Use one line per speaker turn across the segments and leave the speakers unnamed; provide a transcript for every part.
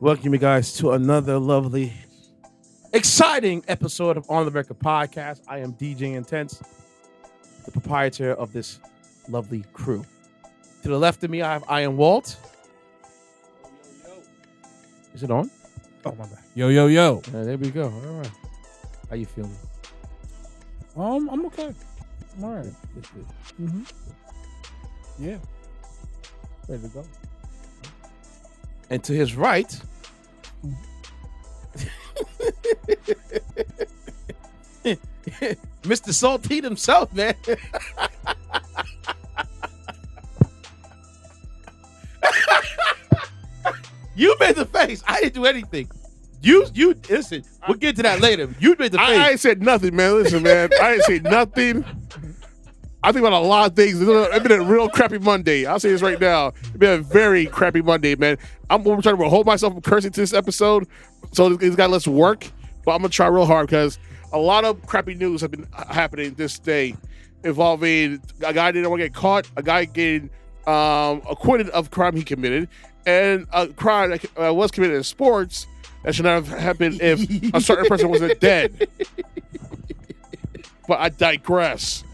Welcome you guys to another lovely, exciting episode of On the Record Podcast. I am DJ Intence, the proprietor of this lovely crew. To the left of me, I am Walt. Is it on?
Oh, my bad. Yo, yo, yo.
There we go. All right. How you feeling?
I'm okay. I'm all right.
Good.
Mm-hmm. Yeah. Ready to go.
And to his right, Mr. Saltine himself, man. You made the face. I didn't do anything. You listen. We'll get to that later. You made the face.
I ain't said nothing, man. Listen, man. I ain't say nothing. I think about a lot of things. It's been a real crappy Monday. I'll say this right now. It's been a very crappy Monday, man. I'm trying to hold myself from cursing to this episode, so this guy lets work. But I'm gonna try real hard because a lot of crappy news have been happening this day, involving a guy didn't want to get caught, a guy getting acquitted of crime he committed, and a crime that was committed in sports that should not have happened if a certain person wasn't dead. But I digress.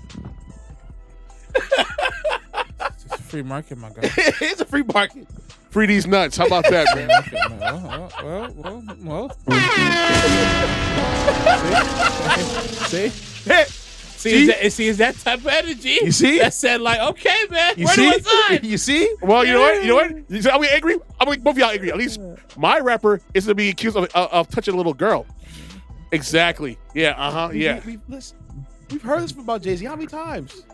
It's a free market, my guy.
It's a free market.
Free these nuts. How about that, man?
Well. See, is that type of energy?
You see?
That said, like, okay, man.
You
where
see?
do I sign?
You see?
Well, you know what? Are we angry? I'm like, both of y'all angry. At least my rapper is to be accused of touching a little girl. Exactly. Yeah. Yeah.
Listen, we've heard this about Jay-Z how many times?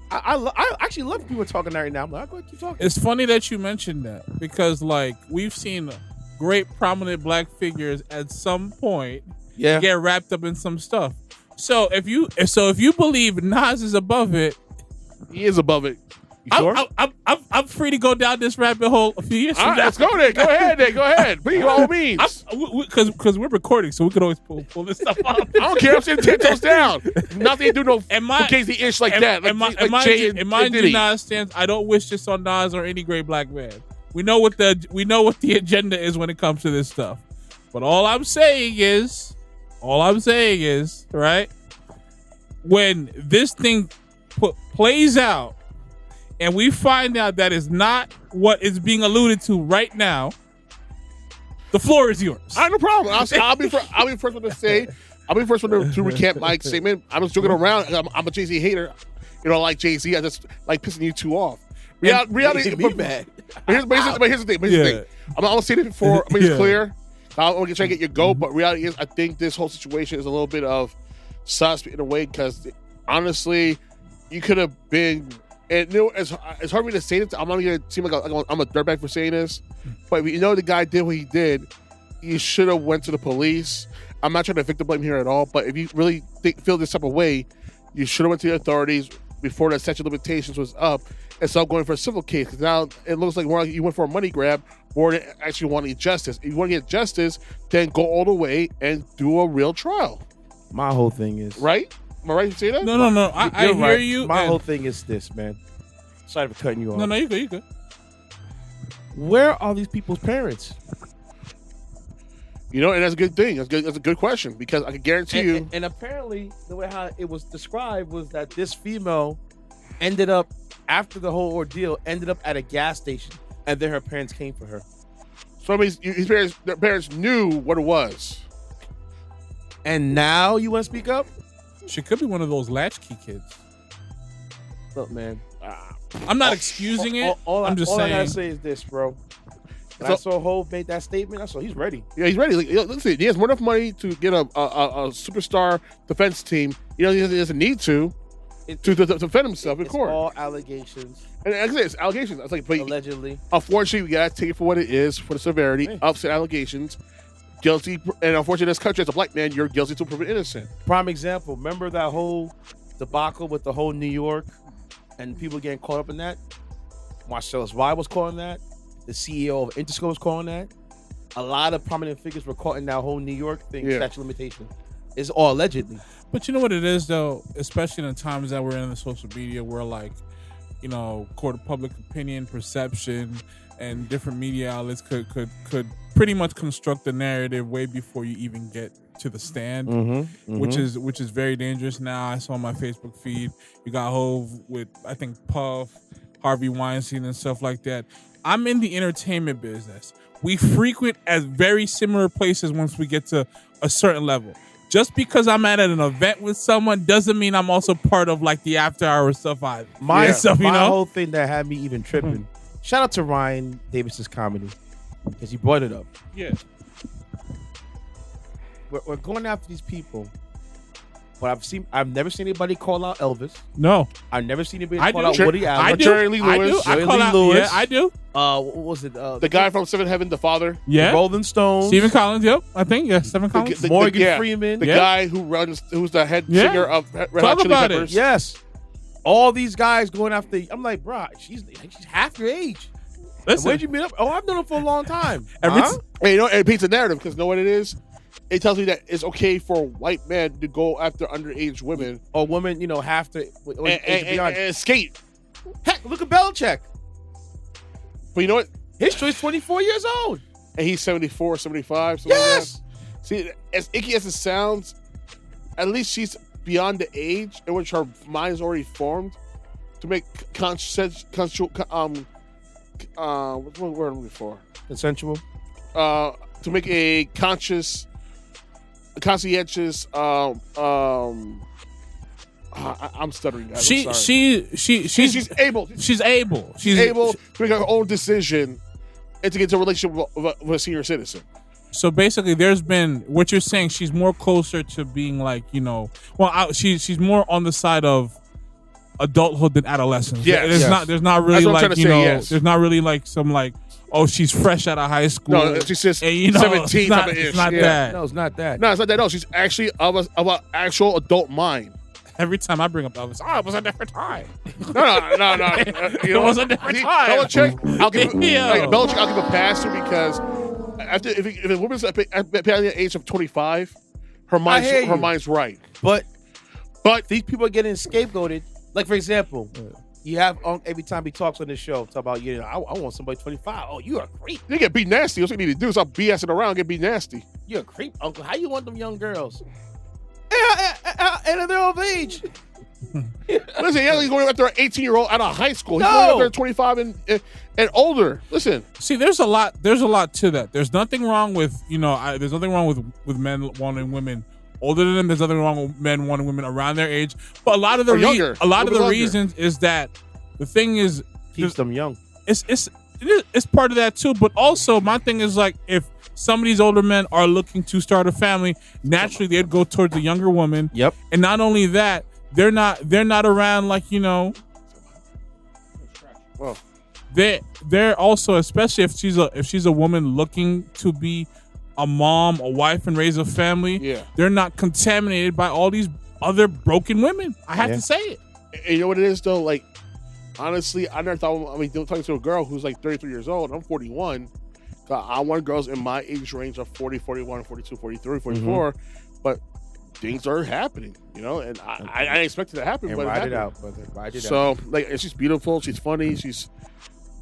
I actually love people talking right now. I'm like, go ahead, keep talking.
It's funny that you mentioned that because, like, we've seen great prominent black figures at some point get wrapped up in some stuff. So if you believe Nas is above it,
he is above it. You sure?
I'm free to go down this rabbit hole a few years from now.
Let's go there. Go ahead. Please, by all means.
Because we're recording, so we can always pull this stuff up.
I don't care. I'm sitting 10 toes down. Nothing to do no Fugazi-ish like that.
Mind you, Nas stands. I don't wish this on Nas or any great black man. We know what the agenda is when it comes to this stuff. But all I'm saying is, right, when this thing plays out, and we find out that is not what is being alluded to right now, the floor is yours.
I have no problem. I'll be first one to say. I'll be first one to recant my statement. I'm just joking around. I'm a Jay-Z hater. You know, I like Jay-Z. I just like pissing you two off. Reality,
bad.
But here's the thing. I'm gonna say this before. I mean, it's clear. I'm gonna try to get your go. But reality is, I think this whole situation is a little bit of sus in a way because honestly, you could have been. And you know, it's hard for me to say this. I'm not gonna seem like I'm a dirtbag for saying this, but you know the guy did what he did. You should have went to the police. I'm not trying to victim blame here at all, but if you really feel this type of way, you should have went to the authorities before the statute of limitations was up and start going for a civil case. Because now it looks like more like you went for a money grab more than actually wanting justice. If you want to get justice, then go all the way and do a real trial.
My whole thing is
right. Am I right to say that?
No. I hear you.
My whole thing is this, man. Sorry for cutting you off.
No, you good.
Where are these people's parents?
You know, and that's a good thing. That's a good question because I can guarantee you.
And apparently, the way how it was described was that this female ended up, after the whole ordeal, ended up at a gas station, and then her parents came for her.
So I mean, their parents knew what it was.
And now you want to speak up?
She could be one of those latchkey kids.
Look, man.
I'm not excusing it. I'm just saying.
All I gotta say is this, bro. When I saw Hov make that statement, I saw he's ready.
Yeah, he's ready. Like, listen, he has more enough money to get a superstar defense team. You know, he doesn't need to defend himself in court.
All allegations.
And it's allegations. It's like,
allegedly.
Unfortunately, we gotta take it for what it is, for the severity of said allegations. Guilty, and unfortunately, in this country, as a black man, you're guilty to proven innocent.
Prime example. Remember that whole debacle with the whole New York and people getting caught up in that? Marcellus Rye was caught in that. The CEO of Intence was caught in that. A lot of prominent figures were caught in that whole New York thing, statute of limitation. It's all allegedly.
But you know what it is, though, especially in the times that we're in the social media where, like, you know, court of public opinion, perception, and different media outlets could pretty much construct the narrative way before you even get to the stand, which is very dangerous. Now I saw on my Facebook feed you got Hove with I think Puff, Harvey Weinstein and stuff like that. I'm in the entertainment business. We frequent at very similar places once we get to a certain level. Just because I'm at an event with someone doesn't mean I'm also part of like the after hour stuff either.
My whole thing that had me even tripping. Shout out to Ryan Davis's comedy because he brought it up.
Yeah.
We're going after these people, but I've never seen anybody call out Elvis.
No,
I've never seen anybody call out Woody Allen.
I do.
Jerry Lee Lewis.
I call out Lewis. Yeah, I do.
What was it?
The guy from Seventh Heaven, the father.
Yeah.
The Rolling Stones.
Stephen Collins. Yep, I think Stephen Collins.
Morgan Freeman.
The guy who's the head singer of Red Hot Chili Peppers.
Yes. All these guys going after. I'm like, bro, she's half your age.
Listen,
where'd you meet up? Oh, I've known him for a long time.
And it paints a narrative because you know what it is? It tells me that it's okay for a white man to go after underage women.
Or women, have to
and skate.
Heck, look at Belichick.
But you know what?
His choice 24 years old.
And he's 74, 75.
Yes.
Like see, as icky as it sounds, at least she's beyond the age in which her mind is already formed to make what's the word I'm looking for?
Consensual.
To make a conscientious. I'm stuttering, guys.
She's able. She's able
to make her own decision and to get into a relationship with a senior citizen.
So basically, there's been what you're saying. She's more closer to being like she's more on the side of adulthood than adolescence.
Yeah,
there's not really like there's not really like some like. Oh, she's fresh out of high school.
No, she's just 17.
It's not that.
No, it's not that.
No, it's not that. No, she's actually of an actual adult mind.
Every time I bring up Elvis, it was a different time.
No.
It was a different time.
Belichick, I'll give a pass to because if a woman's at the age of 25, her mind's right.
But these people are getting scapegoated. Like for example. You have every time he talks on this show, talk about I want somebody 25. Oh, you're a creep.
You get beat nasty. That's what you need to do. Stop BSing around, get beat nasty.
You're a creep, uncle. How you want them young girls? And they're of age.
Listen, he's going after an 18-year-old out of high school. He's going after 25 and older. Listen.
See, there's a lot to that. There's nothing wrong with there's nothing wrong with men wanting women older than them. There's nothing wrong with men wanting women around their age. But a lot of the reasons is that the thing is
keeps them young.
It's part of that too. But also my thing is like if some of these older men are looking to start a family, naturally they'd go towards the younger woman.
Yep.
And not only that, they're not around like
Well,
they're also, especially if she's a woman looking to be a mom, a wife, and raise a family, they're not contaminated by all these other broken women. I have to say it.
And you know what it is, though? Like, honestly, I never thought, talking to a girl who's like 33 years old, I'm 41. I want girls in my age range of 40, 41, 42, 43, 44. But things are happening, and I expected it to happen.
And
but
ride it out, brother. Ride it out.
So, like, and she's beautiful. She's funny. She's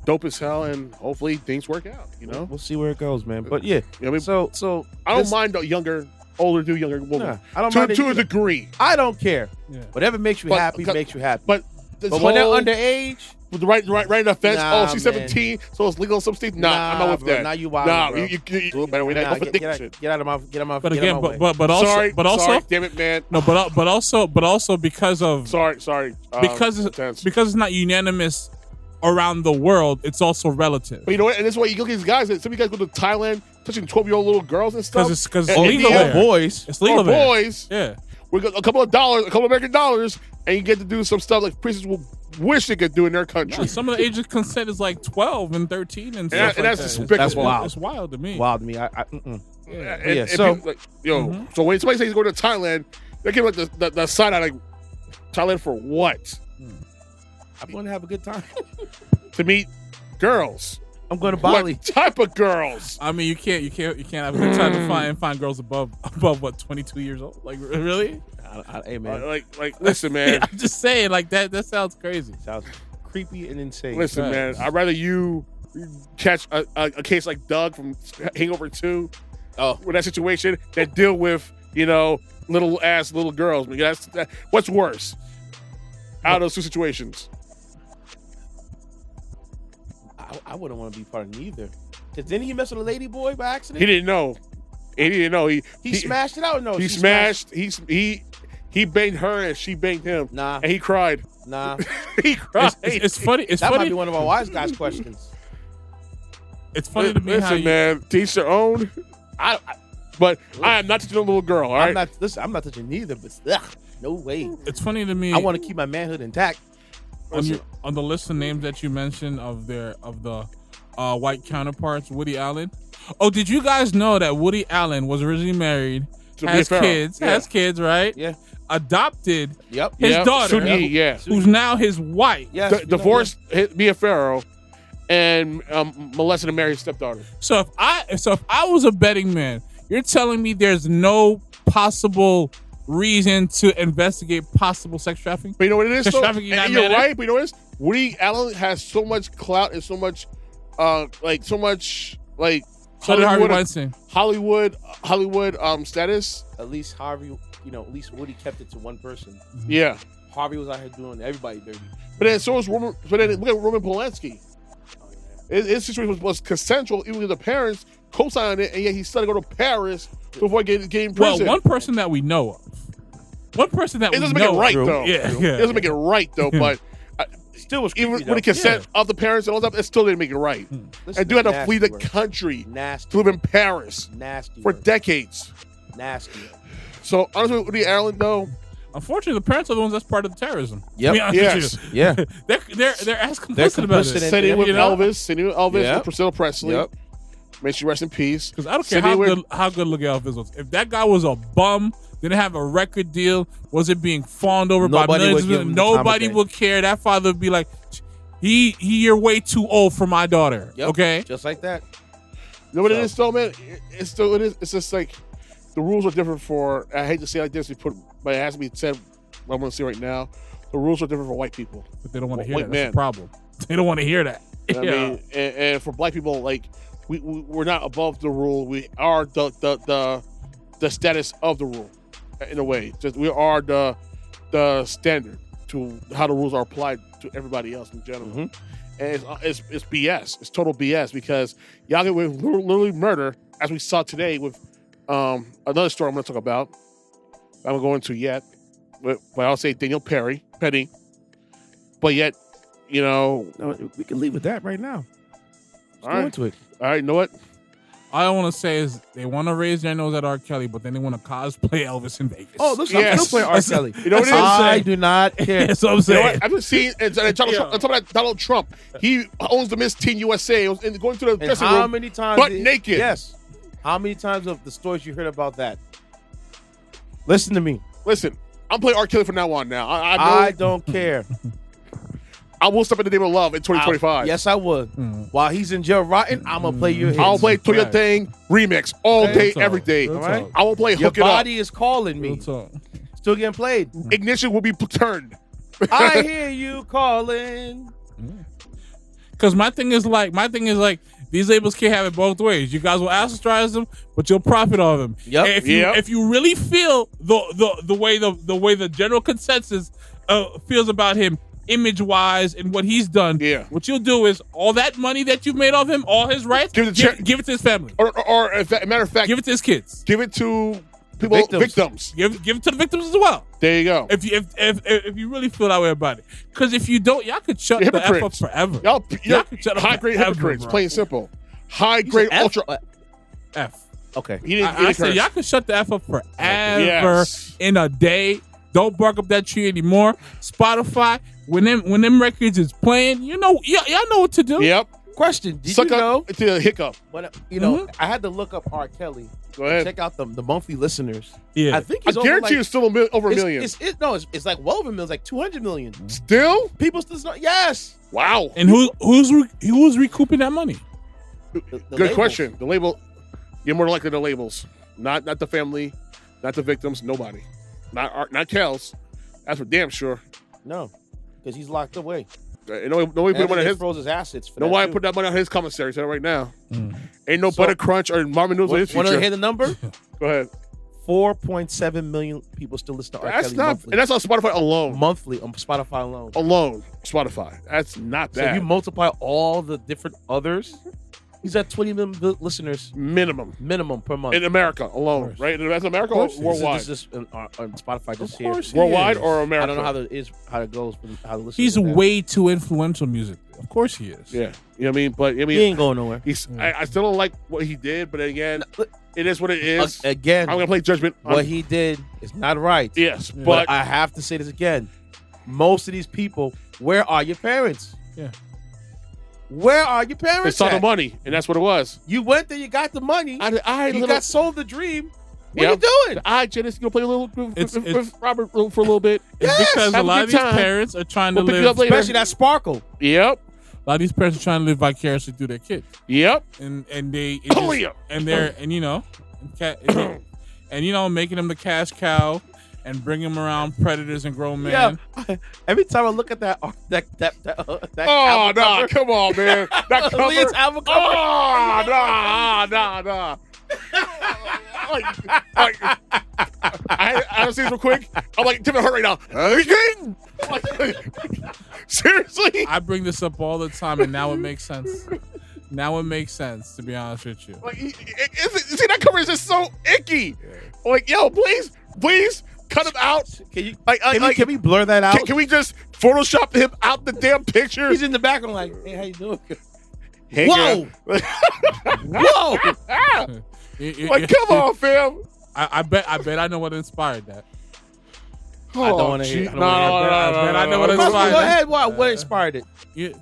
dope as hell, and hopefully things work out.
We'll see where it goes, man. But yeah, so
I don't mind the older woman.
Nah, I don't mind
to a degree.
I don't care. Yeah. Whatever makes you happy makes you happy.
But
when they're underage,
right in the fence.
Nah,
she's 17, so it's legal in some states. Nah, I'm not with that.
Now you wild.
Nah, you better wait.
Get out of my.
But again, but also,
sorry, damn it, man.
No, but also because of
sorry.
Because it's not unanimous around the world, it's also relative.
But you know what? And that's why you look at these guys. Some of you guys go to Thailand touching 12-year-old little girls and stuff.
Because it's legal there.
Boys.
It's legal there.
Boys.
Yeah.
We got a couple of American dollars, and you get to do some stuff like priests will wish they could do in their country.
No, some of the age of consent is like 12 and 13 and stuff
that's despicable.
That's wild.
It's wild to me.
Wild to me.
So when somebody says he's going to Thailand, they give like the side eye like, Thailand for what?
I'm going to have a good time.
To meet girls.
I'm going to Bali.
What type of girls?
I mean, you can't have a good time to find girls above what 22 years old. Like really?
Hey man.
Like listen, man.
I'm just saying, like that sounds crazy.
Sounds creepy and insane.
Listen, man. I'd rather you catch a case like Doug from Hangover 2
Oh,
with that situation than deal with, little girls. What's worse out of those two situations?
I wouldn't want to be part of neither. Because didn't he mess with a lady boy by accident?
He didn't know. He
smashed it out. No,
he smashed. He banged her and she banged him.
Nah,
and he cried.
Nah,
he cried.
It's funny.
that might be one of our wise guys' questions.
It's funny to me
Listen, man, teach their own. But I am not touching a little girl. All right.
I'm not touching neither. But no way.
It's funny to me.
I want to keep my manhood intact.
On the list of names that you mentioned of the white counterparts, Woody Allen. Oh, did you guys know that Woody Allen was originally married, has kids, right?
Yeah.
Adopted
his
daughter,
Suni,
who's now his wife.
Yes,
divorced Mia Farrow and molested and married his stepdaughter.
So if I was a betting man, you're telling me there's no possible reason to investigate possible sex trafficking?
But you know what it is?
Sex trafficking,
and you're right, but you know what it is? Woody Allen has so much clout and so much Hollywood status.
At least Harvey, at least Woody kept it to one person.
Yeah.
Harvey was out here doing everybody dirty.
But then so was Roman. But then look at Roman Polanski. His situation was consensual, even with the parents co-signed it, and yet he still had to go to Paris to avoid getting prison.
Well, one person that we know of. It doesn't make it
right though.
Yeah.
It doesn't make it right though, but
still was
even with the consent of the parents and all that, it still didn't make it right. And dude had to flee the country to live in Paris for decades.
Nasty.
So honestly, with Woody Allen though,
unfortunately, the parents are the ones that's part of the terrorism.
Yep.
Yes.
Yeah.
They're as complicit about it.
Ceddy with Elvis, with Priscilla Presley.
Yep.
May she rest in peace.
Because I don't care how good looking Elvis was. If that guy was a bum, didn't have a record deal, wasn't being fawned over by millions, nobody would care. That father would be like, you're way too old for my daughter.
Yep.
Okay?
Just like that.
You know what it is though, man? It's just like the rules are different for, I hate to say it like this, but it has to be said, what I'm going to say right now. The rules are different for white people.
But they don't want to hear that. That's the problem. They don't want to hear that.
I mean, and for black people, like, we're not above the rule. We are the status of the rule, in a way. Just we are the standard to how the rules are applied to everybody else in general. Mm-hmm. And it's BS. It's total BS because y'all get with literally murder, as we saw today with another story I'm going to talk about. I don't go into yet, but I'll say Daniel Petty. But yet, we
can leave with that right now. Let's go into it.
All right, you know what?
All I want to say is they want to raise their nose at R. Kelly, but then they want to cosplay Elvis in Vegas.
Oh, listen, I'm still playing R. Kelly.
You know what it is?
I do not care.
That's what I'm saying.
You know what? I've been seeing, and talking about Donald Trump. He owns the Miss Teen USA. And going to the dressing room,
many times
butt naked.
Yes. How many times of the stories you heard about that? Listen to me.
Listen, I'm playing R. Kelly from now on. Now
I don't care.
I will step in the name of love in 2025.
Yes, I would. While he's in jail rotting, I'm gonna play your hits.
I'll play Do Your Thing remix all day, every day. All right. I will play Hook It Up.
Your body is calling me. Still getting played.
Ignition will be turned.
I hear you calling.
Because my thing is like these labels can't have it both ways. You guys will ostracize them, but you'll profit off them.
Yep.
If you really feel the way the general consensus feels about him, image-wise and what he's done, what you'll do is all that money that you've made off him, all his rights, give it to his family.
Or as a matter of fact,
give it to his kids.
Give it to victims.
Give it to the victims as well.
There you go.
If you really feel that way about it. Because if you don't, y'all could shut the F up forever.
Y'all could shut up high-grade hypocrites, plain and simple. High-grade ultra...
F.
Okay.
I said y'all could shut the F up forever in a day. Don't bark up that tree anymore. Spotify, when them records is playing, y'all know what to do.
Yep.
Question: Did you know?
To a hiccup.
But I had to look up R. Kelly.
Go ahead.
Check out the monthly listeners.
Yeah,
I think
I guarantee it's still over a million.
It's like well over a million. It's like 200 million.
Still?
People still not. Yes.
Wow.
And who's recouping that money?
The Good question. The label. You're more likely the labels, not the family, not the victims. Nobody. Not Kels. That's for damn sure.
No, because he's locked away.
Nobody put money on his.
Froze his assets.
Nobody put that money on his commissary. Tell right now. Ain't no Butter Crunch or Marvin Noodles in his future.
Want to hear the number?
Go ahead.
4.7 million people still listen to R. Kelly monthly.
And that's on Spotify alone.
Monthly on Spotify alone.
Spotify. That's not bad.
So if you multiply all the different others, he's at 20 million listeners
minimum
per month
in America alone, right? That's America or worldwide.
This is on Spotify just here.
Worldwide or America?
I don't know how it goes. How the listeners.
He's way too influential musically. Of course he is.
Yeah, you know what I mean. But he
ain't going nowhere.
I still don't like what he did, but again, it is what it is.
Again,
I'm gonna play judgment.
What he did is not right.
Yes, but
I have to say this again. Most of these people, where are your parents?
Yeah.
Where are your parents?
They saw the money, and that's what it was.
You went there, you got the money. You got sold the dream. What are you doing?
Janice, you gonna play a little with Robert for a little bit.
It's because a lot of these parents are trying to live,
especially that sparkle.
Yep.
A lot of these parents are trying to live vicariously through their kids.
Yep.
And they're making them the cash cow and bring them around predators and grown men.
Yeah. Every time I look at that
oh no! Come on, man. That cover.
Leah's album cover.
Oh nah. I see this real quick. I'm like, Tim, hurt right now. Seriously?
I bring this up all the time, and now it makes sense. Now it makes sense, to be honest with you.
Like, see, that cover is just so icky. Like, yo, please cut him out.
Can you? Can we blur that out?
Can we just Photoshop him out the damn picture?
He's in the back. I'm like, hey, how you doing?
Hey,
whoa! Whoa!
Like, come on, fam.
I bet I know what inspired that.
I don't want to hear.
I know what inspired that.
Go ahead. What inspired it?
You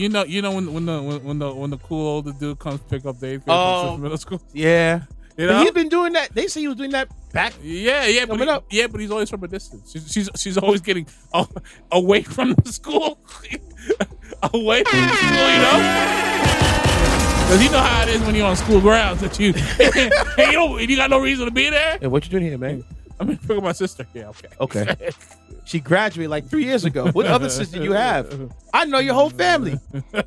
know when the cool older dude comes pick up Dave from middle school.
Yeah.
You know?
But he's been doing that. They say he was doing that back.
Yeah, but he's always from a distance. She's always getting away from the school, away from the school. You know, because you know how it is when you're on school grounds that you got no reason to be there.
Hey, what you doing here, man?
I'm gonna pick up my sister. Yeah, okay.
She graduated like 3 years ago. What other sister you have? I know your whole family.
Can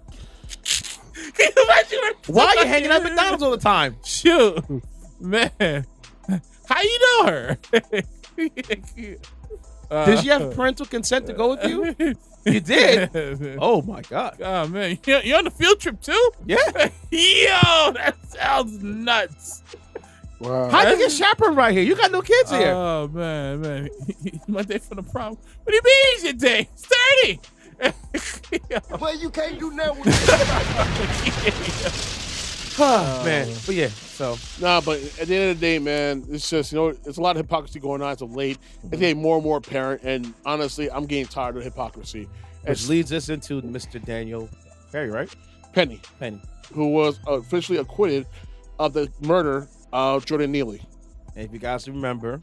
you imagine?
Why are you hanging out at McDonald's all the time?
Shoot, man. How you know her?
Did she have parental consent to go with you? You did? Oh, my God.
Oh, man. You're on the field trip, too?
Yeah.
Yo, that sounds nuts.
Wow.
How you get chaperoned right here? You got no kids here.
Oh, man. My day for the prom. What do you mean he's your day? It's 30.
Well, you can't do nothing with
man. But yeah, so.
Nah, but at the end of the day, man, it's just, there's a lot of hypocrisy going on as of late. It's getting more and more apparent, and honestly, I'm getting tired of hypocrisy.
Which leads us into Mr. Daniel Perry, right?
Penny. Who was officially acquitted of the murder of Jordan Neely.
And if you guys remember,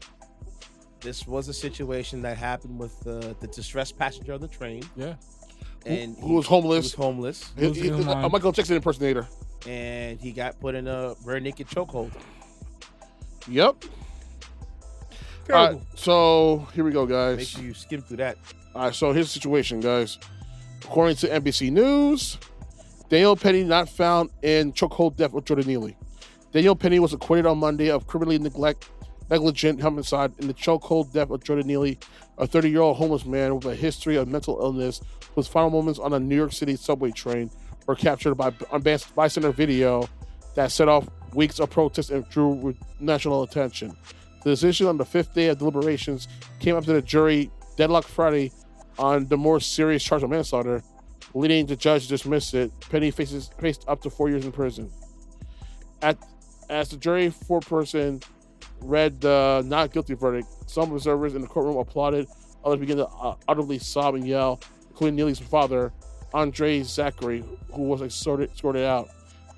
this was a situation that happened with the distressed passenger on the train.
Yeah.
And
who was homeless.
A
Michael Jackson impersonator.
And he got put in a rear naked chokehold.
Yep. All right, so here we go, guys.
Make sure you skim through that.
All right, so here's the situation, guys. According to NBC News, Daniel Penny not found in chokehold death of Jordan Neely. Daniel Penny was acquitted on Monday of criminally negligent homicide in the chokehold death of Jordan Neely, a 30-year-old homeless man with a history of mental illness whose final moments on a New York City subway train were captured on bystander video that set off weeks of protests and drew national attention. The decision on the fifth day of deliberations came after the jury deadlocked Friday on the more serious charge of manslaughter, leading the judge to dismiss it. Penny faced up to 4 years in prison. As the jury foreperson read the not guilty verdict, some observers in the courtroom applauded, others began to audibly sob and yell, including Neely's father, Andre Zachary, who was escorted out.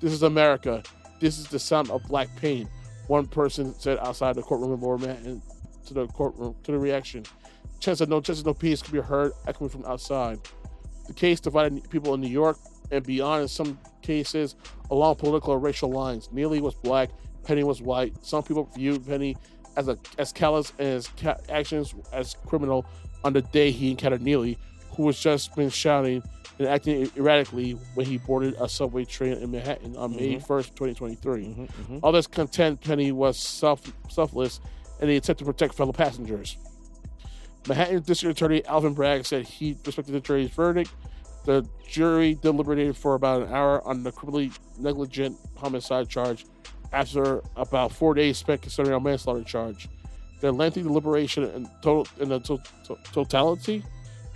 "This is America. This is the sound of black pain," one person said outside the courtroom and more man to the courtroom to the reaction. Chance of no peace could be heard echoing from outside. The case divided people in New York and beyond, in some cases along political or racial lines. Neely was black, Penny was white. Some people viewed Penny as callous and his actions as criminal on the day he encountered Neely, who was just been shouting and acting erratically when he boarded a subway train in Manhattan on May 1st, 2023. Others contend Penny was selfless in the attempt to protect fellow passengers. Manhattan District Attorney Alvin Bragg said he respected the jury's verdict. The jury deliberated for about an hour on the criminally negligent homicide charge after about 4 days spent considering a manslaughter charge. The lengthy deliberation and the totality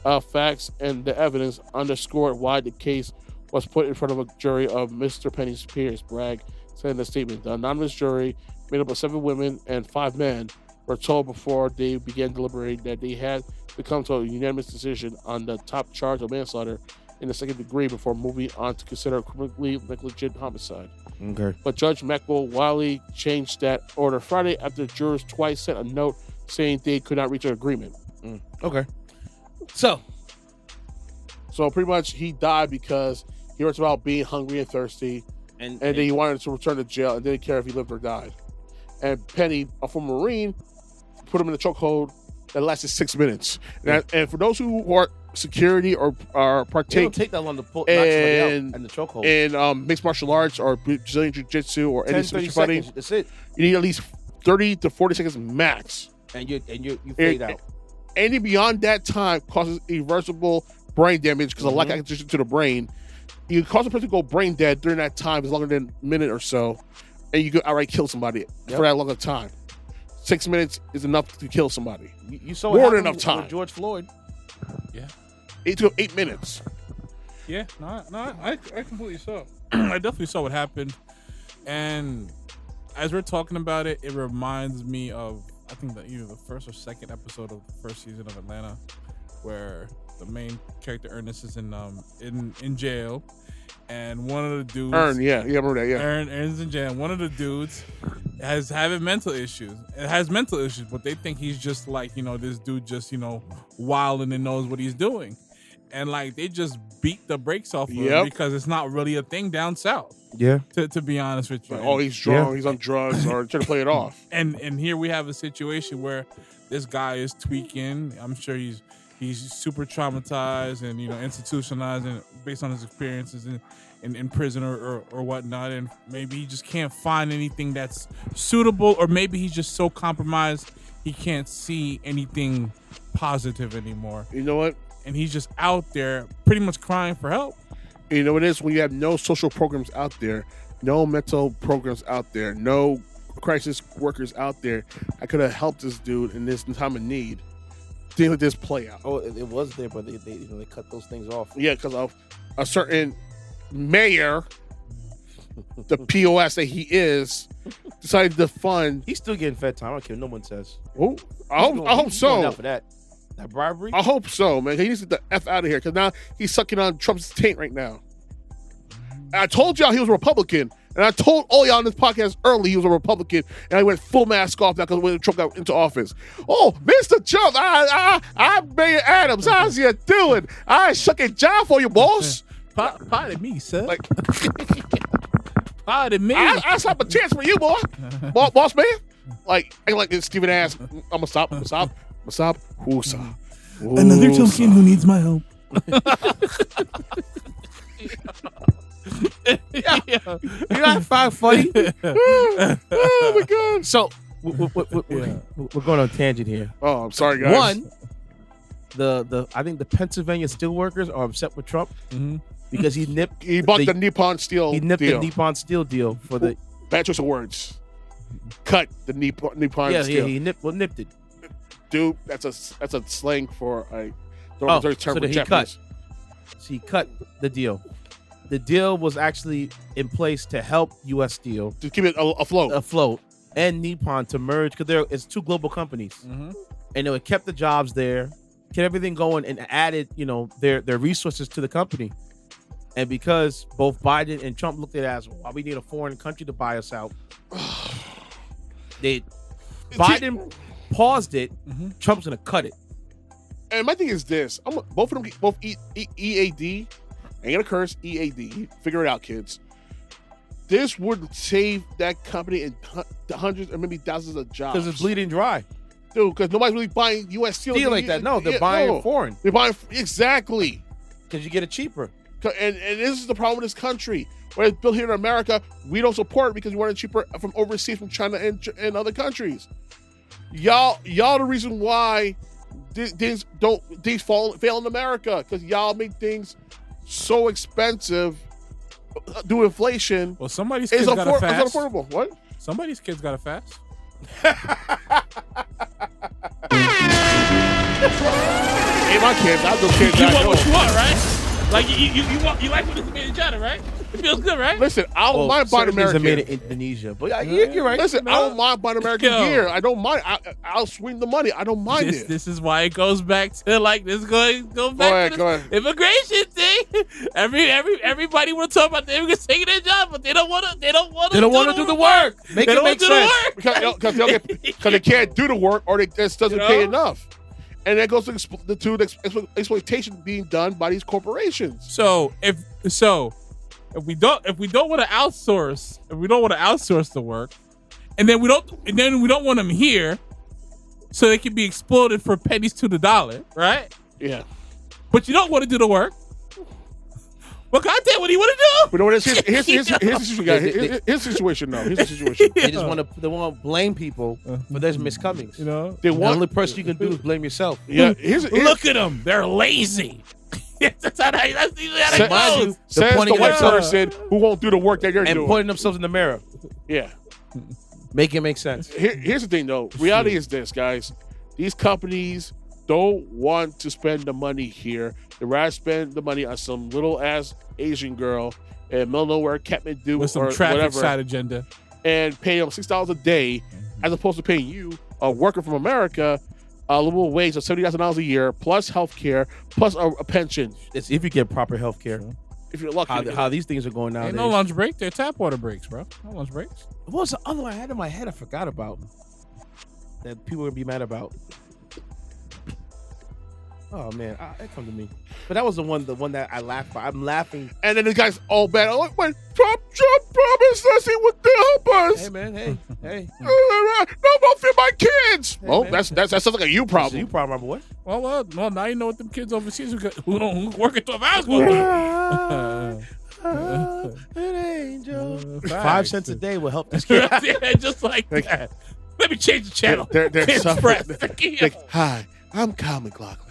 of facts and the evidence underscored why the case was put in front of a jury of Mr. Penny's peers, Bragg said in a statement. The anonymous jury, made up of 7 women and 5 men, were told before they began deliberating that they had to come to a unanimous decision on the top charge of manslaughter in the second degree before moving on to consider a criminally negligent homicide.
Okay.
But Judge Maxwell Wiley changed that order Friday after the jurors twice sent a note saying they could not reach an agreement.
Okay. So
pretty much he died because he was about being hungry and thirsty, and then he wanted to return to jail and didn't care if he lived or died. And Penny, a former Marine, put him in a chokehold that lasted 6 minutes. And for those who are security or partake,
it don't take that long to pull knock somebody out in the chokehold.
In mixed martial arts or Brazilian jiu-jitsu or
10,
any
30
fighting,
seconds. That's it.
You need at least 30 to 40 seconds max.
And you fade out.
Any beyond that time causes irreversible brain damage because of lack of oxygen to the brain. You cause a person to go brain dead during that time is longer than a minute or so, and you could outright kill somebody for that long of time. 6 minutes is enough to kill somebody.
You saw
more than enough time.
With George Floyd.
Yeah.
8 minutes.
Yeah, I completely saw. I definitely saw what happened, and as we're talking about it, it reminds me of I think that either the first or second episode of the first season of Atlanta, where the main character Ernest is in jail, and one of the dudes
remember that,
Ernest in jail. One of the dudes has mental issues. It has mental issues, but they think he's just like this dude just wilding and knows what he's doing. And like they just beat the brakes off of him because it's not really a thing down south. Yeah. To be honest with you.
Like, he's drunk, he's on drugs, or trying to play it off.
And here we have a situation where this guy is tweaking. I'm sure he's super traumatized and institutionalized and based on his experiences in prison or whatnot. And maybe he just can't find anything that's suitable, or maybe he's just so compromised he can't see anything positive anymore.
You know what?
And he's just out there pretty much crying for help.
You know what it is? When you have no social programs out there, no mental programs out there, no crisis workers out there, I could have helped this dude in this time of need. Didn't let this play out.
Oh, it was there, but they cut those things off.
Yeah, because of a certain mayor, the POS that he is, decided to fund.
He's still getting fed time. I don't care what no one says.
Oh, I hope so.
Enough for that bribery.
I hope so, man. He needs to get the F out of here because now he's sucking on Trump's taint right now. And I told y'all he was a Republican, and I told all y'all on this podcast early he was a Republican, and I went full mask off now because when Trump got into office. Oh, Mr. Trump, I'm Mayor Adams. How's you doing? I suck a job for you, boss.
Pardon me, sir.
Like,
pardon me.
I saw a chance for you, boy. Boss man. Like this Stephen ass. I'm gonna stop. Whoosah.
Another token who needs my help.
You know what funny?
Oh my god.
So we're going on a tangent here.
Oh, I'm sorry, guys.
One, I think the Pennsylvania steelworkers are upset with Trump because he
bought the Nippon Steel.
He nipped the Nippon Steel deal for the
bad choice of words. Cut the Nippon Steel.
Yeah, he nipped it.
Dude, that's a slang for a term for Japanese.
So he cut the deal. The deal was actually in place to help U.S. Steel
to keep it afloat,
and Nippon to merge because it's two global companies, and it kept the jobs there, kept everything going, and added their resources to the company. And because both Biden and Trump looked at it as, why we need a foreign country to buy us out, Biden paused it. Trump's gonna cut it.
And my thing is this: both of them, both EAD. Ain't gonna curse, EAD. Figure it out, kids. This would save that company in hundreds or maybe thousands of jobs.
Because it's bleeding dry.
Dude, because nobody's really buying U.S. steel
like that. No, they're buying foreign.
They're buying exactly
because you get it cheaper.
And this is the problem with this country. When it's built here in America, we don't support it because we want it cheaper from overseas, from China and other countries. Y'all the reason why things fail in America, because y'all make things so expensive due to inflation.
Well, somebody's kids got to fast.
It's unaffordable. What?
Somebody's kids got to fast.
Hey, my kids, I do kids.
You want what you want, right? Like you like what it's made in China, right? It feels good, right?
Listen, I don't mind buying American.
Made in Indonesia, but you're right.
Listen, I don't mind buying American gear. I don't mind. I'll swing the money. I don't mind it.
This is why it goes back to like this. Go back to the immigration thing. Everybody want to talk about the immigrants taking their job, but they don't want to. They don't want to do the work.
Make it make sense
because they can't do the work, or they just doesn't pay enough. And that goes to the exploitation being done by these corporations.
So if we don't want to outsource the work, and then we don't want them here, so they can be exploited for pennies to the dollar, right?
Yeah.
But you don't want to do the work. Well, goddamn, what do you want to do?
But no, here's the situation. Here's the situation.
They just want to blame people for their miscomings. You know, the only person you can do is blame yourself.
Yeah,
look at them; they're lazy. That's usually how it goes.
Says the white person who won't do the work that you're doing
and pointing themselves in the mirror.
Yeah,
make it make sense.
Here's the thing, though. Reality is this, guys. These companies don't want to spend the money here. They rather spend the money on some little ass Asian girl in middle of nowhere, Kathmandu
with some
or
traffic
whatever,
side agenda,
and pay them $6 a day, as opposed to paying you, a worker from America, a livable wage of $70,000 a year, plus health care, plus a pension.
It's if you get proper health care.
If you're lucky.
How these things are going nowadays.
Ain't no lunch break. They're tap water breaks, bro. No lunch breaks.
What was the other one I had in my head I forgot about that people would be mad about? Oh man, it come to me. But that was the one that I laughed by. I'm laughing.
And then the guy's all bad. I'm like, when Trump promised us he would help us.
Hey man, hey.
No, don't feed my kids.
Hey,
well,
man.
that sounds like a you problem.
You problem, boy.
Well, now you know what them kids overseas who don't work at 12 hours going
to an angel. 5 cents a day will help this kid.
Yeah, just like that. Let me change the channel.
They're suffering. Hi, I'm Kyle McLaughlin.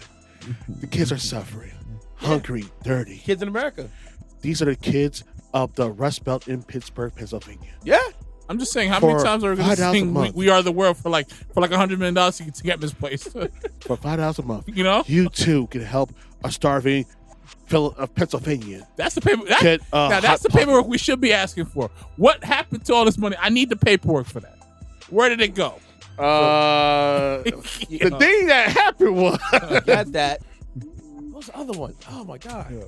The kids are suffering, hungry, dirty.
Kids in America.
These are the kids of the Rust Belt in Pittsburgh, Pennsylvania.
Yeah.
I'm just saying, how many times are we going to sing "We Are the World" for like $100 million to get misplaced?
For $5 a month,
you know,
you too can help a starving Pennsylvanian.
That's the paper. That's the paperwork we should be asking for. What happened to all this money? I need the paperwork for that. Where did it go?
The thing that happened was
got that. What was the other one? Oh my god!
Yeah.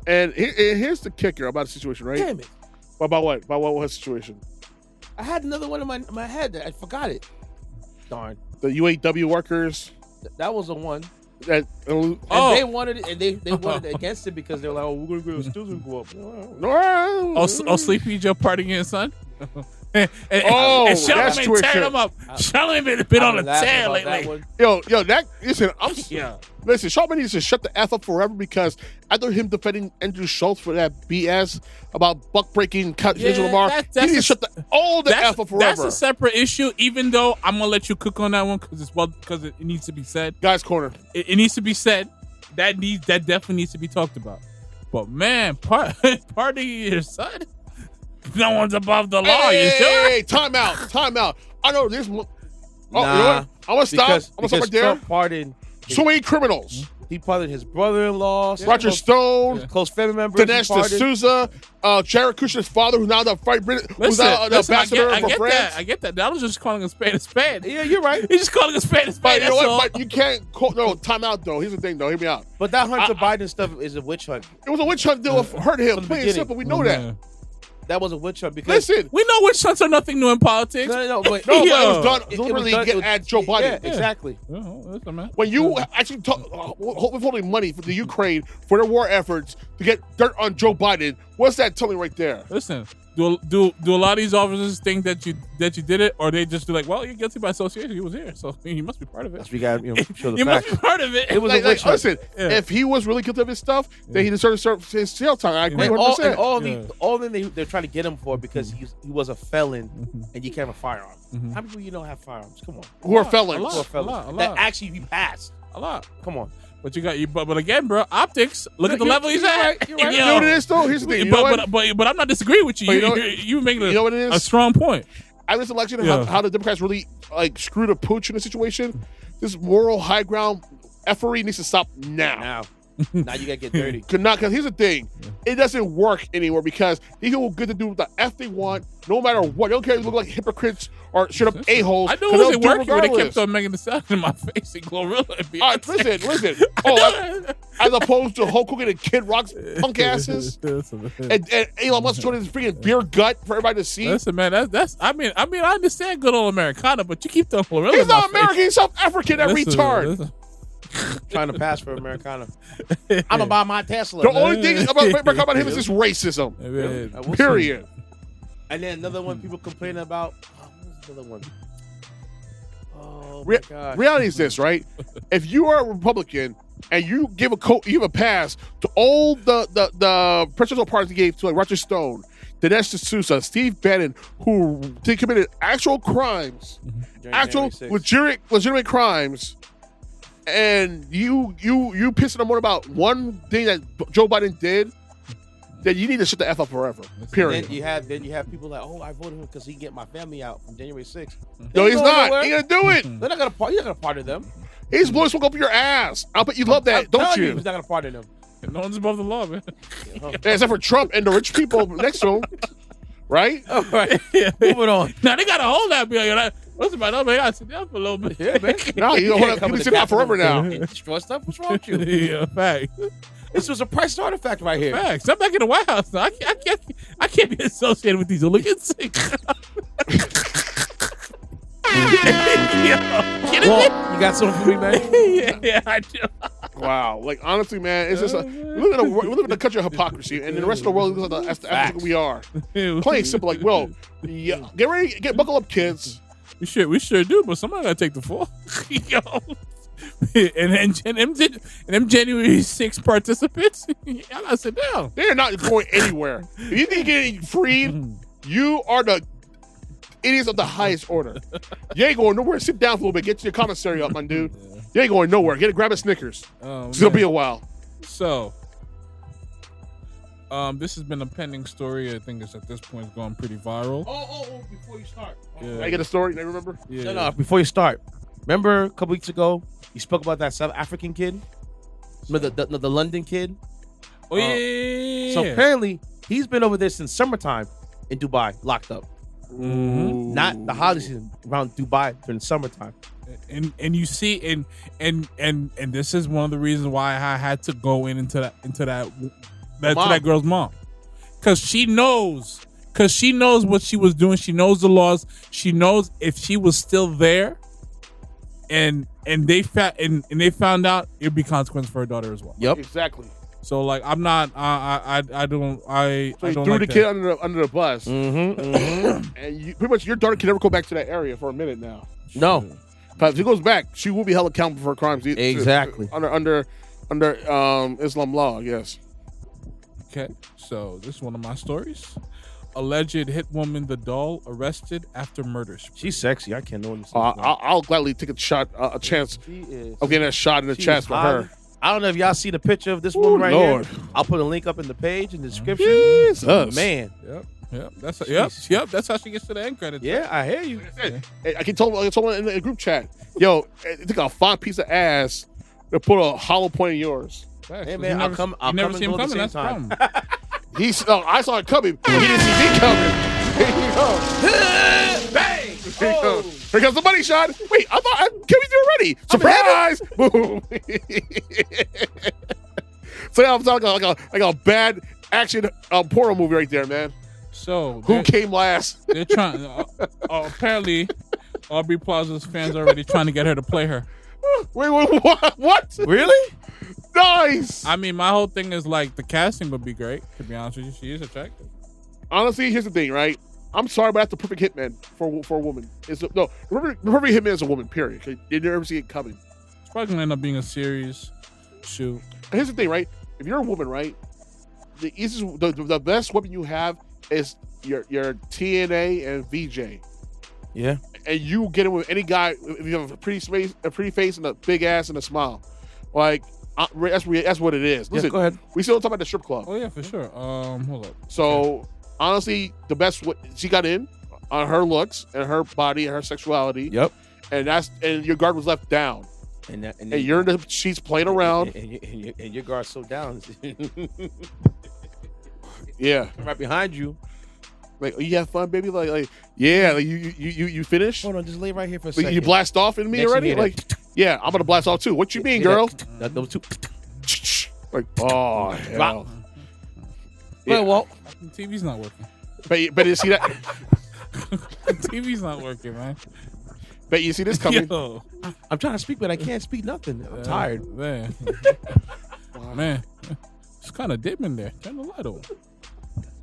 And here's the kicker about the situation, right?
Damn it!
About what? About what was the situation?
I had another one in my head. I forgot it. Darn.
The UAW workers.
That was the one.
That
they wanted it, and they wanted against it because they were like, "Oh, we're gonna go students go up."
No.
Sleepy Joe partying son. and
Charlamagne
tearing them up. Charlamagne been on a tear lately.
Yo, listen, listen, Charlamagne needs to shut the F up forever, because after him defending Andrew Schultz for that BS about buck breaking Kendrick Lamar, he needs to shut the F up forever.
That's a separate issue, even though I'm gonna let you cook on that one because it needs to be said.
Guys corner.
It needs to be said. That definitely needs to be talked about. But man, party your son. No one's above the law. You sure?
Hey, time out. I know this. You know what? I'm gonna stop. I'm gonna stop right there.
Trump pardoned
so many criminals.
He pardoned his brother-in-law,
Roger Stone,
close family members.
Dinesh D'Souza, Jared Kushner's father, who's now the ambassador for France.
I get that. I was just calling a spade a spade.
Yeah, you're right.
He's just calling a spade a spade.
But you know what? But you can't call. No, time out though. Here's the thing though. Hear me out.
But that Hunter Biden stuff is a witch hunt.
It was a witch hunt deal. Hurt him. Plain and simple. We know that.
That was a witch hunt because
we know witch hunts are nothing new in politics.
No, but
it was done literally at Joe Biden.
Yeah, exactly.
When you actually withholding money for Ukraine for their war efforts to get dirt on Joe Biden, what's that telling right there?
Listen, Do a lot of these officers think that you did it, or they just do like, well, you're guilty by association. He was here, so he must be part of it.
We got show the
you
facts.
must be part of it.
It was
like,
a witch hunt.
listen, if he was really guilty of his stuff, then he deserved to serve his jail time. I agree 100%.
All they're trying to get him for because he was a felon and you can't have a firearm. How many people you know have firearms? Come on.
Who are felons?
A lot.
That actually be passed.
A lot.
Come on.
But you got but again, bro, optics. Look at the level he's at.
You're right. You know what it is, though? Here's the thing.
But I'm not disagreeing with you. You're making a strong point.
At this election, how the Democrats really like screwed a pooch in the situation. This moral high ground effery needs to stop now.
Now you gotta get dirty.
Because here's the thing, it doesn't work anymore because these people get to do what the F they want, no matter what. They don't care if they look like hypocrites or straight up a-holes.
I know it wasn't working when they kept on making the sound in my face in Glorilla.
Listen. As opposed to Hulk Hogan and Kid Rock's punk asses, and Elon Musk showing his freaking beer gut for everybody to see.
Listen, man, that's. I mean, I understand good old Americana, but you keep throwing Glorilla.
He's not American. He's South African. That retard.
Listen.
Trying to pass for Americana. I'm gonna buy my Tesla.
The only thing about him is just racism. Period.
And then another one people complaining about. What's the other one? Oh my God.
Reality is this, right? If you are a Republican and you give a pass to all the presidential pardons he gave to like Roger Stone, Dinesh D'Souza, Steve Bannon, who committed actual crimes, legitimate crimes. And you pissing them more about one thing that Joe Biden did, then you need to shut the F up forever. Period.
Then you have people like, oh, I voted him because he can get my family out from January 6th.
No, he's not. He gonna do it.
They're not gonna you're not gonna pardon them.
He's blowing smoke up your ass. I bet you love that, don't you?
He's not gonna pardon them.
No one's above the law, man.
Except for Trump and the rich people next to him. Right?
All right. Moving on.
Now they gotta hold that bill. What's about that? Man, I gotta sit down for a little bit.
Yeah, man.
No, you can sit down forever now.
Destroy stuff. What's wrong with you?
Yeah, fact.
This was a priceless artifact right here.
Facts. I'm back in the White House now. I can't be associated with these hooligans.
Well, you got something for me, man?
Yeah, I do.
Wow. Like, honestly, man, it's just we live in a country of hypocrisy, and in the rest of the world, that's the African we are. Plain simple, like, well, yeah, get ready, buckle up, kids.
We sure do, but somebody gotta take the fall. Yo. And them January 6 participants, I gotta sit down.
They're not going anywhere. If you think you're getting freed, you are the idiots of the highest order. You ain't going nowhere. Sit down for a little bit. Get your commissary up, my dude. You ain't going nowhere. Grab a Snickers. It's gonna be a while.
So, this has been a pending story. I think it's at this point gone pretty viral.
Oh! Before you start,
Yeah.
I get a story. You remember?
Yeah.
No. Before you start, remember a couple weeks ago you spoke about that South African kid, the London kid.
Oh yeah.
So apparently he's been over there since summertime in Dubai, locked up.
Mm-hmm.
Not the holiday season, around Dubai during the summertime.
And you see, and this is one of the reasons why I had to go into that girl's mom, because she knows what she was doing. She knows the laws. She knows if she was still there, and they found out, it'd be consequence for her daughter as well.
Yep,
exactly.
So like, I'm not. I don't.
So you threw the kid under the bus, and pretty much your daughter can never go back to that area for a minute now.
No,
because if she goes back, she will be held accountable for her crimes.
Exactly.
Under Islam law, yes.
Okay, so this is one of my stories. Alleged HitWoman the doll arrested after murder.
She's sexy. I can't know what
I'll gladly take a chance of getting a shot in the chest for her.
I don't know if y'all see the picture of this woman right here. I'll put a link up in the page in the description. Jesus. Man.
Yep. That's how she gets to the end credits.
Yeah, I hear you.
I can tell her in the group chat. Yo, it took a fine piece of ass to put a hollow point in yours.
Hey man, I'll come
never see him
and go
coming.
at the same
That's
time.
I saw it coming. He didn't see me coming. Here you go.
Bang!
Here comes the money shot. Wait, I thought Kimmy's already. Surprise! Boom. So yeah, I'm talking like a bad action porno movie right there, man.
So
who came last?
They're trying. Apparently, Aubrey Plaza's fans are already trying to get her to play her.
Wait, what?
Really?
Nice.
I mean, my whole thing is like the casting would be great. To be honest with you, she is attractive.
honestly, here's the thing, right? I'm sorry, but that's the perfect hitman for a woman. The perfect hitman is a woman. Period. You never see it coming.
It's probably gonna end up being a series shoot.
And here's the thing, right? If you're a woman, right, the easiest, the best weapon you have is your TNA and VJ.
Yeah.
And you get it with any guy if you have a pretty face, and a big ass and a smile. Like that's what it is. Listen,
go ahead.
We still talking about the strip club.
Oh yeah, for sure. Hold up.
So honestly, the best she got in on her looks and her body and her sexuality.
Yep.
And your guard was left down. And you're in the sheets playing around.
And your guard's so down.
Yeah.
Right behind you.
Like, oh, you have fun, baby? Like yeah, like you finish?
Hold on, just lay right here for a second.
You blast off in me
Next
already? Like, yeah, I'm gonna blast off too. What you mean, girl?
Those two.
Like, oh hell.
Yeah. Well, Walt.
The TV's not working.
But you see that?
The TV's not working, man.
Bet you see this coming.
Yo.
I'm trying to speak, but I can't speak nothing. I'm tired.
Man.
Wow.
Man. It's kind of dim in there. Turn the light on.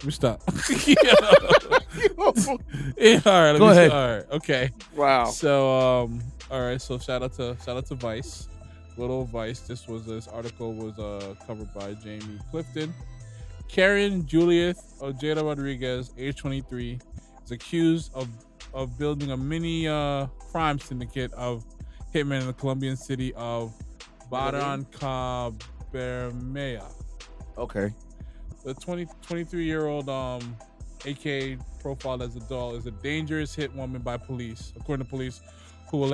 Let me stop. Yeah, all right.
Go ahead.
All right. Okay.
Wow.
So, all right. So shout out to Vice, good old Vice. This article was covered by Jamie Clifton. Karen Juliet Ojeda Rodriguez, age 23, is accused of building a mini crime syndicate of hitmen in the Colombian city of Barrancabermeja.
Okay.
The 23-year-old, aka profiled as a doll, is a dangerous hit woman by police, according to police, who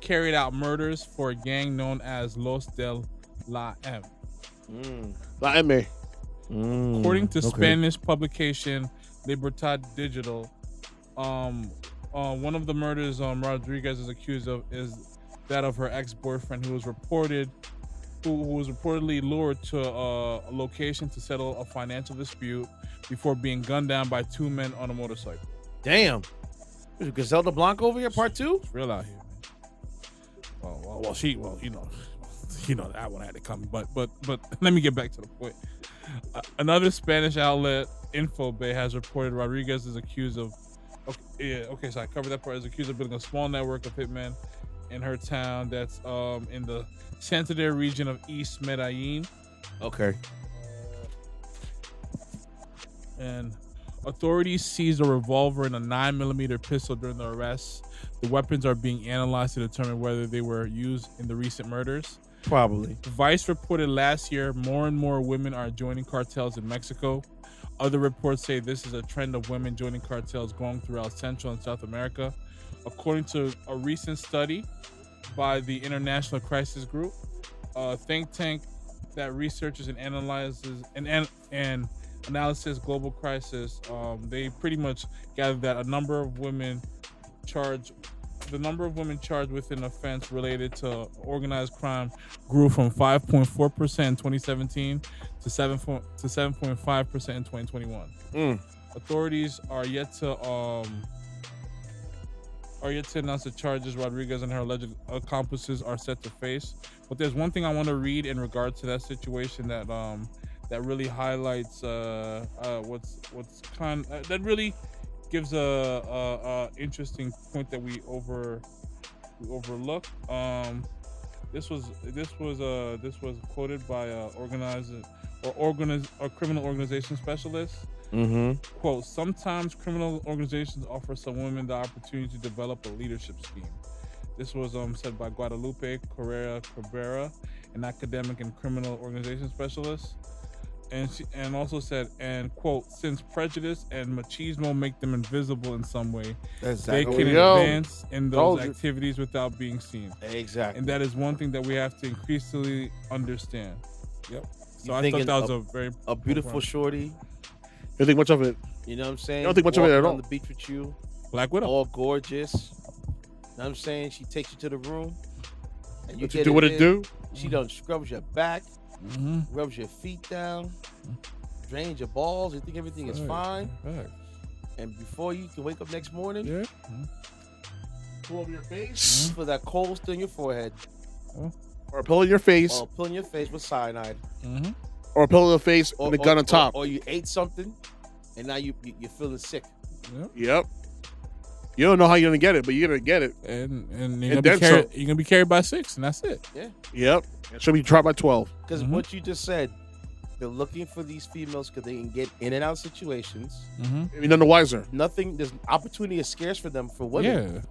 carried out murders for a gang known as Los del La M.
La M.
According to Spanish publication Libertad Digital, one of the murders Rodriguez is accused of is that of her ex-boyfriend, who was reportedly lured to a location to settle a financial dispute before being gunned down by two men on a motorcycle.
Damn. Is Griselda Blanco over here, part 2?
It's real out here, man. Well, you know that one had to come, but let me get back to the point. Another Spanish outlet, Infobay, has reported Rodriguez is accused of. So I covered that part. Is accused of building a small network of hitmen in her town that's in the Santander region of East Medellin.
Okay.
And authorities seized a revolver and a 9mm pistol during the arrests. The weapons are being analyzed to determine whether they were used in the recent murders.
Probably.
Vice reported last year more and more women are joining cartels in Mexico. Other reports say this is a trend of women joining cartels going throughout Central and South America. According to a recent study by the International Crisis Group, a think tank that researches and analyzes and analysis global crisis, they pretty much gathered that the number of women charged with an offense related to organized crime grew from 5.4% in 2017 to 7.5% in 2021. Authorities are yet to announce the charges Rodriguez and her alleged accomplices are set to face. But there's one thing I want to read in regard to that situation that really highlights that really gives a interesting point that we overlook. This was quoted by a criminal organization specialist. Quote, sometimes criminal organizations offer some women the opportunity to develop a leadership scheme. This was said by Guadalupe Correa Cabrera, an academic and criminal organization specialist. And also said, and quote, since prejudice and machismo make them invisible in some way, they can advance in those activities without being seen.
Exactly.
And that is one thing that we have to increasingly understand. Yep. So I thought that was a
You
beautiful
don't think much of it.
You know what I'm saying?
You don't think much of it at all.
On the beach with you.
Black Widow.
All gorgeous. You know what I'm saying? She takes you to the room. And you
do what it do.
She done scrubs your back. Rubs your feet down, drains your balls. You think everything is fine, and before you can wake up next morning,
pull over your face
for that cold still in your forehead,
or a pill in your face,
or a pill in your face with cyanide.
or a pillow in the face and a gun on top.
Or you ate something and now you're feeling sick.
Yep. You don't know how you're gonna get it, but you're gonna get it,
and you're gonna be carried by 6, and that's it.
Yeah.
Yep. It should be dropped by 12.
Because what you just said, they're looking for these females because they can get in and out of situations.
You're none the wiser.
There's opportunity is scarce for them for women.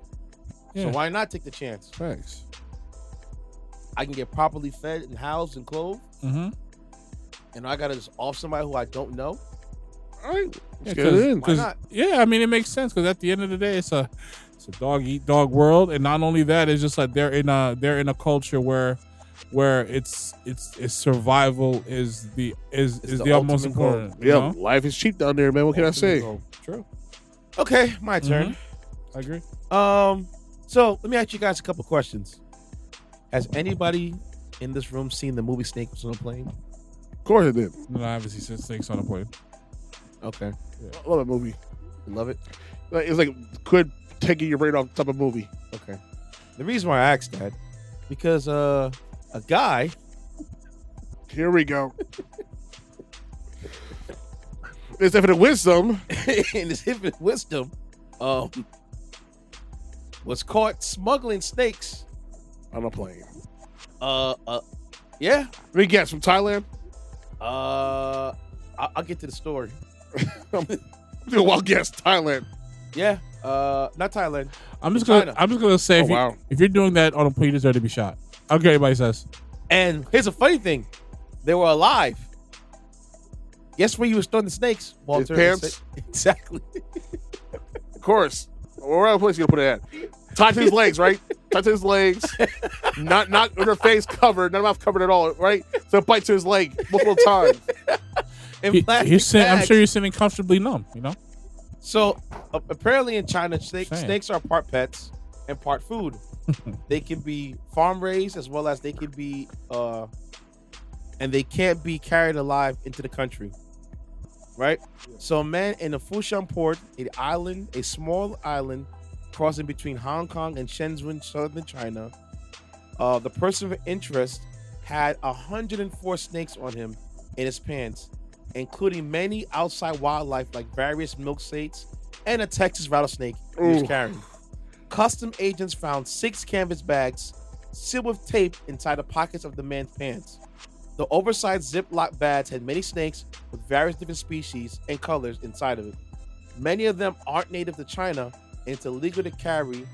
Yeah.
So why not take the chance?
Thanks.
I can get properly fed and housed and clothed, and I gotta just off somebody who I don't know.
All right,
let's get it in. Why not? Yeah, I mean it makes sense because at the end of the day, it's a dog eat dog world, and not only that, it's just like they're in a culture where it's survival is the utmost important.
Yeah, life is cheap down there, man. What can I say?
True.
Okay, my turn.
I agree.
So let me ask you guys a couple questions. Has anybody in this room seen the movie Snakes on a Plane?
Of course I did.
No, I haven't seen Snakes on a Plane.
Okay.
Yeah. I love that movie.
You love it?
It's like could taking your brain off type of movie.
Okay. The reason why I asked that, because a guy.
Here we go. There's infinite wisdom.
In his infinite wisdom, was caught smuggling snakes
on a plane.
Yeah.
Let me guess, from Thailand?
I'll get to the story.
I'm doing a wild guess. Thailand.
Yeah. Not Thailand.
I'm just gonna say if you're doing that on a plane, you deserve to be shot. I don't care what anybody says.
And here's a funny thing: they were alive. Guess where you were storing the snakes, Walter?
His pants.
Exactly.
Of course. Where other place you gonna put it at? Tied to his legs, right? Tied to his legs. Not with her face covered, not her mouth covered at all, right? So it bites to his leg multiple times.
I'm
sure you're sitting comfortably numb, you know?
So apparently in China, snakes are part pets and part food. They can be farm raised as well as they can be and they can't be carried alive into the country. Right? So a man in the Fushan port, a small island crossing between Hong Kong and Shenzhen, southern China, the person of interest had 104 snakes on him in his pants, including many outside wildlife like various milk sates and a Texas rattlesnake he was carrying. Custom agents found 6 canvas bags sealed with tape inside the pockets of the man's pants. The oversized Ziploc bags had many snakes with various different species and colors inside of it. Many of them aren't native to China, and it's illegal to carry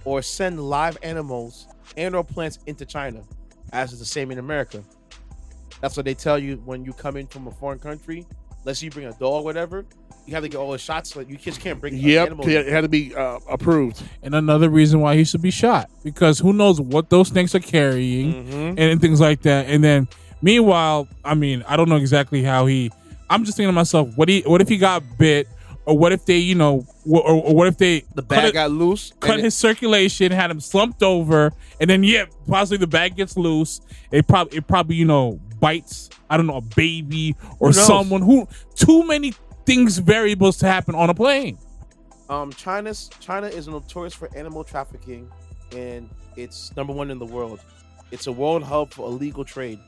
or send live animals and or plants into China, as is the same in America. That's what they tell you when you come in from a foreign country. Let's say you bring a dog or whatever, you have to get all the shots. Like, you just can't bring animals.
It had to be approved.
And another reason why he should be shot, because who knows what those snakes are carrying and things like that. And then meanwhile, I mean, I don't know exactly how I'm just thinking to myself, what if he got bit, or what if they, or what if the
bag got loose,
cut his circulation, had him slumped over, and then possibly the bag gets loose. It probably bites, I don't know, a baby or someone who. Too many variables to happen on a plane.
China is notorious for animal trafficking, and it's number 1 in the world. It's a world hub for illegal trade.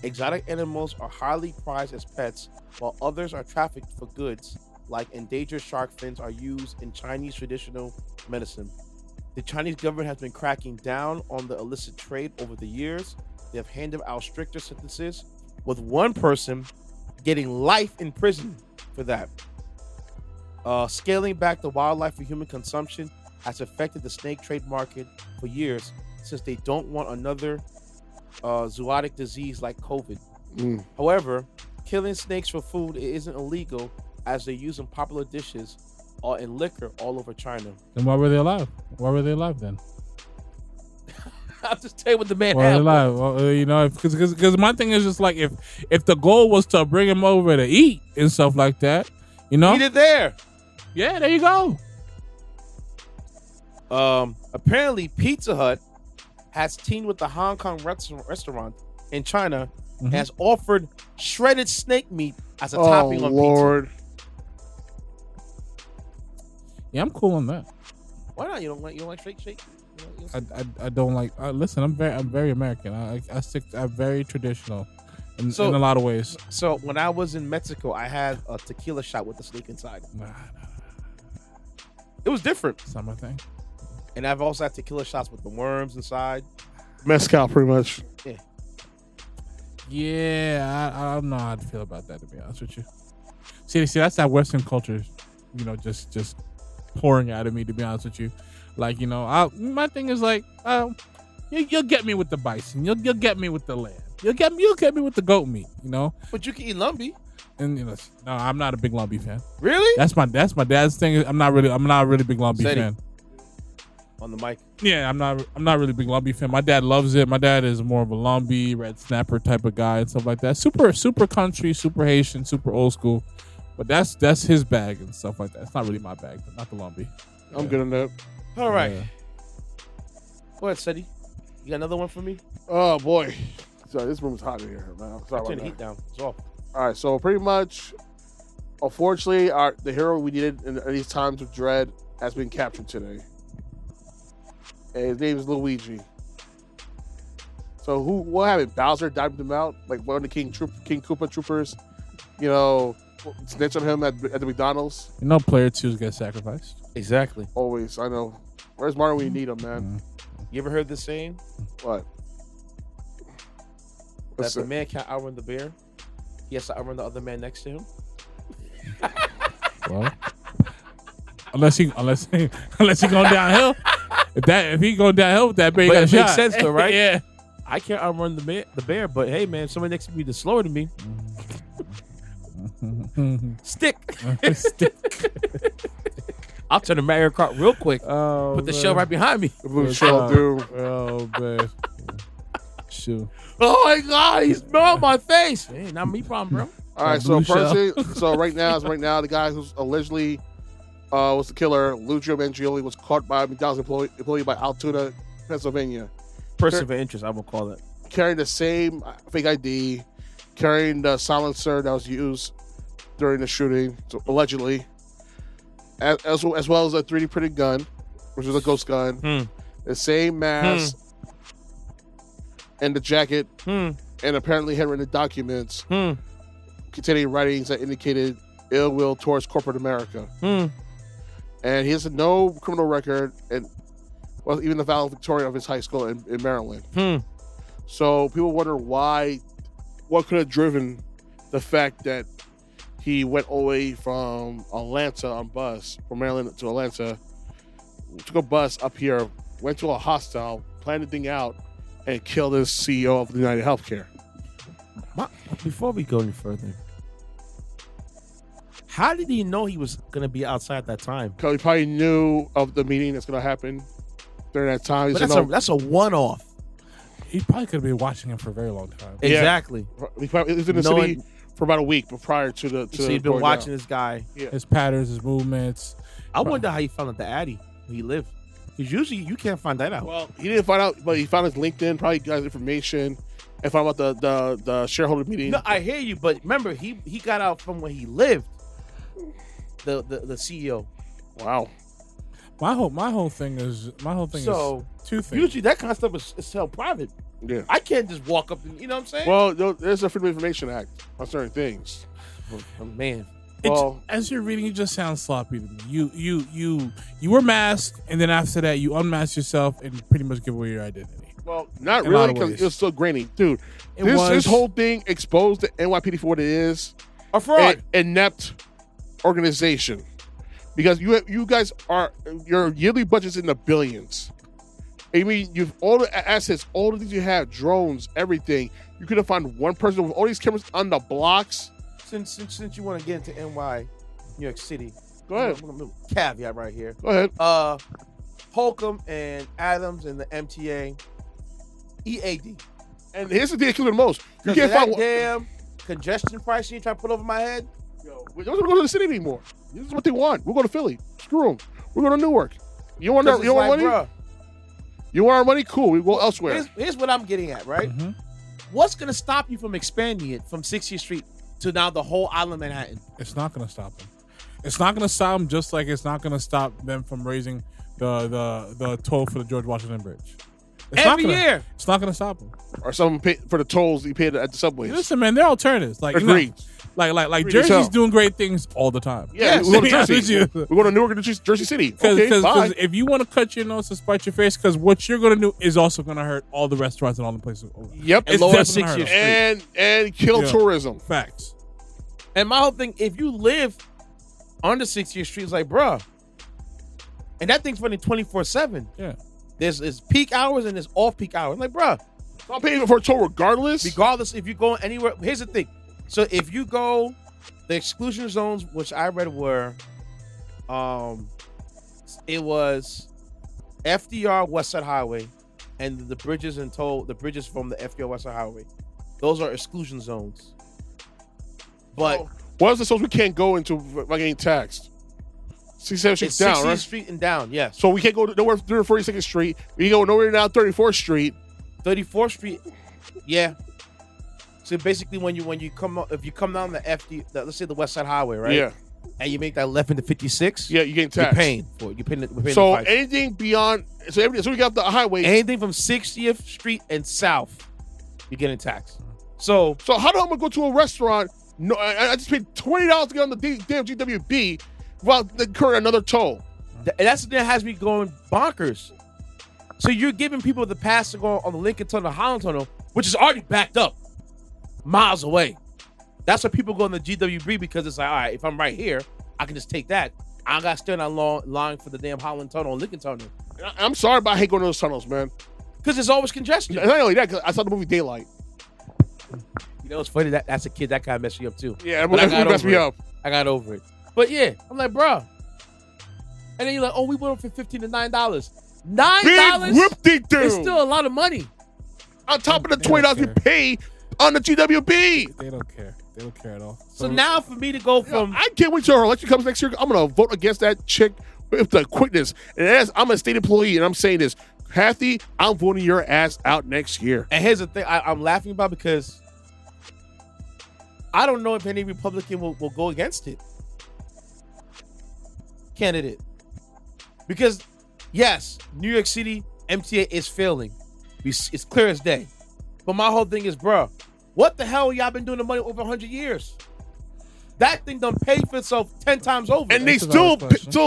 Exotic animals are highly prized as pets, while others are trafficked for goods, like endangered shark fins are used in Chinese traditional medicine. The Chinese government has been cracking down on the illicit trade over the years. They have handed out stricter sentences, with one person getting life in prison for that. Scaling back the wildlife for human consumption has affected the snake trade market for years, since they don't want another zoonotic disease like COVID. However, killing snakes for food isn't illegal, as they're used in popular dishes or in liquor all over China.
Then why were they alive? Why were they alive then?
I'll just tell you what the man
had.
Why
alive? Well, because my thing is just like, if the goal was to bring him over to eat and stuff like that,
Eat it there.
Yeah, there you go.
Apparently Pizza Hut has teamed with the Hong Kong restaurant in China and has offered shredded snake meat as a topping on pizza.
Yeah, I'm cool on that.
Why not? You don't like shake?
I don't like. Listen, I'm very American. I'm very traditional. in a lot of ways.
So when I was in Mexico, I had a tequila shot with a snake inside. It was different.
It's not my thing.
And I've also had tequila shots with the worms inside.
Mezcal, pretty much.
Yeah.
Yeah, I don't know how to feel about that, to be honest with you. See, that's that Western culture, just pouring out of me, to be honest with you. Like, my thing is like, you'll get me with the bison, you'll get me with the lamb, you'll get me with the goat meat,
But you can eat lumpy.
And no, I'm not a big lumpy fan.
Really?
That's my dad's thing. I'm not really big lumpy
Ceddy.
fan.
On the mic.
Yeah, I'm not really a big lumpy fan. My dad loves it. My dad is more of a lumpy, red snapper type of guy and stuff like that. Super country, super Haitian, super old school. But that's his bag and stuff like that. It's not really my bag, but not the lumpy.
I'm good on that.
All right. Yeah. Go ahead, Ceddy. You got another one for me?
Oh boy. Sorry, this room is hot in here, man. Sorry
Turn the heat down. It's off.
All right, so pretty much, unfortunately, the hero we needed in these times of dread has been captured today. And his name is Luigi. So what happened? Bowser dived him out, like one of the King Koopa troopers, snitch on him at the McDonald's.
Player 2s get sacrificed.
Exactly.
Always, I know. Where's Mario when you need him, man?
Mm-hmm.
You ever heard this saying?
What?
That the man can't outrun the bear. He has to outrun the other man next to him.
Well, unless he going downhill. If he go downhill with that bear,
but it makes sense though, right?
Yeah.
I can't outrun the bear, but hey, man, somebody next to me that's slower than me. Stick. I'll turn the Mario Kart real quick.
Oh,
put the shell right behind me.
Blue shell, dude.
Oh man. Shoot.
Oh my God, he's on my face. Hey, not me problem, bro.
All right, so right now, the guy who's allegedly was the killer, Luigi Mangione, was caught by a McDonald's employee by Altoona, Pennsylvania.
Person of interest, I will call it.
Carrying the same fake ID, carrying the silencer that was used during the shooting, so allegedly, as well as a 3D printed gun, which is a ghost gun, the same mask, and the jacket, and apparently handwritten documents containing writings that indicated ill will towards corporate America. And he has no criminal record, and even the valedictorian of his high school in Maryland. So people wonder what could have driven the fact that he went away from Atlanta on bus, from Maryland to Atlanta, took a bus up here, went to a hostel, planned the thing out, and killed his CEO of United Healthcare.
Before we go any further, how did he know he was going to be outside at that time?
Because he probably knew of the meeting that's going to happen during that time.
But that's a one-off.
He probably could have been watching him for a very long time.
Exactly.
He was in the city for about a week, but prior to the...
So he's been watching this guy.
Yeah.
His patterns, his movements.
I wonder how he found out the Addy where he lived. Because usually you can't find that out.
Well, he didn't find out, but he found his LinkedIn, probably got his information, and found out the shareholder meeting.
No, I hear you, but remember, he got out from where he lived. The CEO.
Wow.
My whole thing is two things.
Usually that kind of stuff is held private.
Yeah.
I can't just walk up and, you know what I'm saying?
Well, there's a Freedom of Information Act on certain things.
Oh, man.
As you're reading, it just sounds sloppy to me. You were masked, and then after that, you unmasked yourself and pretty much give away your identity.
Well, not really, because it was still grainy, dude. This whole thing exposed the NYPD for what it is.
A fraud,
inept organization. Because you guys your yearly budget's in the billions. I mean, you've all the assets, all the things you have, drones, everything. You could have found one person with all these cameras on the blocks.
Since you want to get into New York City,
go ahead.
Caveat right here.
Go ahead.
Holcomb and Adams and the MTA, EAD.
And here's the thing that kills me the most. You
can't find damn congestion price you try to put over my head.
Yo, we don't go to the city anymore. This is what they want. We'll go to Philly. Screw them. We're going to Newark. You want money?
Bruh,
you want our money? Cool. We go elsewhere.
Here's what I'm getting at, right?
Mm-hmm.
What's going to stop you from expanding it from 60th Street to now the whole island of Manhattan?
It's not going to stop them. It's not going to stop them, just like it's not going to stop them from raising the toll for the George Washington Bridge.
Every year.
It's not going to stop them.
Or someone pay for the tolls you paid at the subways.
Listen, man, they're alternatives. Like,
agreed.
Like Jersey's doing great things all the time.
Yeah, we go to Jersey. We go to Newark and Jersey City.
Because if you want to cut your nose to spite your face, because what you're going to do is also going to hurt all the restaurants and all the places.
Yep.
And lower 60th Street.
And kill tourism.
Facts.
And my whole thing, if you live on the 60th Street, it's like, bruh, and that thing's running 24/7.
Yeah.
There's peak hours and there's off-peak hours. I'm like, bruh.
So I'm paying for a toll regardless?
Regardless if you're going anywhere. Here's the thing. So if you go, the exclusion zones, which I read were, it was FDR West Side Highway and the bridges from the FDR West Side Highway. Those are exclusion zones. But
what is the zones we can't go into by getting taxed? 67th Street down,
60th
right?
Street and down, yes.
So we can't go nowhere through 42nd Street. We can go nowhere down 34th Street.
34th Street, yeah. So basically, when you come up, if you come down let's say the West Side Highway, right?
Yeah.
And you make that left into 56.
Yeah, you're getting taxed.
You're paying for it. You're paying
so
the price.
anything beyond, so we got the highway.
Anything from 60th Street and south, you're getting taxed. So
how do I go to a restaurant? No, I just paid $20 to get on the damn GWB while incurring another toll.
That's the thing that has me going bonkers. So you're giving people the pass to go on the Lincoln Tunnel, Holland Tunnel, which is already backed up miles away. That's why people go on the GWB, because it's like, all right, if I'm right here, I can just take that. I don't got to stand on line for the damn Holland Tunnel and Lincoln Tunnel.
I'm sorry, but I hate going to those tunnels, man.
Because there's always congestion.
Not only that, 'cause I saw the movie Daylight.
You know, it's funny that's a kid that kind of messed you up too.
Yeah, that messed me up.
I got over it. But yeah, I'm like, bro. And then you're like, oh, we went up from $15 to $9. $9?
Whoop-de-doo.
It's still a lot of money.
On top of the $20 we pay on the GWB.
They don't care. They don't care at all.
So now for me to go from...
I can't wait till our election comes next year. I'm going to vote against that chick with the quickness. And as I'm a state employee, and I'm saying this, Kathy, I'm voting your ass out next year.
And here's the thing I'm laughing about, because I don't know if any Republican will go against it. Candidate. Because, yes, New York City MTA is failing. It's clear as day. But my whole thing is, bro, what the hell y'all been doing the money over 100 years? That thing done paid for itself 10 times over.
And they still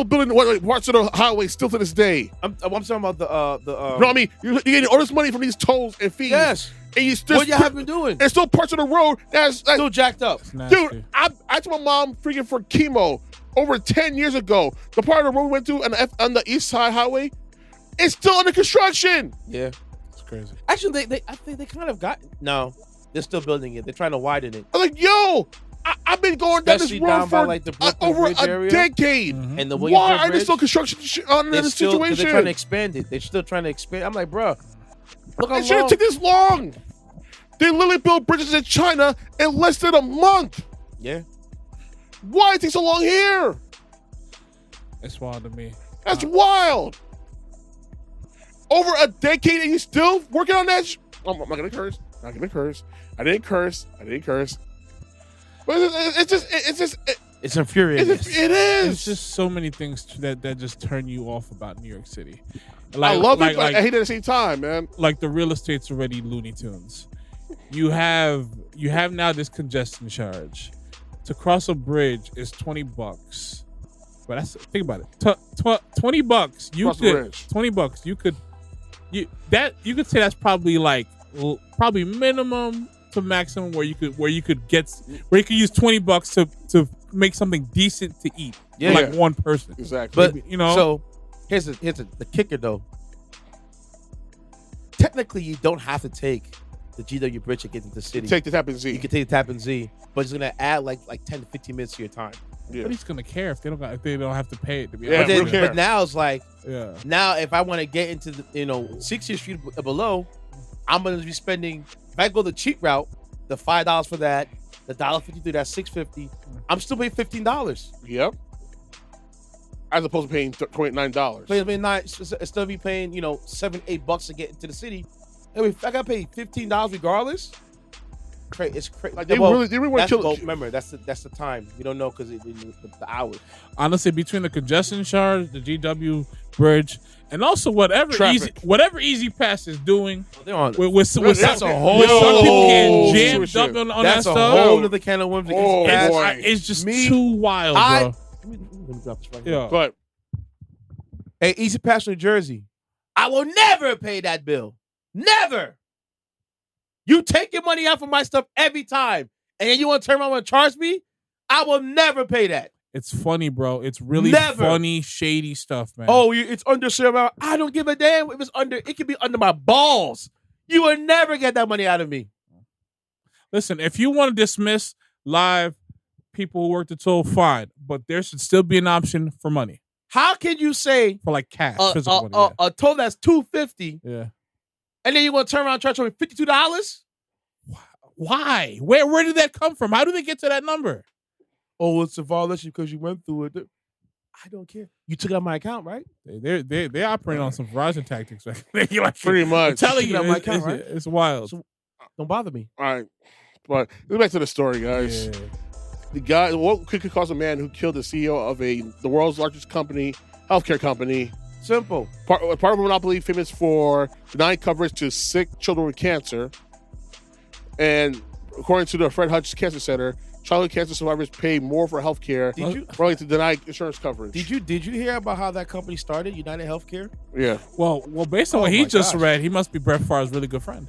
building parts of the highway still to this day.
I'm talking about the
you know what I mean? You're getting all this money from these tolls and fees.
Yes.
And you still,
what you have been doing?
There's still parts of the road that's
still jacked up.
Dude, I told my mom freaking for chemo over 10 years ago. The part of the road we went to on the East Side Highway, it's still under construction.
Yeah.
It's crazy.
Actually, I think they kind of got... No, they're still building it. They're trying to widen it.
I'm like, yo, I've been going down this road for over a decade.
Mm-hmm. And the
why are there still construction on this situation?
They're trying to expand it. They're still trying to expand. I'm like, bro, look how long.
It shouldn't take this long. They literally built bridges in China in less than a month.
Yeah.
Why it take so long here?
It's wild to me.
That's wild. Over a decade and you still working on that? I'm not gonna curse. I didn't curse. But
it's infuriating.
It is.
It's just so many things that just turn you off about New York City.
I love it, but I hate it at the same time, man.
Like the real estate's already Looney Tunes. You have now this congestion charge. To cross a bridge is $20. But think about it. $20. You
cross
could
$20.
You could say that's probably minimum to maximum where you could use $20 to make something decent to eat.
Yeah,
for one person.
Exactly.
But so here's the kicker though. Technically, you don't have to take the GW Bridge to get into the city.
Take the Tappan Zee.
You can take the Tappan Zee, but it's gonna add like 10 to 15 minutes to your time.
Yeah. But he's gonna care if they don't have to pay it. To be
honest.
But now it's like, now if I want to get into the 60th Street below, I'm gonna be spending. If I go the cheap route, the $5 for that, the $1.53, that's $6.50. I'm still paying $15.
Yep. As opposed to paying $29.
Instead of me paying $7-8 to get into the city, if I gotta pay $15 regardless. It's crazy.
Like they really want to kill.
Remember, that's the time. You don't know because the hours.
Honestly, between the congestion charge, the GW Bridge, And also, whatever Easy Pass is doing, with some
that's
people
a whole
getting jammed up on that
that's
stuff.
That's a whole other can of worms.
It's just too wild, bro.
Let me drop this right
here.
Go ahead.
Hey, Easy Pass New Jersey. I will never pay that bill. Never. You take your money out for my stuff every time, and then you want to turn around and charge me? I will never pay that.
It's funny, bro. It's really funny, shady stuff, man.
Oh, it's under $7. I don't give a damn if it's under. It could be under my balls. You will never get that money out of me.
Listen, if you want to dismiss live people who work the toll, fine, but there should still be an option for money.
How can you say
for like cash, physical money?
A toll that's $250?
Yeah,
and then you want to turn around and charge me $52?
Why? Where did that come from? How do they get to that number?
Oh, it's a violation because you went through it. I don't care. You took it out of my account, right?
They operate on some Verizon tactics, right? like,
pretty much.
I'm telling you,
my account, right?
It's wild.
So, don't bother me.
All right, but let's back to the story, guys.
Yeah.
The guy, what could cause a man who killed the CEO of the world's largest company, healthcare company.
Simple.
Part of a monopoly famous for denying coverage to sick children with cancer. And according to the Fred Hutch Cancer Center, childhood cancer survivors pay more for health care to deny insurance coverage.
Did you hear about how that company started, United Healthcare?
Yeah.
Well, based on what he just read, he must be Brett Favre's really good friend.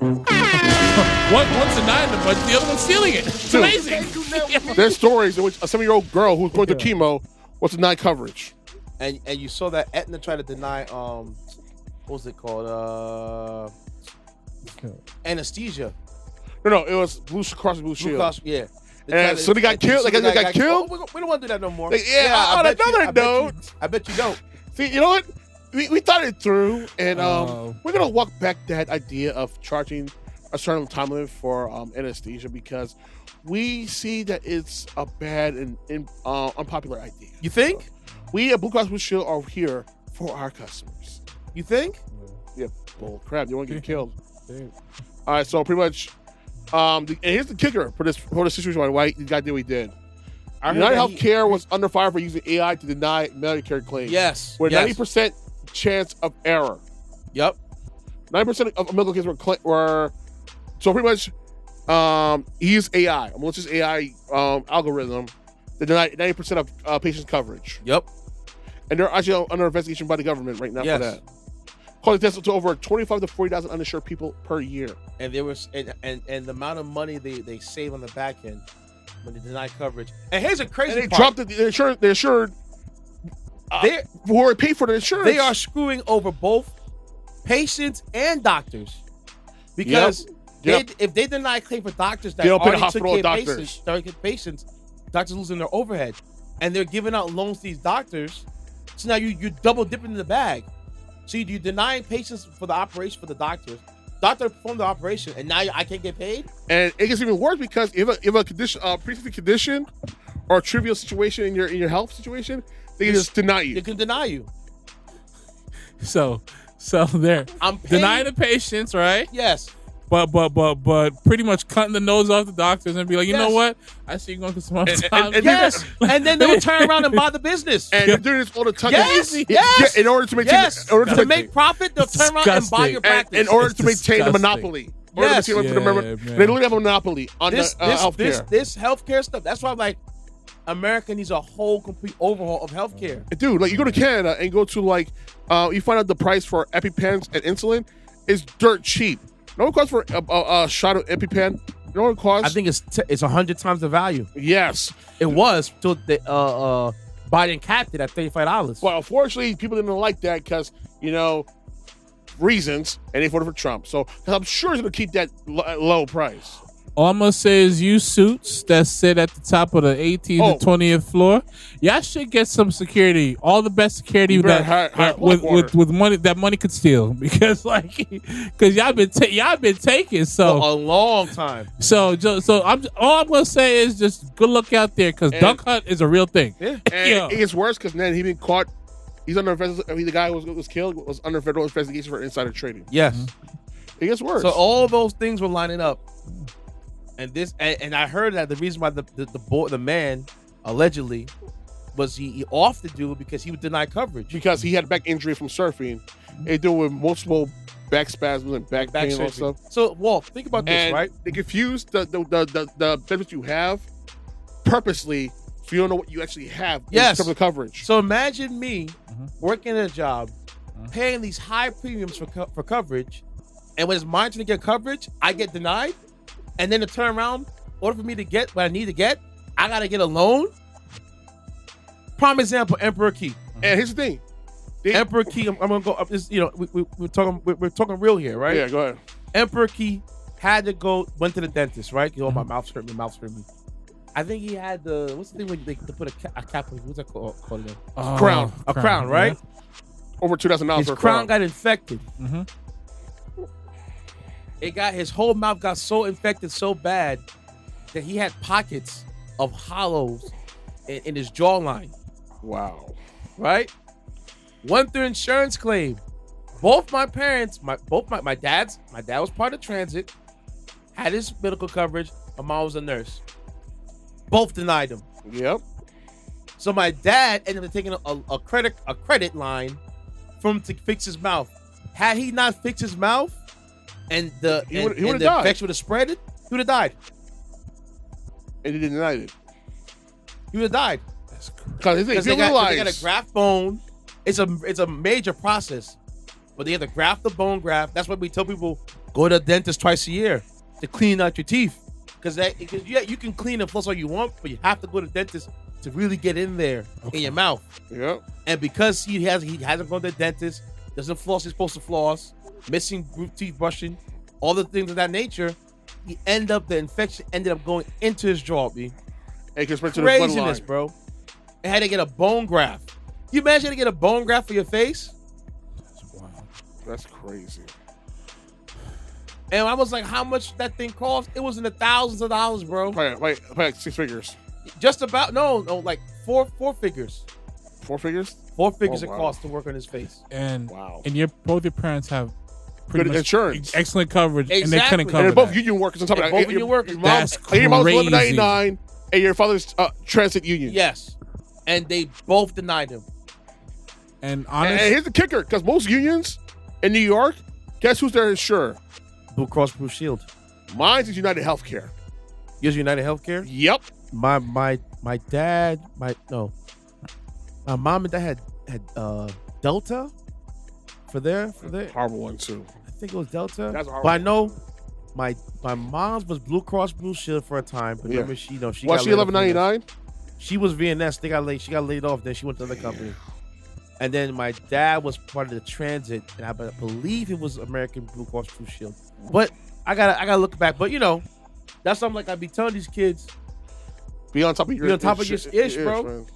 One's denying the budget, the other one's stealing it. It's amazing.
There's stories in which a 7-year-old girl who's going through chemo was denied coverage.
And you saw that Aetna tried to deny what was it called? Anesthesia.
No, it was Blue Cross Blue Shield.
Yeah.
And so they got killed. Like, they got killed.
We don't want to do that no more.
Like, on another note,
I bet you don't.
See, you know what? We thought it through, and we're gonna walk back that idea of charging a certain time limit for anesthesia because we see that it's a bad and unpopular idea.
You think?
We at Blue Cross Blue Shield are here for our customers.
You think?
Yeah. Bull crap. You want to get killed? All right. So pretty much, and here's the kicker for this situation. Why the guy did what he did. United Healthcare was under fire for using AI to deny Medicare claims.
Yes.
With 90% chance of error.
Yep.
90% of medical cases were so pretty much he used AI, a malicious AI algorithm that denied 90% of patients' coverage.
Yep.
And they're actually under investigation by the government right now for that. Causing deaths to over 25 to 40,000 uninsured people per year. And there was and the amount of money they save on the back end when they deny coverage. And here's a crazy part. They dropped the insurance. The insured. Who are paid for the insurance. They are screwing over both patients and doctors because if they deny claim for doctors that already took care of patients, doctors losing their overhead, and they're giving out loans to these doctors. So now you double dipping in the bag. So you're denying patients for the operation for the doctors. Doctor performed the operation, and now I can't get paid. And it gets even worse because if a condition, pre-existing condition, or a trivial situation in your health situation, they can just deny you. They can deny you. So they're denying the patients, right? Yes. But pretty much cutting the nose off the doctors and be like, you know what? I see you going through some hard times. Yes. And then they will turn around and buy the business. And they're doing this all the time. Yes. In order to maintain, to make profit, they'll turn around and buy your practice. In order to maintain the monopoly. Yes. They literally have a monopoly on this healthcare. This healthcare stuff. That's why I'm like, America needs a whole complete overhaul of healthcare. Dude, like you go to Canada and go to like, you find out the price for EpiPens and insulin is dirt cheap. No one costs for a shot of EpiPen. No one costs. I think it's 100 times the value. Yes, it was till the Biden capped it at $35. Well, unfortunately, people didn't like that because reasons, and they voted for Trump. So I'm sure he's gonna keep that low price. All I'm going to say is you suits that sit at the top of the 18th to 20th floor, y'all should get some security. All the best security with money that money could steal. Because y'all been taking so for a long time. So all I'm going to say is just good luck out there because Duck Hunt is a real thing. Yeah. And it gets worse because then he been caught. He's under the guy who was killed was under federal investigation for insider trading. Yes. It gets worse. So all those things were lining up. And this, and I heard that the reason why the man allegedly
was he off the dude because he would deny coverage?
Because he had back injury from surfing. They do with multiple back spasms and back pain and stuff.
So, Walt, think about this,
And
right?
they confuse the benefits you have purposely, so you don't know what you actually have in terms of coverage.
So imagine me working at a job, paying these high premiums for coverage, and when it's mine to get coverage, I get denied, and then to turn around, in order for me to get what I need to get, I gotta get a loan. Prime example, Emperor Key.
And here's the thing.
Emperor Key, I'm gonna go up this, we're talking real here, right?
Yeah, go ahead.
Emperor Key went to the dentist, right? My mouth's hurting me. I think he had what's the thing when they put a cap on? What's that called again?
Crown.
A crown, right?
Yeah. Over $2,000
His
for a
crown got infected. His whole mouth got so infected so bad that he had pockets of hollows in his jawline.
Wow.
Right? Went through insurance claim. Both my parents, my dad was part of transit, had his medical coverage. My mom was a nurse. Both denied him.
Yep.
So my dad ended up taking a credit line from him to fix his mouth. Had he not fixed his mouth, and the infection would have spread, he would have died.
And he denied it.
He would have died.
Because
they got a graft bone. It's a major process, but they have to graft the bone graft. That's why we tell people go to the dentist twice a year to clean out your teeth. Because you can clean and floss all you want, but you have to go to the dentist to really get in there in your mouth.
Yep.
And because he hasn't gone to the dentist, doesn't floss he's supposed to floss, missing teeth brushing, all the things of that nature, the infection ended up going into his jaw. Craziness, bro. And had to get a bone graft. Can you imagine to get a bone graft for your face?
Wow.
That's crazy.
And I was like, how much that thing cost? It was in the thousands of dollars, bro.
Wait, 6 figures.
Just about, no, like four figures.
4 figures?
4 figures it cost to work on his face.
And both your parents have
good insurance,
excellent coverage,
exactly.
And they couldn't cover.
And they're both union workers on top of that.
Both union workers.
That's crazy.
Your mom's $11.99, and your father's transit union.
Yes, and they both denied him.
And
here's the kicker: because most unions in New York, guess who's their insurer?
Blue Cross Blue Shield.
Mine is United Healthcare.
Yours United Healthcare?
Yep.
My mom and dad had Delta for their
horrible one too.
I think it was Delta.
That's horrible.
But I know my mom's was Blue Cross Blue Shield for a time. But remember she
was she $11.99?
She was VNS. She got laid off. Then she went to another company. And then my dad was part of the transit, and I believe it was American Blue Cross Blue Shield. But I gotta look back. But that's something like I be telling these kids.
Be on top of your
ish, bro. Man.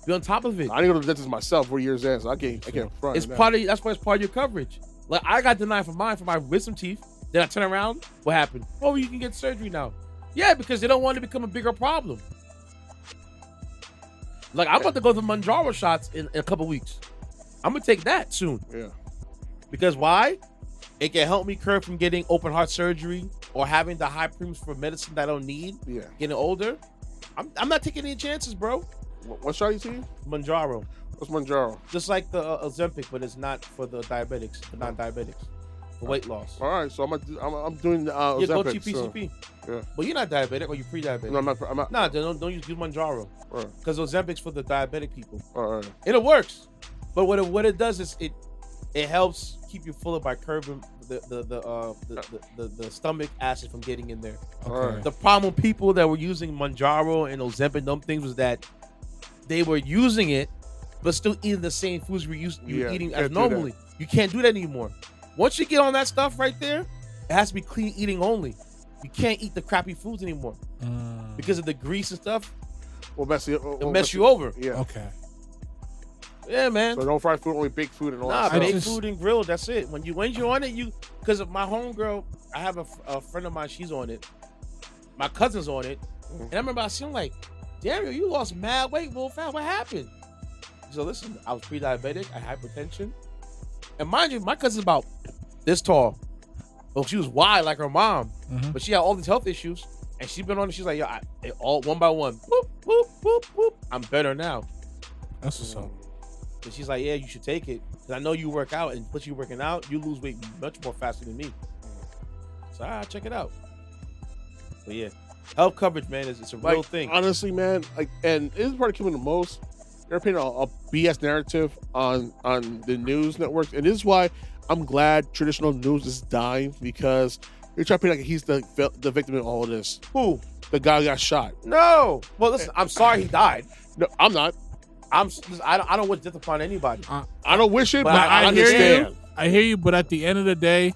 Be on top of it.
I didn't go to the dentist myself 4 years in, so I can't front.
That's why it's part of your coverage. Like I got denied for my wisdom teeth. Then I turn around. What happened? Oh, you can get surgery now. Yeah, because they don't want it to become a bigger problem. Like I'm about to go to Mangione shots in a couple weeks. I'm gonna take that soon.
Yeah.
Because why? It can help me curb from getting open heart surgery or having the high premiums for medicine that I don't need.
Yeah.
Getting older. I'm not taking any chances, bro.
What shot you see?
Mangione.
What's Mangione?
Just like the Ozempic, but it's not for the diabetics, the non-diabetics, for weight loss.
All right, so I'm doing Ozempic.
Go to PCP.
So, yeah.
Well, you're not diabetic, or you pre-diabetic?
No, I'm not.
Nah, don't use Mangione. Because Ozempic's for the diabetic people.
All right.
And it works, but what it does is it helps keep you fuller by curbing the stomach acid from getting in there.
Okay.
The problem with people that were using Mangione and Ozempic and them things was that they were using it, but still eating the same foods you were eating as normally. You can't do that anymore. Once you get on that stuff right there, it has to be clean eating only. You can't eat the crappy foods anymore because of the grease and stuff.
It'll
mess you over.
Yeah.
Okay.
Yeah, man. So no fried food, only baked food and all that stuff.
Baked food and grilled. That's it. When you're on it, because of my homegirl, I have a friend of mine. She's on it. My cousin's on it, and I remember I seen like, "Damn, you lost mad weight real fast. What happened?" So listen, I was pre-diabetic. I had hypertension, and mind you, my cousin's about this tall. Well, she was wide like her mom, but she had all these health issues, and she's been on it. She's like, "Yeah, all one by one, boop, whoop, whoop, whoop. I'm better now.
That's what's up.
And she's like, yeah, you should take it. Because I know you work out, and plus you working out, you lose weight much more faster than me. So I'll check it out. But yeah, health coverage, man, it's a real thing.
Honestly, man, like, and this is probably killing the most. They're painting a BS narrative on the news networks, and this is why I'm glad traditional news is dying, because you're trying to paint like he's the victim in all of this.
Who?
The guy who got shot.
No. Well, listen, I'm sorry he died.
No, I'm not.
I don't wish death upon anybody.
I don't wish it, but I
hear
understand.
you. I hear you, but at the end of the day,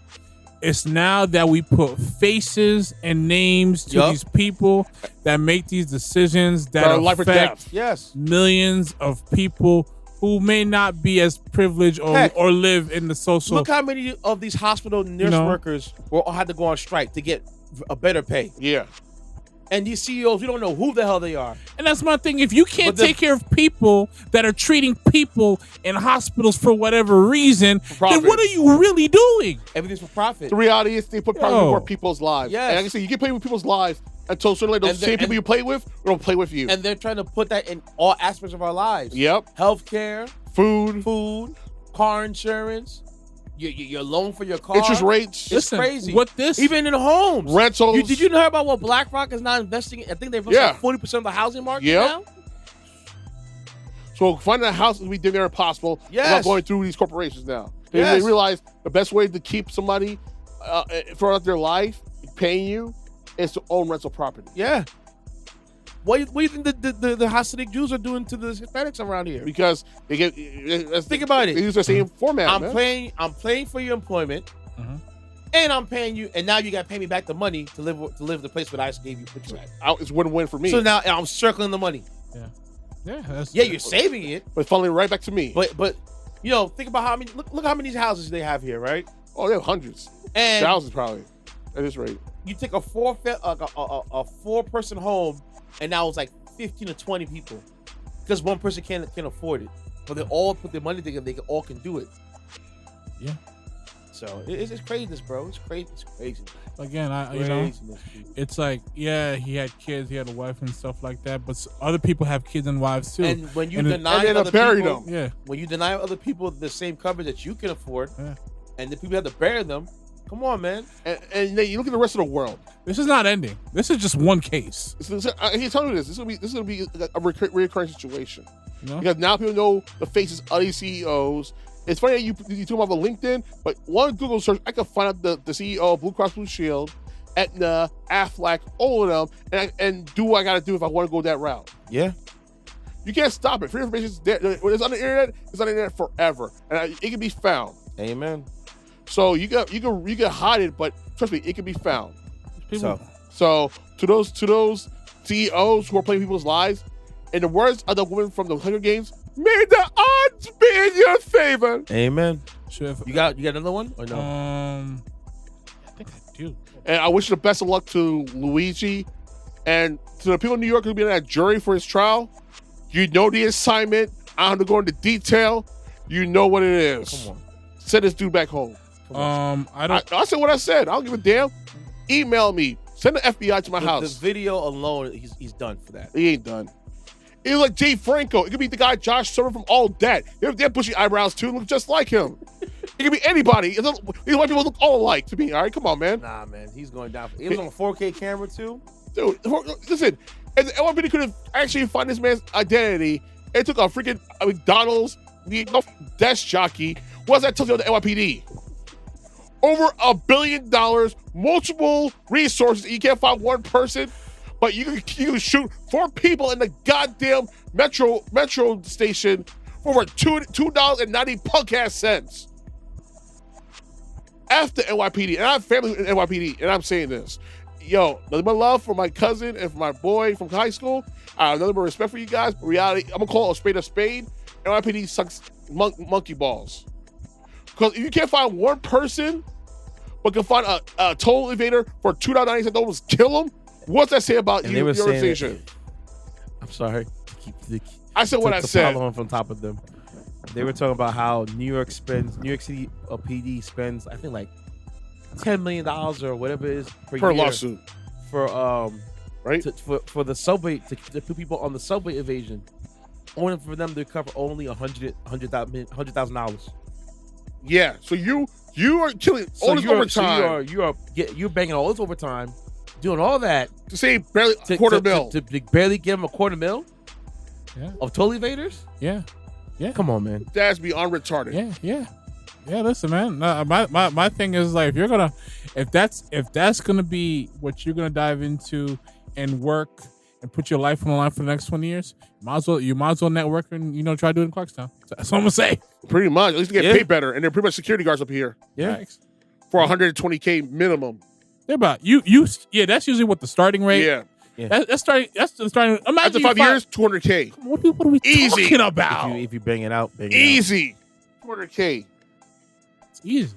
it's now that we put faces and names to these people that make these decisions that affect millions of people who may not be as privileged or live in the social.
Look how many of these hospital nurse workers had to go on strike to get a better pay.
Yeah.
And these CEOs, we don't know who the hell they are.
And that's my thing. If you can't take care of people that are treating people in hospitals for whatever reason, then what are you really doing?
Everything's for profit.
The reality is they put profit before people's lives.
Yes.
And like I said, you can play with people's lives until certainly those same people you play with don't play with you.
And they're trying to put that in all aspects of our lives.
Yep.
Healthcare,
food,
car insurance, your loan for your car,
interest rates.
It's crazy.
What
even in homes,
rentals.
Did you know about what BlackRock is not investing in? I think they've invested 40% of the housing market now.
So finding a house is be near impossible. Without going through these corporations now. They realize the best way to keep somebody throughout their life paying you is to own rental property.
Yeah. What do you think the Hasidic Jews are doing to the Hispanics around here?
Because they get
think about it.
They use the same format.
I'm paying for your employment, and I'm paying you, and now you got to pay me back the money to live the place where I gave you.
It's win-win for me.
So now I'm circling the money. You're saving it,
but funneling right back to me.
But you know, think about how many look how many houses they have here, right?
Oh, they have hundreds, and thousands probably at this rate.
You take a four-person home. And now it's like 15 to 20 people because one person can't afford it. But they all put their money together. They all can do it.
Yeah.
So it's craziness, bro. It's crazy. It's crazy.
Again, it's like, he had kids, he had a wife and stuff like that. But other people have kids and wives too.
And when you deny other people, when you deny other people the same coverage that you can afford, and the people have to bear them. Come on, man.
And then you look at the rest of the world.
This is not ending. This is just one case.
He's telling you this. This is gonna be a recurring situation. Because now people know the faces of these CEOs. It's funny that you talk about LinkedIn, but one Google search, I could find out the CEO of Blue Cross Blue Shield, Aetna, Aflac, all of them, and do what I gotta do if I want to go that route.
Yeah.
You can't stop it. Free information is there. When it's on the internet, it's on the internet forever, and it can be found.
Amen.
So you can hide it, but trust me, it can be found.
So
to those CEOs who are playing people's lives, in the words of the woman from the Hunger Games, may the odds be in your favor.
Amen. You got another one or no?
I think I do.
And I wish the best of luck to Luigi and to the people in New York who'll be in that jury for his trial. You know the assignment. I don't have to go into detail. You know what it is.
Come on.
Send this dude back home. I said what I said. I don't give a damn. Email me. Send the FBI to my house.
The video alone, he's done for that.
He ain't done. It was like Jay Franco. It could be the guy Josh Server from All That. They have bushy eyebrows too. Look just like him. It could be anybody. These white people look all alike to me. All right, come on, man.
Nah, man, he's going down. It was on a 4K camera too.
Dude, listen. And the NYPD could have actually found this man's identity. It took a freaking McDonald's desk jockey. What does that tell you about the NYPD? Over $1 billion, multiple resources. You can't find one person, but you can shoot 4 people in the goddamn metro station for over $2.90 punk ass cents. After NYPD, and I have family in NYPD, and I'm saying this. Yo, nothing but love for my cousin and for my boy from high school. I have nothing but respect for you guys. But reality, I'm gonna call a spade. NYPD sucks monkey balls. Because if you can't find one person, but can find a toll evader for $2.90 almost kill him, what's that say about your organization?
I'm sorry.
I said what I said.
On from top of them. They were talking about how New York City PD spends, I think, like $10 million or whatever it is per year
lawsuit
for
right?
For the subway to put people on the subway evasion, only for them to recover only $100,000.
Yeah. So you are killing all this overtime.
So you're banging all this overtime, doing all that
to save barely a quarter mil.
To barely give them a $250,000.
Yeah.
Of total evaders.
Yeah. Yeah.
Come on, man.
That's beyond retarded.
Yeah. Listen, man. My thing is like if that's gonna be what you're gonna dive into and work and put your life on the line for the next 20 years, you might as well network and try to do it in Clarkstown. That's what I'm gonna say.
Pretty much. At least you get paid better, and they're pretty much security guards up here.
Yeah.
Thanks.
For $120K minimum.
They're about you. Yeah, that's usually what the starting rate.
Yeah.
That's the starting.
After
Imagine
5 years, $200K.
What are we talking about?
If you bang it out,
easy. $200K.
It's easy.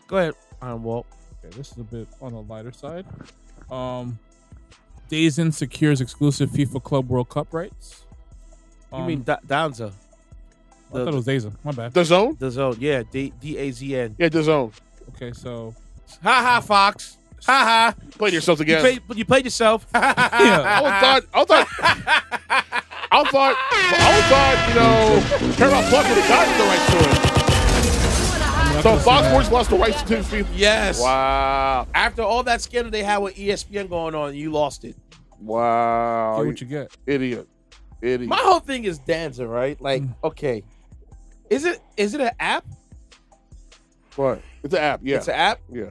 Go ahead, Walt.
Okay, this is a bit on the lighter side. DAZN secures exclusive FIFA Club World Cup rights.
You mean DAZN?
I thought it was DAZN. My bad.
DAZN?
DAZN, yeah. DAZN.
Yeah, DAZN.
Okay, so.
Ha, Fox. Ha.
Played yourself again.
You played yourself.
Yeah.
I thought, Paramount Plus would have gotten the rights to it. So Fox Sports lost the rights to FIFA.
Yes.
Wow.
After all that scandal they had with ESPN going on, you lost it.
Wow.
Get what you get.
Idiot.
My whole thing is DAZN, right? Like, okay. Is it an app?
What? It's an app, yeah.
It's an app?
Yeah.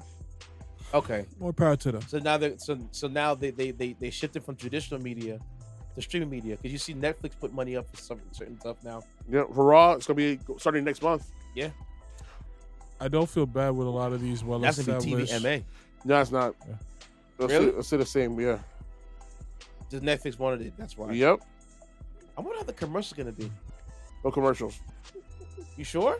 Okay.
More power to them.
So now they shifted from traditional media to streaming media, because you see Netflix put money up for some certain stuff now.
Yeah, for Raw, it's gonna be starting next month.
Yeah.
I don't feel bad with a lot of these
That's gonna be
well-established.
TVMA.
No, it's not.
Yeah. Really?
It's still the same, yeah.
Just Netflix wanted it. That's why.
Yep.
I wonder how the commercial's gonna be.
No commercials.
You sure?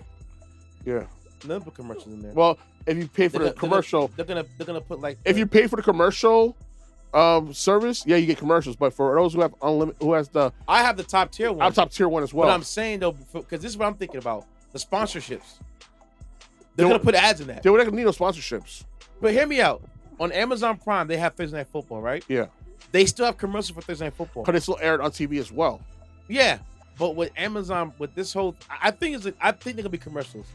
Yeah.
None of commercials in there.
Well, if you pay for the commercial,
they're gonna put like.
If you pay for the commercial service, yeah, you get commercials. But for those who have unlimited,
I have the top tier one.
I'm top tier one as well.
But I'm saying though, because this is what I'm thinking about: the sponsorships. They're gonna put ads in that.
They wouldn't need no sponsorships.
But hear me out. On Amazon Prime, they have Thursday Night Football, right?
Yeah.
They still have commercials for Thursday Night Football.
But they still aired on TV as well.
Yeah, but with Amazon, with this whole, I think they're gonna be commercials.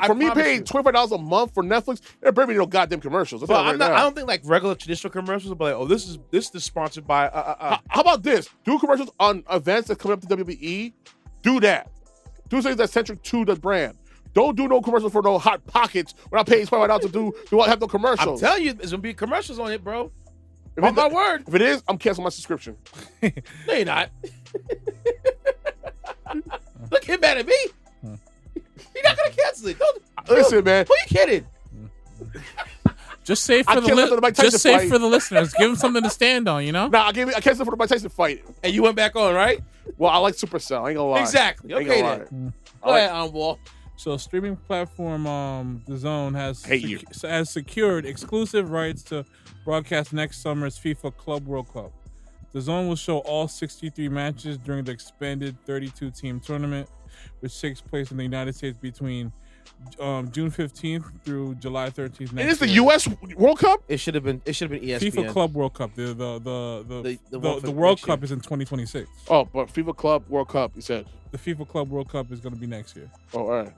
For me paying $25 a month for Netflix, there better be no goddamn commercials.
But I don't think like regular traditional commercials, but like, oh, this is sponsored by.
How about this? Do commercials on events that come up to WWE. Do that. Do things that's centric to the brand. Don't do no commercials for no Hot Pockets without paying $25 to do have no commercials.
I'm telling you, there's gonna be commercials on it, bro. On my word.
If it is, I'm canceling my subscription.
No, you're not. Look him mad at me. You're not gonna cancel it.
Listen, man.
Who are you kidding?
Just say for the listeners, give them something to stand on.
Nah, I canceled for the Mike Tyson fight,
and you went back on, right?
Well, I like Supercell. I ain't gonna lie.
Exactly. Okay then. Go ahead, Walt.
So, streaming platform DAZN has secured exclusive rights to broadcast next summer's FIFA Club World Cup. DAZN will show all 63 matches during the expanded 32-team tournament, which takes place in the United States between June 15th through July 13th.
It is the U.S. World Cup.
It should have been ESPN.
FIFA Club World Cup. The World Cup is in 2026.
Oh, but FIFA Club World Cup, you said.
The FIFA Club World Cup is going to be next year.
Oh, all right.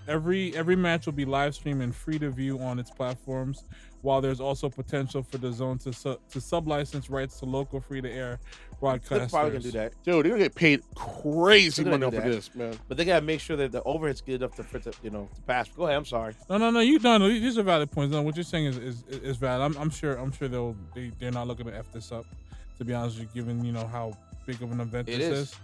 Every match will be live streamed and free to view on its platforms, while there's also potential for DAZN to sub-license rights to local free-to-air broadcasters. They're probably
gonna do that,
dude. They're gonna get paid crazy money for this, man.
But they gotta make sure that the overhead's good enough to pass. Go ahead. I'm sorry.
No. These are valid points. No, what you're saying is valid. I'm sure they're not looking to f this up. To be honest with you, given how big of an event this is.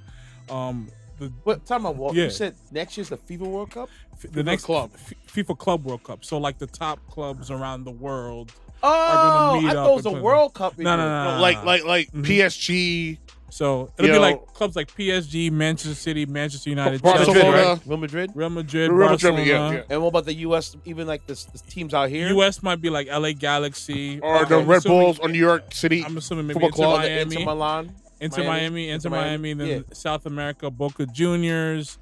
What talking about? Walt? Yeah. You said next year's the FIFA World Cup.
The next club, FIFA Club World Cup. So like the top clubs around the world.
Oh,
are gonna meet
I thought it was a World Cup.
No.
Like PSG.
So it'll be like clubs like PSG, Manchester City, Manchester United,
Barcelona,
Real Madrid,
Barcelona.
Yeah.
And what about the U.S.? Even like the teams out here.
U.S. might be like LA Galaxy
or the Red Bulls or New York City.
I'm assuming maybe Miami,
Inter Miami,
Miami, then South America, Boca Juniors,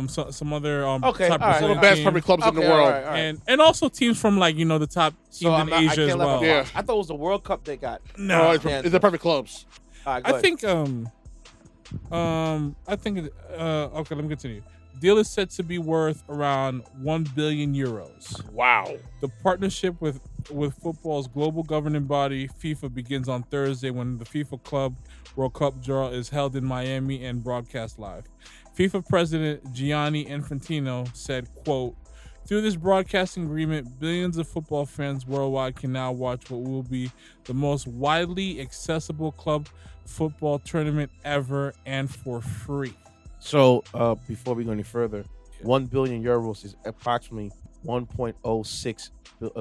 some other
top Brazilian best Premier clubs in the world,
all right.
and also teams from like the top teams in Asia as well.
Yeah, I thought it was the World Cup they got.
No, it's the Premier clubs.
All right,
I think okay, let me continue. Deal is said to be worth around 1 billion euros.
Wow.
The partnership with football's global governing body, FIFA, begins on Thursday when the FIFA Club World Cup draw is held in Miami and broadcast live. FIFA President Gianni Infantino said, quote, "Through this broadcasting agreement, billions of football fans worldwide can now watch what will be the most widely accessible club football tournament ever and for free."
So, before we go any further, 1 billion euros is approximately 1.06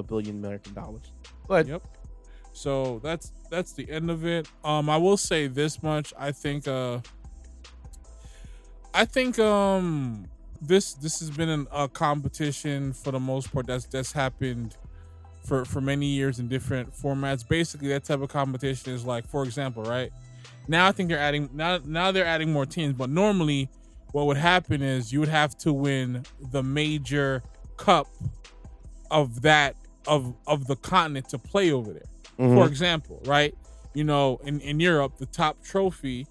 billion American dollars. Go ahead.
Yep. So that's the end of it. I will say this much. I think this has been a competition for the most part that's happened for many years in different formats. Basically, that type of competition is like, for example, right now I think they're adding more teams, but normally what would happen is you would have to win the major cup of the continent to play over there. Mm-hmm. For example, right? In Europe, the top trophy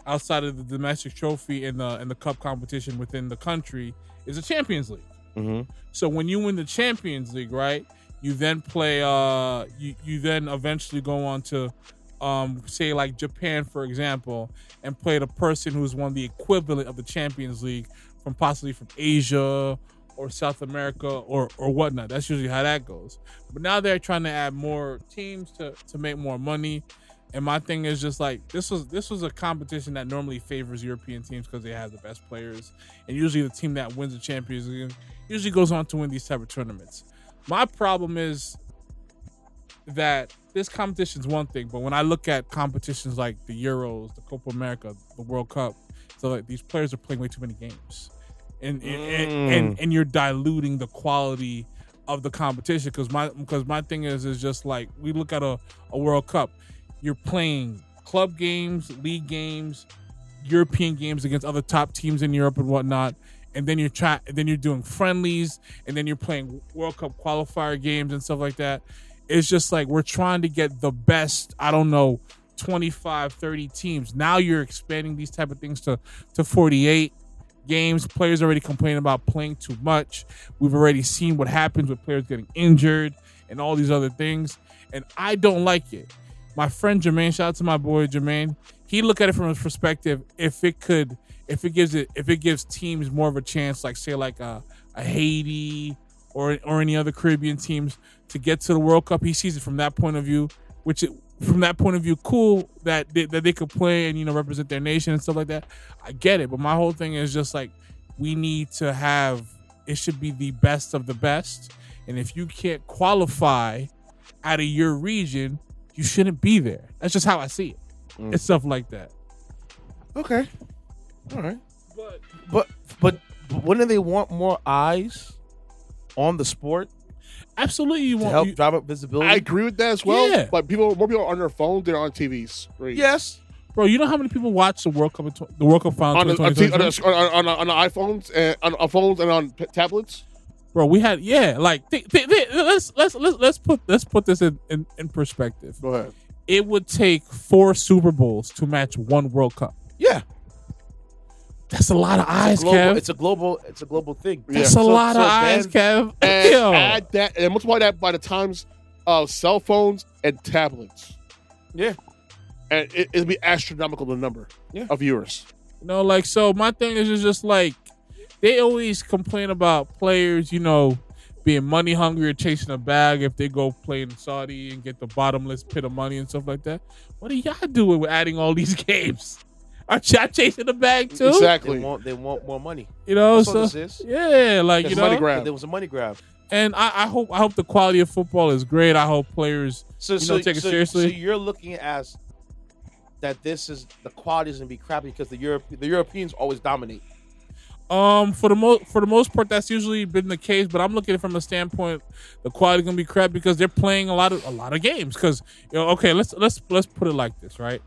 outside of the domestic trophy in the cup competition within the country is the Champions League.
Mm-hmm.
So when you win the Champions League, right, you then play you then eventually go on to say like Japan, for example, and play the person who's won the equivalent of the Champions League possibly from Asia or South America or whatnot. That's usually how that goes. But now they're trying to add more teams to make more money. And my thing is just like this was a competition that normally favors European teams because they have the best players, and usually the team that wins the Champions League usually goes on to win these type of tournaments. My problem is that this competition is one thing, but when I look at competitions like the Euros, the Copa America, the World Cup, so like these players are playing way too many games, and you're diluting the quality of the competition. Because my thing is just like we look at a World Cup, you're playing club games, league games, European games against other top teams in Europe and whatnot. And then you're doing friendlies, and then you're playing World Cup qualifier games and stuff like that. It's just like we're trying to get the best, 25, 30 teams. Now you're expanding these type of things to 48 games. Players already complaining about playing too much. We've already seen what happens with players getting injured and all these other things. And I don't like it. My friend Jermaine, shout out to my boy Jermaine, he looked at it from his perspective. If it gives teams more of a chance, like say like a Haiti or any other Caribbean teams to get to the World Cup, he sees it from that point of view. Cool that they could play and represent their nation and stuff like that. I get it, but my whole thing is just like we need to have. It should be the best of the best, and if you can't qualify out of your region, you shouldn't be there. That's just how I see it. It's stuff like that.
Okay. All right. But wouldn't they want more eyes on the sport?
Absolutely, you want
help drive up visibility.
I agree with that as well.
Yeah.
But more people are on their phones than on TVs. Right?
Yes,
bro. You know how many people watch the World Cup final
on the iPhones and on phones and on tablets?
Bro, we had let's put this in perspective.
Go ahead.
It would take 4 Super Bowls to match 1 World Cup.
Yeah.
That's a lot of eyes, Kev.
It's a global thing.
That's a lot of eyes, Kev.
And add that and multiply that by the times of cell phones and tablets.
Yeah.
And it'll be astronomical, the number of viewers.
So my thing is just like they always complain about players, being money hungry or chasing a bag if they go play in Saudi and get the bottomless pit of money and stuff like that. What are y'all doing with adding all these games? Are y'all chasing the bag too?
Exactly.
They want more money.
That's
what this is.
Yeah,
money grab.
There was a money grab.
And I hope the quality of football is great. I hope players take it seriously.
So you're looking at that the quality is gonna be crappy because the Europeans always dominate.
For the most part, that's usually been the case. But I'm looking at it from a standpoint, the quality gonna be crap because they're playing a lot of games. Because okay, let's put it like this, right?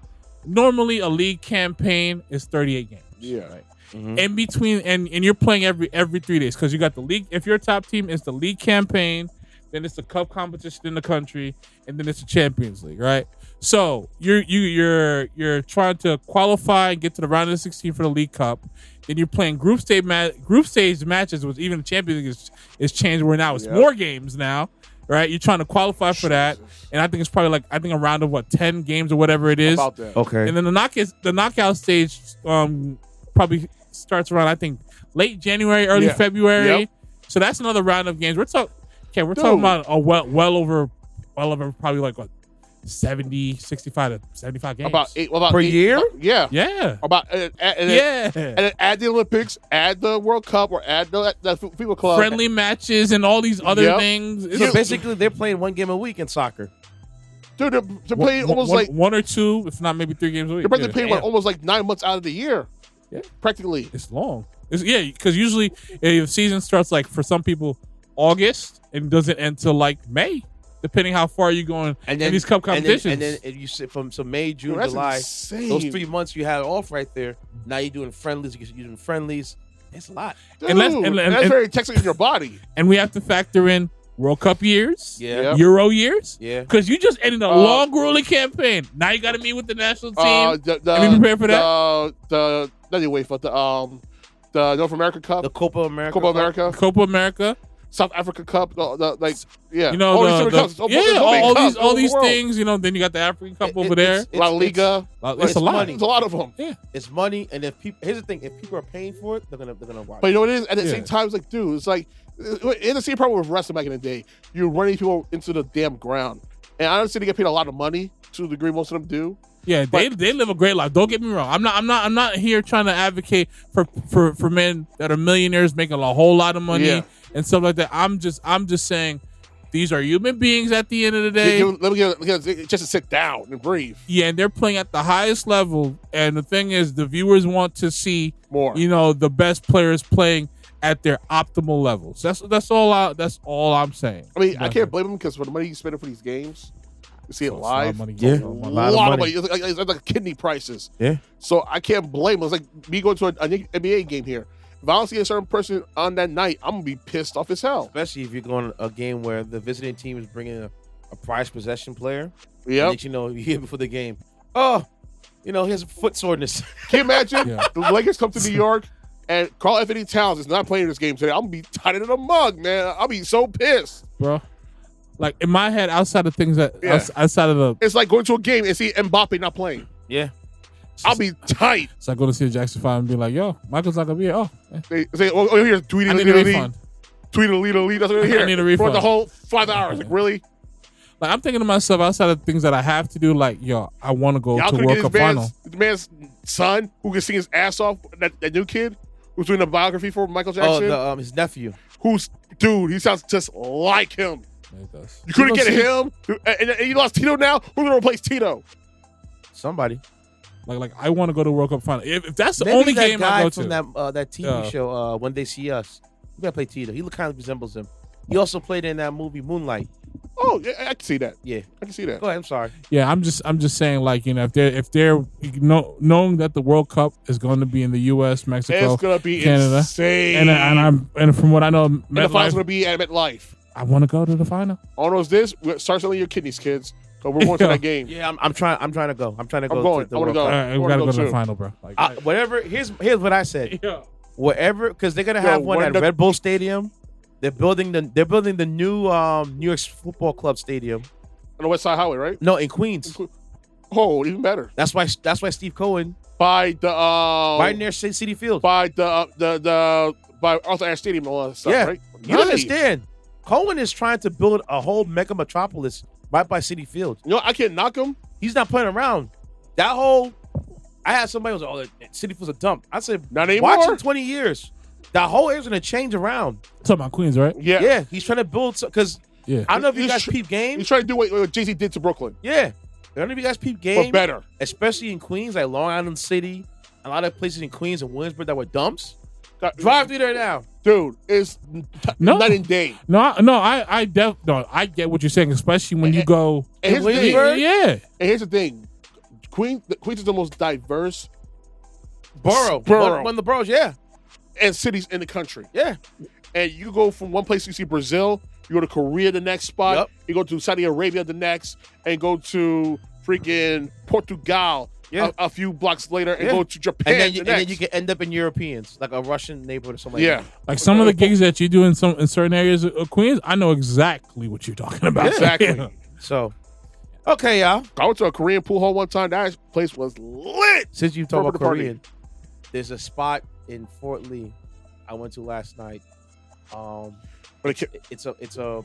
Normally, a league campaign is 38 games.
Yeah.
Right. In between, and you're playing every 3 days because you got the league. If you're a top team, it's the league campaign, then it's the cup competition in the country, and then it's the Champions League, right? So you're trying to qualify and get to the round of 16 for the League Cup. Then you're playing group stage matches, which even the Champions League is changed where now it's more games now, right? You're trying to qualify for that, and I think it's probably like a round of 10 games or whatever it is.
About that.
Okay.
And then the knockout stage probably starts around, I think, late January, early February. Yep. So that's another round of games. We're talking about well over probably like 65 to 75 games.
About
per
eight,
year?
Yeah.
About and then add the Olympics, add the World Cup, or add the FIFA Club.
Friendly matches and all these other things.
So basically, they're playing one game a week in soccer.
Dude, they're playing almost like
1 or 2, if not maybe 3 games a week.
They're playing almost like 9 months out of the year. Yeah, practically.
It's long. Because usually the season starts like for some people August and doesn't end till like May, depending how far you're going in these cup competitions.
And then if you sit from May, June, July, those 3 months you had off right there. Now you're doing friendlies. You're doing friendlies. It's a lot.
Dude, and that's very taxing in your body.
And we have to factor in World Cup years, Euro years, because you just ended a long, grueling campaign. Now you got to meet with the national team. Have you prepared for that?
Not the UEFA, the North America Cup,
the Copa
America,
South Africa Cup, all these
things. Then you got the African Cup over there,
La Liga.
It's a lot.
It's a lot of them.
Yeah,
it's money, and here's the thing: if people are paying for it, they're gonna watch.
But you know what it is? At the same time, it's like, dude, it's like in the same problem with wrestling back in the day. You're running people into the damn ground, and I understand they get paid a lot of money to the degree most of them do.
Yeah, they live a great life. Don't get me wrong. I'm not here trying to advocate for men that are millionaires making a whole lot of money and stuff like that. I'm just saying these are human beings at the end of the day.
Let me get just to sit down and breathe.
Yeah, and they're playing at the highest level. And the thing is, the viewers want to see
more.
The best players playing at their optimal levels. That's all I'm saying.
I mean, I can't blame them because for the money you spend for these games. You see it live.
A
lot of money. It's like kidney prices.
Yeah.
So I can't blame them. It's like me going to an NBA game here. If I don't see a certain person on that night, I'm going to be pissed off as hell.
Especially if you're going to a game where the visiting team is bringing a prized possession player.
Yeah.
You hear before the game, he has a foot soreness.
Can you imagine? The Lakers come to New York and Karl Anthony Towns is not playing this game today. I'm going to be tighter than a mug, man. I'll be so pissed.
Bro. Like in my head, outside of things outside of the,
it's like going to a game and see Mbappe not playing.
Yeah,
I'll be tight.
So I go to see Jackson 5 and be like, "Yo, Michael's not gonna be here." Oh,
they say, "Oh, here's tweeting
a refund.
Tweet a lead. That's what I hear.
I need a refund
for the whole 5 hours." Like, really?
Like I'm thinking to myself, outside of things that I have to do, like, yo, I want to go to World Cup final.
The man's son who can sing his ass off. That new kid who's doing a biography for Michael Jackson.
Oh, his nephew.
He sounds just like him. You couldn't get him, and you lost Tito now. Who's gonna replace Tito?
Somebody.
Like I want to go to World Cup final. If that's the only game I go to,
from that TV show, When They See Us, we gotta play Tito. He kind of resembles him. He also played in that movie Moonlight.
Oh, yeah, I can see that.
Yeah,
I can see that.
Go ahead. I'm sorry.
Yeah, I'm just saying, like, if they're knowing that the World Cup is going to be in the U.S., Mexico,
it's gonna be
Canada,
insane.
And from what I know,
the final's gonna be at MetLife.
I want to go to the final.
All knows this. Start selling your kidneys, kids. Because we're going to that game.
Yeah, I'm trying to go. I'm trying to go.
I'm going.
To the
I want to go.
All right, we gotta go to the final, bro. Like,
whatever. Here's what I said. Whatever, because they're gonna have one at Red Bull Stadium. They're building the new New York Football Club Stadium
on the West Side Highway, right?
No, in Queens.
Oh, even better.
That's why Steve Cohen
by the
right near City Field
by the by Arthur Ashe Stadium and all that stuff, right?
You understand? Cohen is trying to build a whole mega metropolis right by City Field.
I can't knock him.
He's not playing around. I had somebody who was like, City Field's a dump. I said,
not anymore.
Watch in 20 years. That whole area's going to change around.
Talking about Queens, right?
Yeah.
Yeah, he's trying to build, because I don't know if you guys peep game.
He's trying to do what Jay-Z did to Brooklyn.
Yeah. I don't know if you guys peep game.
But better.
Especially in Queens, like Long Island City, a lot of places in Queens and Williamsburg that were dumps. Drive through there now.
Dude, it's night and day.
I get what you're saying, especially when you go
in
Williamsburg. Yeah.
And here's the thing. Queens is the most diverse
Borough. One of the boroughs, yeah.
And cities in the country.
Yeah.
And you go from one place, you see Brazil, you go to Korea the next spot, you go to Saudi Arabia the next, and go to freaking Portugal a few blocks later, and go to Japan
and then you can end up in Europeans, like a Russian neighborhood or something like that.
Like some of the gigs that you do in certain areas of Queens, I know exactly what you're talking about.
Exactly.
So, okay, y'all.
I went to a Korean pool hall one time. That place was lit.
Since you talk about Korean, there's a spot in Fort Lee I went to last night. It's a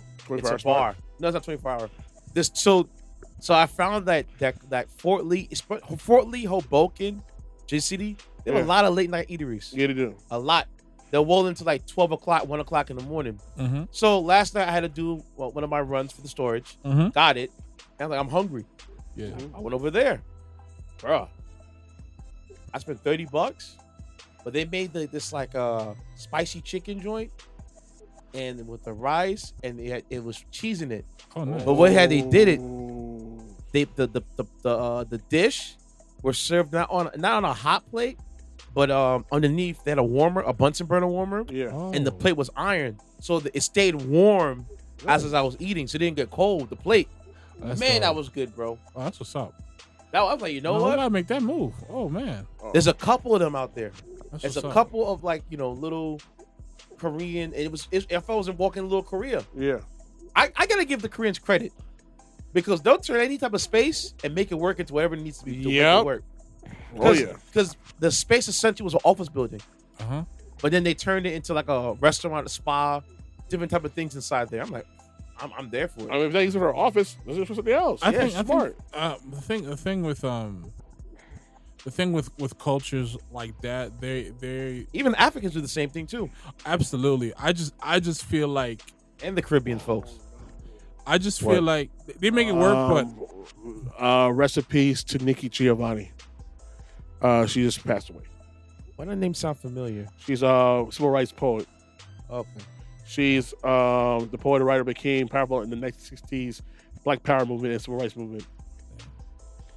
bar. No, it's not 24 hour. So I found that Fort Lee, Hoboken, J City, they have a lot of late night eateries.
Yeah, they do.
A lot. They'll roll into like 12 o'clock, 1 o'clock in the morning.
Mm-hmm.
So last night I had to do one of my runs for the storage.
Mm-hmm.
Got it. And I'm like, I'm hungry.
Yeah.
I went over there. Bruh. I spent $30, but they made this like spicy chicken joint, and with the rice, and it was cheese in it.
Oh no!
But they did it. The dish was served not on a hot plate, but underneath they had a Bunsen burner warmer.
Yeah.
And the plate was iron, so it stayed warm as I was eating, so it didn't get cold. The plate, that was good, bro.
Oh, that's what's up.
I was like, what?
I gotta make that move. Oh man.
There's a couple of them out there.
There's
a couple of like little Korean. It if I was walking Little Korea.
Yeah.
I gotta give the Koreans credit because they'll turn any type of space and make it work into whatever it needs to be to make it work. Because the space essentially was an office building. But then they turned it into like a restaurant, a spa, different type of things inside there. I'm like, I'm there for it.
I mean, if they use it for an office, let's use it for something else.
I think smart. The thing with cultures like that, they
even Africans do the same thing too.
Absolutely. I just feel like,
and the Caribbean folks.
I just feel like they make it work,
but rest in peace to Nikki Giovanni. She just passed away.
Why does that name sound familiar?
She's a civil rights poet.
Okay.
She's the poet and writer became powerful in the 1960s Black Power movement and civil rights movement.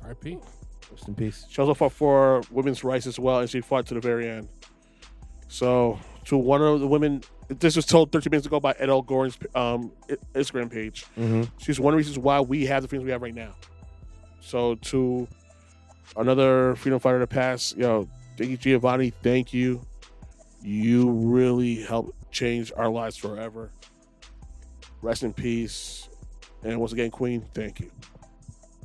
R.I.P.
Rest in peace.
She also fought for women's rights as well, and she fought to the very end. So, to one of the women, this was told 13 minutes ago by Ed L. Goring's Instagram page.
Mm-hmm.
She's one of the reasons why we have the freedoms we have right now. So, to another freedom fighter that passed, Nikki Giovanni, thank you. You really helped change our lives forever. Rest in peace. And once again, Queen, thank you.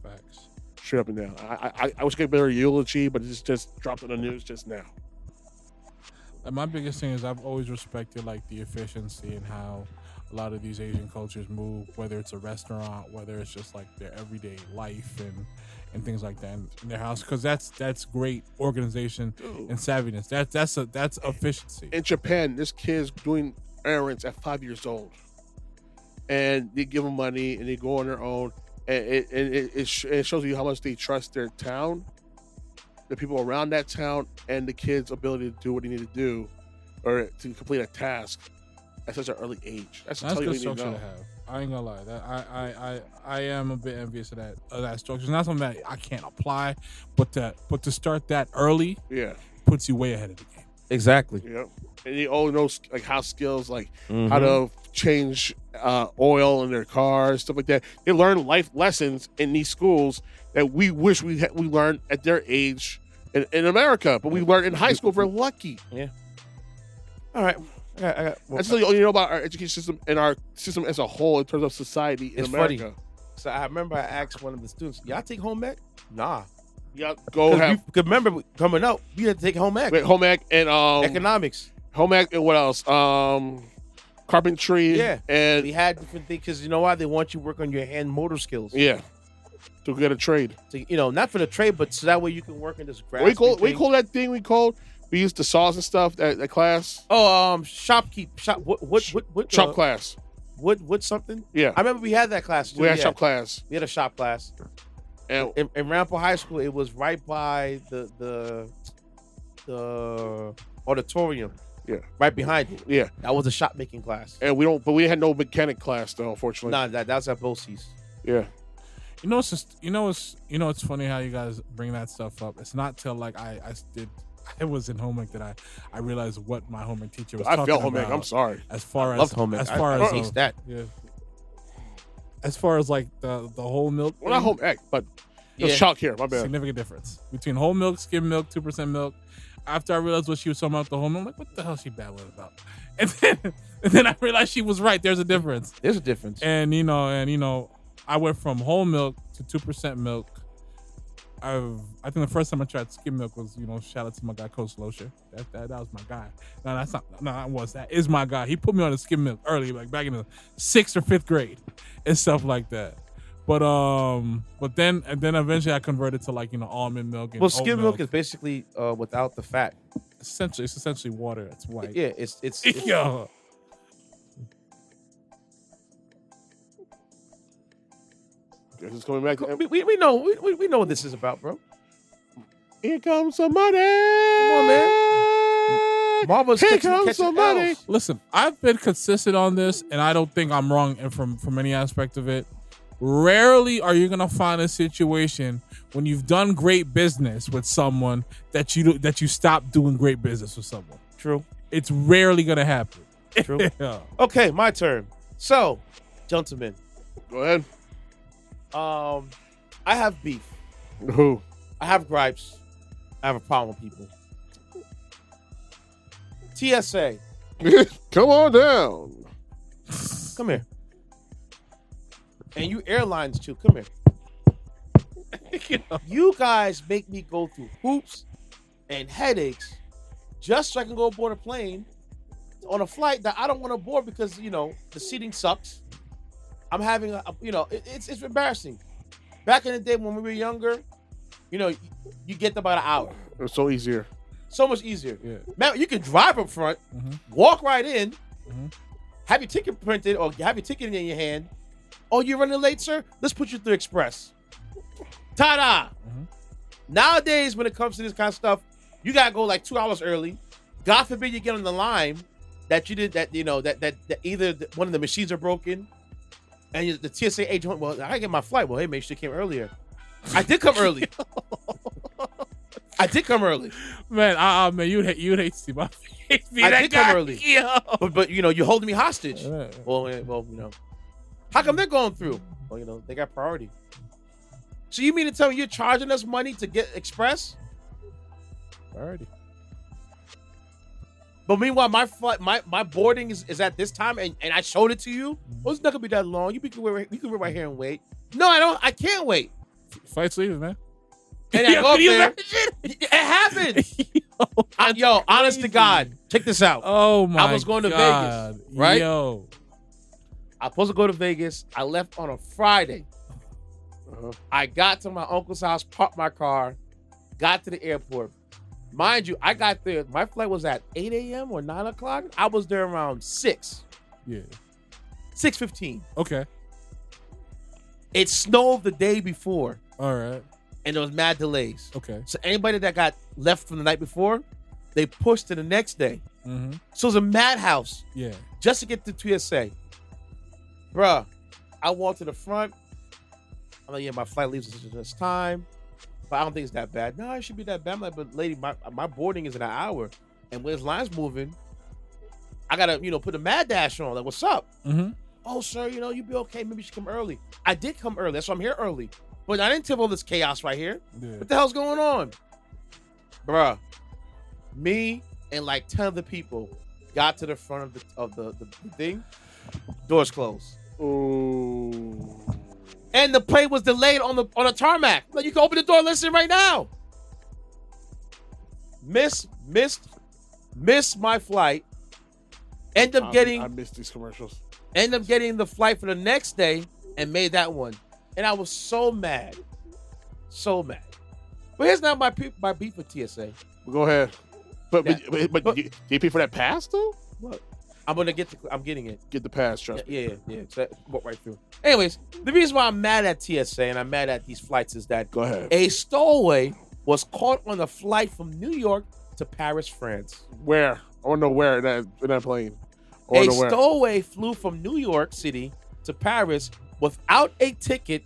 Facts.
Straight up and down. I wish I could better eulogy, but it's just dropped on the news just now.
And my biggest thing is I've always respected like the efficiency and how a lot of these Asian cultures move, whether it's a restaurant, whether it's just like their everyday life and things like that in their house, because that's great organization and savviness. That's efficiency.
In Japan, this kid's doing errands at 5 years old, and they give them money and they go on their own, and it shows you how much they trust their town, the people around that town, and the kid's ability to do what they need to do or to complete a task at such an early age. That's
good structure to have. I ain't gonna lie. I am a bit envious of that structure. It's not something that I can't apply, but to start that early, puts you way ahead of the game.
Exactly.
Yep. And you all know like how skills like how to change oil in their cars, stuff like that. They learn life lessons in these schools that we wish we learned at their age in America, but we learned in high school. If we're lucky.
Yeah. All right.
That's all you know about our education system and our system as a whole in terms of society in America.
Funny. So I remember I asked one of the students, "Y'all take home ec?" Nah.
Y'all go have.
Because remember coming up, we had to take home ec.
Wait, home ec and
economics.
Home ec and what else? Carpentry.
Yeah.
And
we had different things because you know why they want you to work on your hand motor skills.
Yeah. To get a trade.
So, not for the trade, but so that way you can work in this grass.
We call that thing we used the saws and stuff that class.
Oh, shop
class.
Wood something?
Yeah.
I remember we had that class too.
We had shop class.
We had a shop class.
And
in Rampo High School, it was right by the auditorium.
Yeah.
Right behind it.
Yeah.
That was a shop making class.
And we had no mechanic class though, unfortunately.
Nah, that was at BOCES.
Yeah.
It's funny how you guys bring that stuff up. It's not till like I did it was in home ec that I realized what my home ec teacher was
I
talking
failed home ec.
about.
I'm sorry.
As far
I
as
loved home ec.
as far
I
as
aced that.
yeah. As far as like the whole milk.
Well, not home ec, but it was
Yeah.
chalk here. My bad.
Significant difference between whole milk, skim milk, 2% milk. After I realized what she was talking about the whole milk, I'm like, what the hell is she babbling about? And then I realized she was right. There's a difference.
There's a difference.
And you know, I went from whole milk to 2% milk. I think the first time I tried skim milk was, shout out to my guy Coach Loescher. That was my guy. No, that's not. No, that is my guy. He put me on the skim milk early, like back in the 6th or 5th grade, and stuff like that. But then eventually I converted to like almond milk. And
skim milk is basically without the fat.
It's essentially water. It's white.
Yeah, it's
Yo.
It's coming back.
we know what this is about, bro.
Here comes somebody.
Come on, man. Marvel's catching somebody.
Listen, I've been consistent on this, and I don't think I'm wrong from any aspect of it. Rarely are you gonna find a situation when you've done great business with someone that you stop doing great business with someone.
True.
It's rarely gonna happen.
True.
Yeah.
Okay, my turn. So, gentlemen,
Go ahead.
I have beef.
Who?
I have gripes. I have a problem with people. TSA,
Come on down.
come here. And you airlines too, come here. You guys make me go through hoops and headaches just so I can go aboard a plane on a flight that I don't want to board because, the seating sucks. I'm having it's embarrassing. Back in the day when we were younger, you get about an hour.
It's so easier.
So much easier.
Yeah.
Man, you can drive up front, walk right in, have your ticket printed or have your ticket in your hand. Oh, you're running late, sir? Let's put you through Express. Ta-da! Nowadays, when it comes to this kind of stuff, you gotta go like 2 hours early. God forbid you get on the line that either one of the machines are broken, and the TSA agent, well, I get my flight. Well, hey, make sure you came earlier. I did come early. Man,
man, you'd hate to see my face.
I did come early.
Yo.
But you're holding me hostage. Well, how come they're going through? Well, they got priority. So you mean to tell me you're charging us money to get Express?
Priority.
But meanwhile, my flight, my boarding is at this time, and I showed it to you. Well, it's not gonna be that long. You can wait right here and wait. No, I don't. I can't wait.
Flight's leaving, man.
And I go up there. It happened. Honest to God, check this out.
Oh my!
I was going to Vegas, right?
Yo,
I was supposed to go to Vegas. I left on a Friday. I got to my uncle's house, parked my car, got to the airport. Mind you, I got there. My flight was at 8 a.m. or 9 o'clock. I was there around 6.
Yeah.
6:15.
Okay.
It snowed the day before.
All right.
And there was mad delays.
Okay.
So anybody that got left from the night before, they pushed to the next day.
Mm-hmm.
So it was a madhouse.
Yeah.
Just to get to TSA. Bruh, I walked to the front. I'm like, yeah, my flight leaves at this time. But I don't think it's that bad. No, it should be that bad. I'm like, but lady, my boarding is in an hour. And when his line's moving, I got to, put a mad dash on. Like, what's up?
Mm-hmm.
Oh, sir, you be okay. Maybe you should come early. I did come early. That's why I'm here early. But I didn't tip all this chaos right here.
Yeah.
What the hell's going on? Bruh, me and like 10 other people got to the front of the thing. Doors closed.
Ooh.
And the plane was delayed on the tarmac. Like, you can open the door and listen right now. Missed my flight.
I missed these commercials.
End up getting the flight for the next day and made that one. And I was so mad. So mad. But here's not my beef with TSA.
Go ahead. But do you pay for that pass though?
What? I'm getting it.
Get the pass, trust
me. Yeah. So that walked right through. Anyways, the reason why I'm mad at TSA and I'm mad at these flights is that
Go ahead.
A stowaway was caught on a flight from New York to Paris, France.
Where? I want to know where in that plane.
A stowaway flew from New York City to Paris without a ticket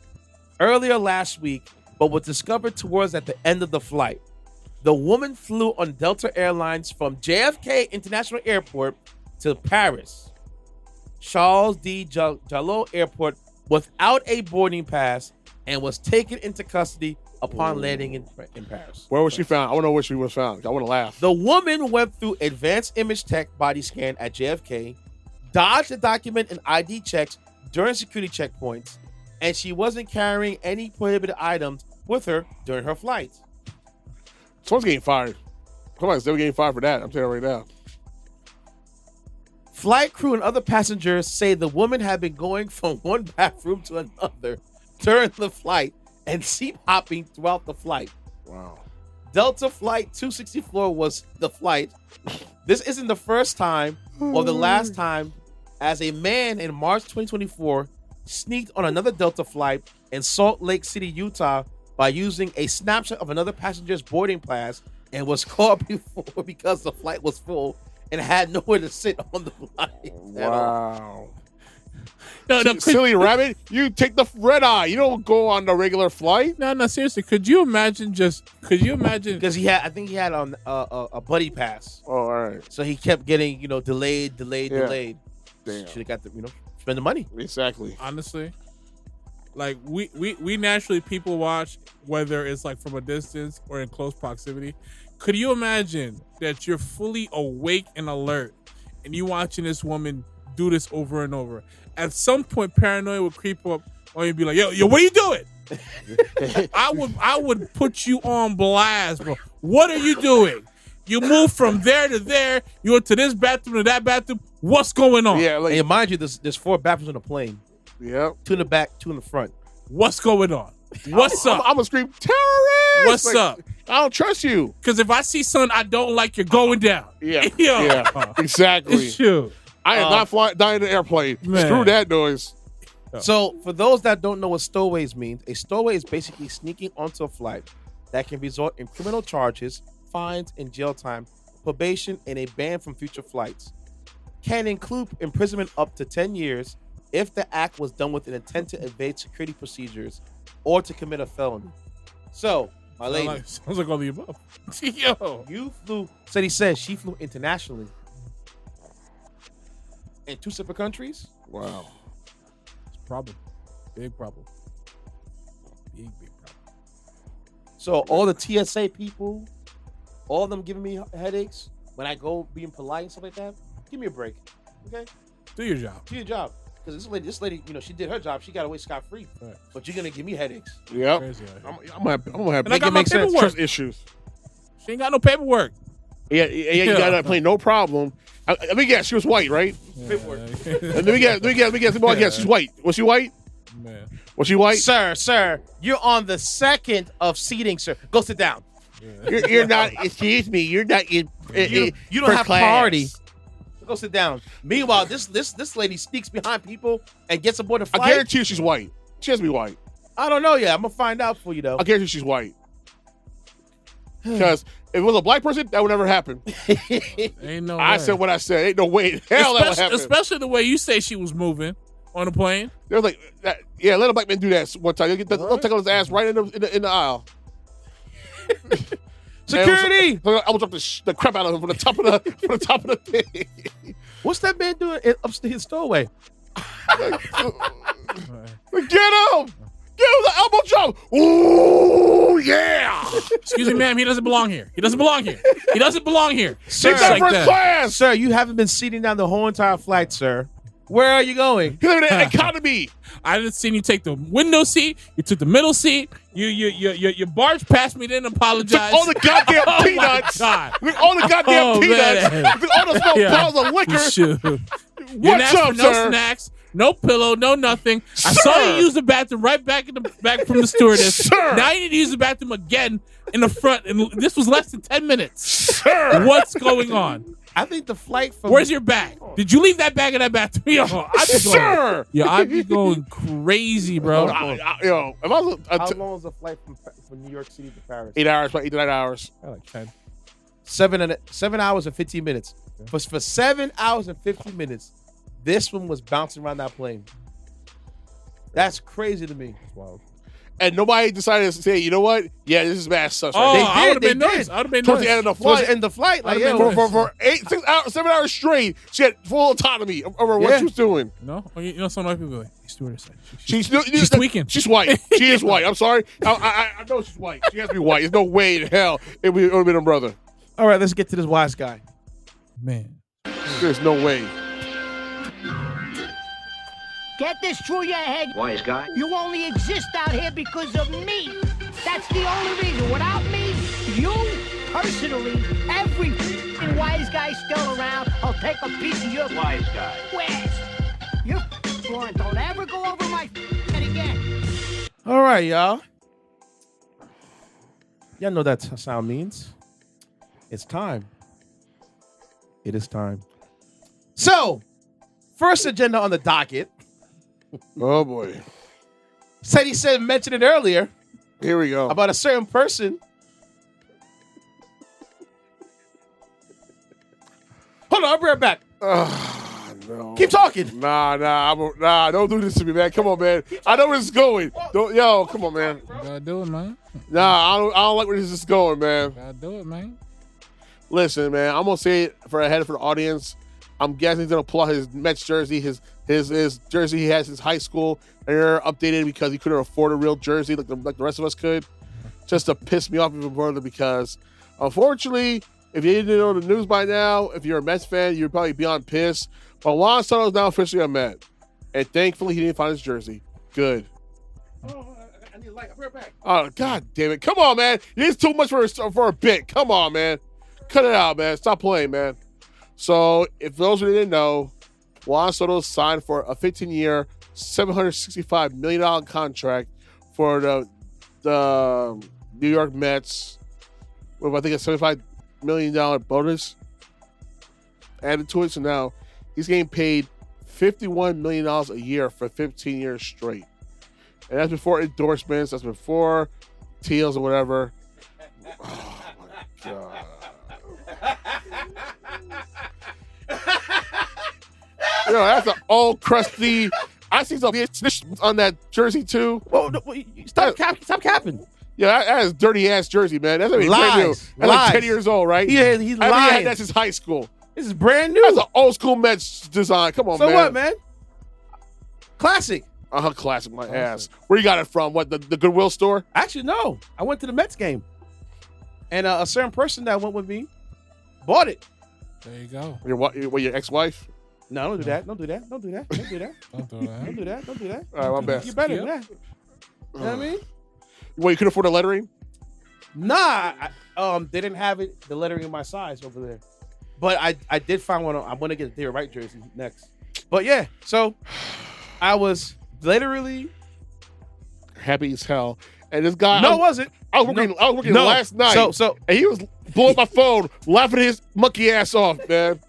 earlier last week, but was discovered towards at the end of the flight. The woman flew on Delta Airlines from JFK International Airport to Paris, Charles de Gaulle Airport, without a boarding pass and was taken into custody upon landing in Paris.
Where was she found? I want to know where she was found. I want to laugh.
The woman went through advanced image tech body scan at JFK, dodged the document and ID checks during security checkpoints, and she wasn't carrying any prohibited items with her during her flight.
Someone's getting fired. Somebody's never getting fired for that. I'm telling you right now.
Flight crew and other passengers say the woman had been going from one bathroom to another during the flight and seat hopping throughout the flight.
Wow.
Delta Flight 264 was the flight. This isn't the first time or the last time, as a man in March 2024 sneaked on another Delta flight in Salt Lake City, Utah, by using a snapshot of another passenger's boarding pass and was caught before because the flight was full and had nowhere to sit on the flight.
Wow.
No,
silly rabbit, you take the red eye. You don't go on the regular flight.
No, seriously. Could you imagine?
Because I think he had on a buddy pass.
Oh, all right.
So he kept getting, delayed.
Damn.
Should have got spend the money.
Exactly.
Honestly, like we naturally people watch, whether it's like from a distance or in close proximity. Could you imagine that you're fully awake and alert and you watching this woman do this over and over? At some point, paranoia would creep up or you'd be like, yo, what are you doing? I would put you on blast, bro. What are you doing? You move from there to there. You went to this bathroom to that bathroom. What's going on?
Yeah, like, and mind you, there's 4 bathrooms on the plane.
Yep.
2 in the back, 2 in the front.
What's going on? What's up?
I'm gonna scream, terrorist!
What's up?
I don't trust you.
Because if I see something I don't like, you're going down.
Yeah. Yeah. Exactly.
Shoot.
I am not dying in an airplane. Man. Screw that noise.
So, for those that don't know what stowaways means, a stowaway is basically sneaking onto a flight that can result in criminal charges, fines, and jail time, probation, and a ban from future flights. Can include imprisonment up to 10 years if the act was done with an intent to evade security procedures or to commit a felony. So, my lady.
Sounds like all the above. Yo.
You flew, Ceddy says she flew internationally. In 2 separate countries?
Wow.
It's a problem. Big problem. Big problem.
So all the TSA people, all of them giving me headaches when I go being polite and stuff like that, give me a break. Okay?
Do your job.
Do your job. Because this lady, she did her job. She got away scot-free. Right. But you're going to give me headaches.
Yep. I'm going to have
make it make sense.
Trust issues.
She ain't got no paperwork.
Yeah, you got that plane, no problem. Let me guess, she was white, right?
Yeah.
Let me guess, she's white. Was she white?
Man.
Was she white?
Sir, you're on the second of seating, sir. Go sit down.
Yeah. You're not, excuse me, you're not in
you don't have priority. Go sit down. Meanwhile, this lady sneaks behind people and gets aboard the flight.
I guarantee you she's white. She has to be white.
I don't know yet. I'm going to find out for you, though.
I guarantee you she's white. Because if it was a black person, that would never happen.
Ain't no way.
I said what I said. Ain't no way. Hell, that would happen.
Especially the way you say she was moving on the plane.
They was like, let a black man do that one time. They'll take on his ass right in the aisle.
Security!
I was up the crap out of him from the top of the thing.
What's that man doing upstairs stowaway?
Get him! Give him the elbow drop! Ooh, yeah!
Excuse me, ma'am. He doesn't belong here. He doesn't belong here.
Sir, first class!
Sir, you haven't been sitting down the whole entire flight, sir. Where are you going?
You're in the economy.
I didn't see you take the window seat. You took the middle seat. You barged past me, didn't apologize.
All the goddamn peanuts. All the goddamn peanuts. All the small bottles of liquor.
Shoot.
What's up,
no
sir?
Snacks, no pillow, no nothing.
Sir.
I saw you use the bathroom right back from the stewardess.
Sir.
Now you need to use the bathroom again in the front, and this was less than 10 minutes.
Sir.
What's going on?
I think the flight from...
Where's your bag? Did you leave that bag in that bathroom?
Sir!
I'd be going crazy, bro.
How long is the flight from New York City to Paris?
8 hours, 8 to 9 hours.
I like 10.
7 hours and 15 minutes. Okay. For 7 hours and 15 minutes, this one was bouncing around that plane. That's crazy to me.
That's wild.
and nobody decided to say, you know what? Yeah, this is mad sus.
Oh,
Right?
I would have been nice. I would have been
Towards
nice.
the end of the
Towards
flight.
the end of the flight, like
For 7 hours straight, she had full autonomy over what she was doing.
No, you know, some white people are like, hey, stewardess.
She's
tweaking.
She's white. She is white. I'm sorry. I know she's white. She has to be white. There's no way in hell it would have been her brother.
All right, let's get to this wise guy.
Man.
There's no way.
Get this through your head.
Wise guy.
You only exist out here because of me. That's the only reason. Without me, you, personally, every wise guy still around, I'll take a piece of your
Wise guy.
West. Your one. Don't ever go over my head again.
All right, y'all. Y'all know that sound means. It's time. It is time. So, first agenda on the docket.
Oh boy.
Ceddy said mentioned it earlier
Here we go.
about a certain person. Hold on, I'll be right back.
No.
Keep talking.
Nah, don't do this to me, man. Come on, man. I know where this is going. Yo, come on, man.
Gotta do it, man.
Nah, I don't like where this is going, man.
Gotta do it, man.
Listen, man, I'm gonna say it for the audience. I'm guessing he's gonna pull out his Mets jersey, his jersey he has since high school, and they're updated because he couldn't afford a real jersey like the rest of us could, just to piss me off even further. Because unfortunately, if you didn't know the news by now, if you're a Mets fan, you're probably beyond pissed. But Juan Soto is now officially a Met, and thankfully he didn't find his jersey. Good.
Oh, I need a light. I'll be right back.
Oh, God damn it! Come on, man. It's too much for a bit. Come on, man. Cut it out, man. Stop playing, man. So, if those who didn't know, Juan Soto signed for a 15-year, $765 million contract for the New York Mets with, I think, a $75 million bonus added to it. So now he's getting paid $51 million a year for 15 years straight. And that's before endorsements. That's before TLs or whatever. Oh, my God. Yo, that's an old crusty. I see some on that jersey too.
Whoa, no, stop capping.
Yeah, that is dirty ass jersey, man. That's brand new.
Lies.
That's like 10 years old, right?
He's
I mean, he
lying.
had that since high school.
This is brand new.
That's an old school Mets design. Come on,
So
man.
what, man? Classic.
Classic, my ass. Where you got it from? What, the Goodwill store?
Actually, no. I went to the Mets game, and a certain person that went with me bought it.
There you go.
Your ex-wife?
No, don't do that. Don't do that. Don't do that. Don't do that.
Don't do that.
Don't do that. Don't do that.
All right, my bad.
You better than that. You know what I mean?
Well, you couldn't afford the lettering?
Nah, they didn't have it, the lettering in my size over there. But I did find one. I want to get the Theory Right jersey next. But yeah, so I was literally
happy as hell. And this guy,
no, it wasn't.
I was working last night.
So
and he was blowing my phone, laughing his monkey ass off, man.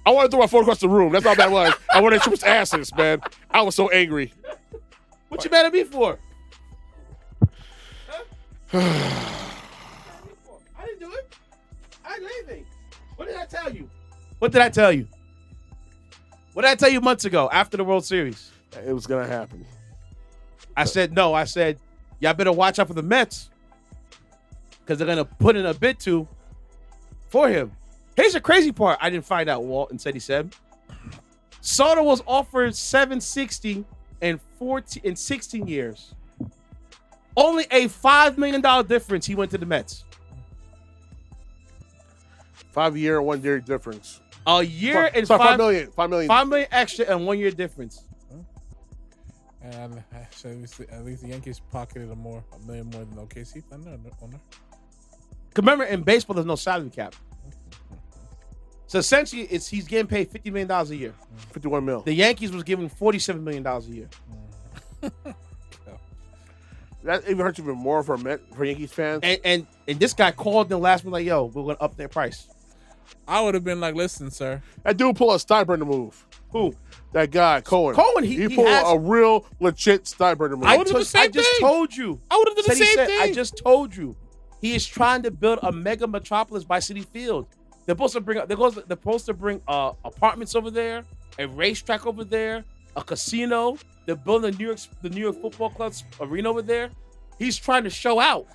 I wanted to throw my phone across the room. That's how bad it was. I wanted to trip his asses, man. I was so angry.
What you mad at me for? I didn't do it. I didn't do anything. What did I tell you? What did I tell you? What did I tell you months ago after the World Series?
It was going to happen.
I said no. I said, y'all better watch out for the Mets because they're going to put in a bid for him. Here's the crazy part. I didn't find out, Walt and Ceddy said. Soto was offered $760 in 16 years. Only a $5 million difference. He went to the Mets.
5 year, 1 year difference.
A year and
$5 million.
$5 million extra and 1 year difference.
And so at least the Yankees pocketed $1 million more than OKC. I know.
Remember, in baseball, there's no salary cap. So essentially, he's getting paid $50 million a year.
51 mil.
The Yankees was giving $47 million a year.
That even hurts even more for Yankees fans.
And this guy called them last minute like, yo, we're going to up their price.
I would have been like, listen, sir.
That dude pulled a Steinbrenner move.
Who?
That guy, Cohen.
He
pulled a real legit Steinbrenner move.
I just told you.
I would have done the same thing.
I just told you. He is trying to build a mega metropolis by Citi Field. They're supposed to bring apartments over there, a racetrack over there, a casino. They're building the New York Football Club's arena over there. He's trying to show out.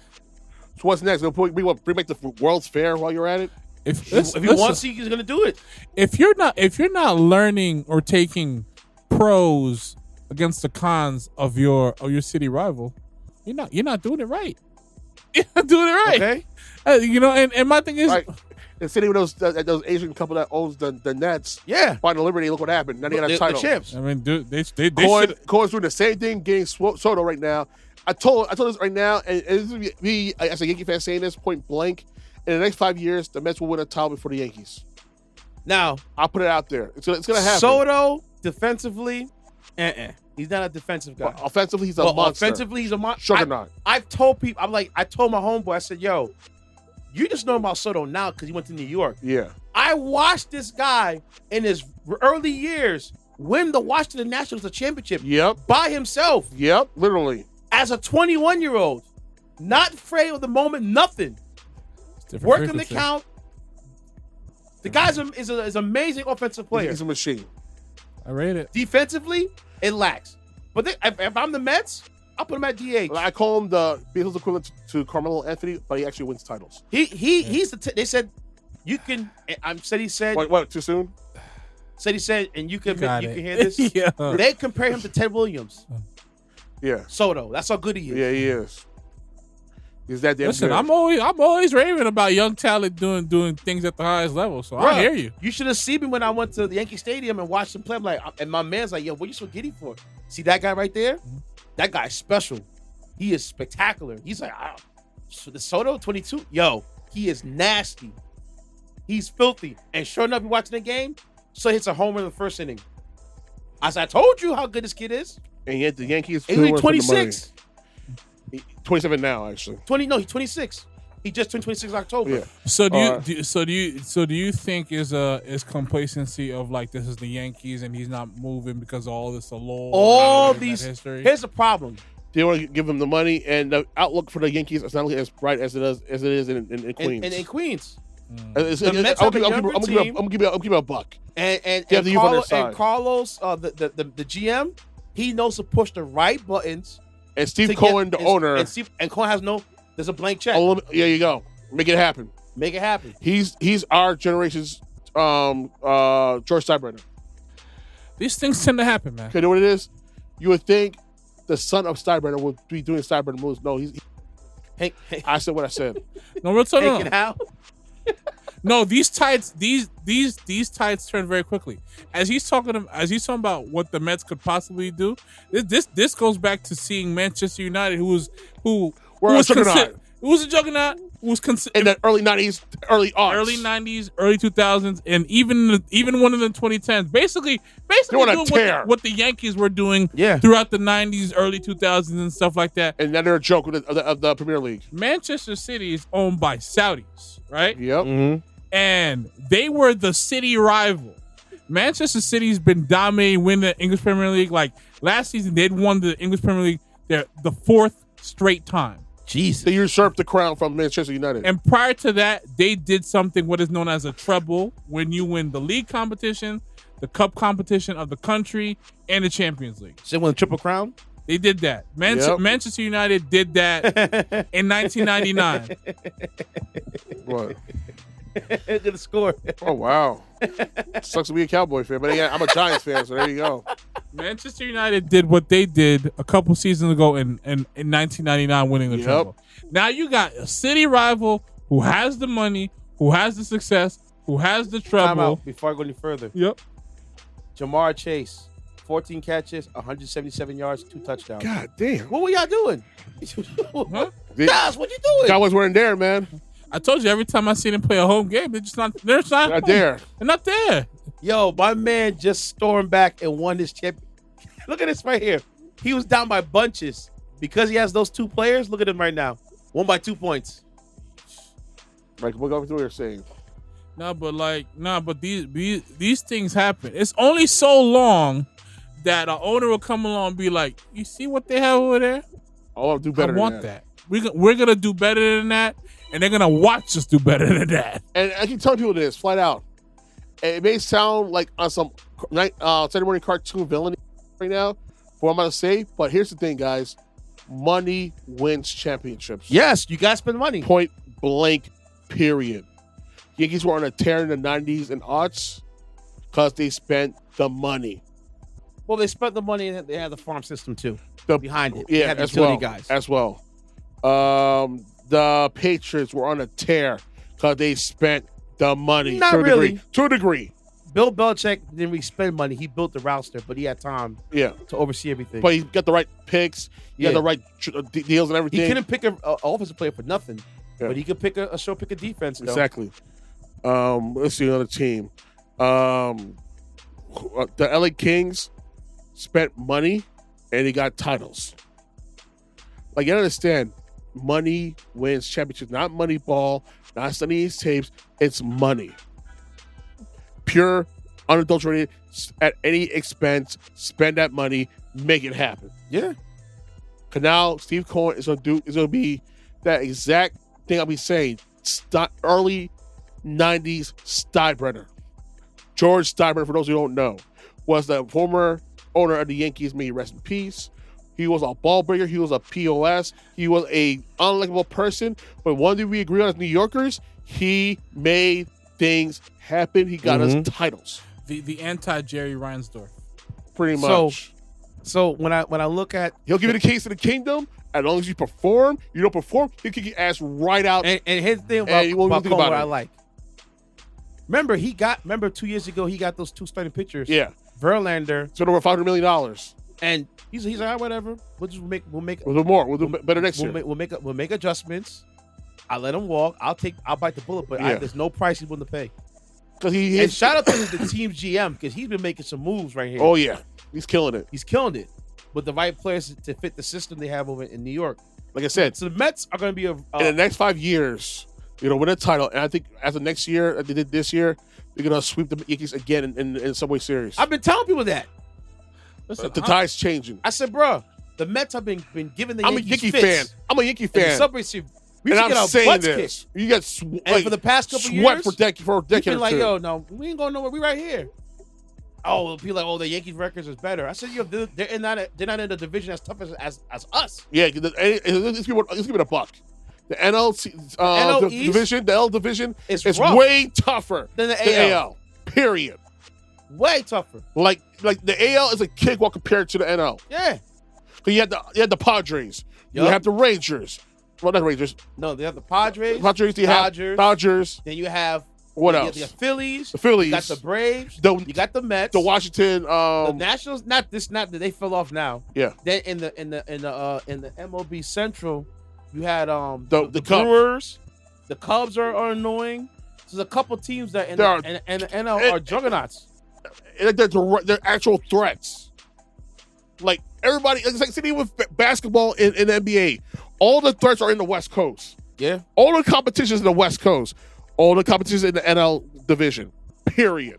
So what's next? Bring back the World's Fair while you're at it.
If he wants to, he's gonna do it.
If you're not learning or taking pros against the cons of your city rival, you're not doing it right. You're not doing it right. Okay. And my thing is,
right. The city with those Asian couple that owns the Nets.
Yeah.
Find the Liberty. Look what happened. Now they got a title.
The champs.
I mean, dude, they
Cohen's doing the same thing, getting Soto right now. I told this right now, and this is me as a Yankee fan saying this point blank. In the next 5 years, the Mets will win a title before the Yankees.
Now,
I'll put it out there. It's gonna happen.
Soto defensively, he's not a defensive guy.
But offensively, he's a monster.
Offensively, he's a monster.
Juggernaut.
I've told people, I told my homeboy, I said, yo, you just know about Soto now because he went to New York.
Yeah.
I watched this guy in his early years win the Washington Nationals a championship.
Yep.
By himself.
Yep. Literally.
As a 21-year-old. Not afraid of the moment, nothing. Working the count. The guy's is an amazing offensive player.
He's a machine.
I rate it.
Defensively, it lacks. But if I'm the Mets, I'll put him at DH.
I call him the Beatles equivalent to Carmelo Anthony, but he actually wins titles.
He's they said you can. Ceddy said.
What? Too soon?
Ceddy said, and you can hear this.
Yeah.
They compare him to Ted Williams.
Yeah.
Soto. That's how good he is.
Yeah, he is. He's that damn
Listen,
good.
I'm always raving about young talent doing things at the highest level. So I hear you.
You should have seen me when I went to the Yankee Stadium and watched him play. I'm like, and my man's like, yo, what are you so giddy for? See that guy right there? Mm-hmm. That guy's special. He is spectacular. He's like, the Soto 22. Yo, he is nasty. He's filthy. And sure enough, you watching the game, so he hits a homer in the first inning. As I told you how good this kid is.
And yet the Yankees.
He's only 26.
27 now, actually.
He's 26. He just turned 26 in October.
Yeah.
So do you think is complacency of like this is the Yankees and he's not moving because of all this alone?
All these history. Here's the problem.
They want to give him the money, and the outlook for the Yankees is not as bright as it is in Queens.
And in Queens.
I'm gonna give you a buck.
And Carlos, the GM, he knows to push the right buttons.
And Steve Cohen, the owner.
And Cohen has there's a blank check.
There you go. Make it happen.
Make it happen.
He's our generation's George Steinbrenner.
These things tend to happen, man.
Okay, you know what it is? You would think the son of Steinbrenner would be doing Steinbrenner moves. No, I said what I said.
No, we're talking
about how?
No, these tides turn very quickly. As he's talking about what the Mets could possibly do. This goes back to seeing Manchester United, who was a juggernaut. Was
in the early 90s, early
90s, early 2000s, and even one in the 2010s. Basically doing what the Yankees were doing throughout the 90s, early 2000s, and stuff like that.
And then they're a joke of the Premier League.
Manchester City is owned by Saudis, right?
Yep.
Mm-hmm. And they were the city rival. Manchester City's been dominating, winning the English Premier League. Like last season, they'd won the English Premier League the fourth straight time.
Jesus.
They usurped the crown from Manchester United.
And prior to that, they did something what is known as a treble, when you win the league competition, the cup competition of the country, and the Champions League.
So they won a triple crown?
They did that. Manchester United did that in 1999.
What?
Good score.
Oh, wow. Sucks to be a Cowboy fan, but again, I'm a Giants fan, so there you go.
Manchester United did what they did a couple seasons ago in 1999, winning the treble. Now you got a city rival who has the money, who has the success, who has the treble.
Time out before I go any further.
Yep.
Jamar Chase, 14 catches, 177 yards, 2 touchdowns.
God damn.
What were y'all doing?
Huh?
Guys, what you doing?
Cowboys weren't there, man.
I told you every time I see them play a home game, they're not there.
They're
not there.
Yo, my man just stormed back and won this champion. Look at this right here. He was down by bunches. Because he has those 2 players, look at him right now. Won by 2 points.
Like, what what you're saying?
But these things happen. It's only so long that an owner will come along and be like, you see what they have over there?
I'll do better.
I want that. We're gonna do better than that. And they're going to watch us do better than that.
And I keep telling people this, flat out. It may sound like on some Saturday morning cartoon villain right now, for what I'm about to say. But here's the thing, guys. Money wins championships.
Yes, you got to spend money.
Point blank, period. Yankees were on a tear in the 90s and aughts because they spent the money.
Well, they spent the money and they had the farm system too behind it.
Yeah,
they had the
as well.
guys.
As well. The Patriots were on a tear because they spent the money.
Not really.
To a degree.
Bill Belichick didn't really spend money. He built the roster, but he had time to oversee everything.
But he got the right picks. He got the right deals and everything.
He couldn't pick an offensive player for nothing, but he could pick a defense. Though.
Exactly. Let's see another team. The LA Kings spent money and they got titles. Like, you understand, money wins championships. Not money ball, not studying these tapes. It's money. Pure, unadulterated, at any expense, spend that money, make it happen.
Yeah.
Because now Steve Cohen is gonna be that exact thing I'll be saying. Early 90s Steinbrenner. George Steinbrenner, for those who don't know, was the former owner of the Yankees. May he rest in peace. He was a ball breaker. He was a POS. He was a unlikable person. But one thing we agree on as New Yorkers, he made things happen. He got us titles.
The anti-Jerry Reinsdorf.
Pretty much.
So when I look at,
he'll give you the keys to the kingdom. As long as you perform, you don't perform, he'll kick your ass right out.
And here's the thing about Cohen, what I like. Remember 2 years ago he got those 2 starting pitchers.
Yeah.
Verlander.
It's over $500 million.
And he's like, whatever. We'll make
We'll do more. We'll do better next year.
We'll make adjustments. I let him walk. I'll bite the bullet, but there's no price he's willing to pay. And shout out to the team's GM because he's been making some moves right here.
Oh yeah, he's killing it.
He's killing it with the right players to fit the system they have over in New York.
Like I said,
so the Mets are going to be
in the next 5 years, win a title. And I think as of next year, like they did this year, they're going to sweep the Yankees again in Subway Series.
I've been telling people that.
Listen, the tide's changing.
I said, bro, the Mets have been giving the Yankees
Yankee
fits.
fan. I'm a Yankee fan.
The Subway Series.
And I'm saying this.
Kicked.
You got
for the past couple
years, for a decade
you've been like, yo, no, we ain't going nowhere. We right here. Oh, people like, the Yankees records is better. I said, yo, they're not in the division as tough as us.
Yeah, let's give it a buck. The NL division, the L division is way tougher
than the
AL. Period.
Way tougher.
Like the AL is a cakewalk compared to the NL.
Yeah.
But you had the Padres. You have the Rangers. Well, not Rangers.
No, they have the Padres.
Dodgers.
Then you have
what else?
The Phillies.
The Phillies.
You got the Braves. You got the Mets.
The Washington.
The Nationals. Not that they fell off now.
Yeah.
Then in the MLB Central, you had
the
Brewers. The Cubs are annoying. So there's a couple teams that in the NL are juggernauts.
They're actual threats. Like everybody, it's like sitting with basketball in the NBA. All the threats are in the West Coast.
Yeah.
All the competitions in the West Coast. All the competitions in the NL division. Period.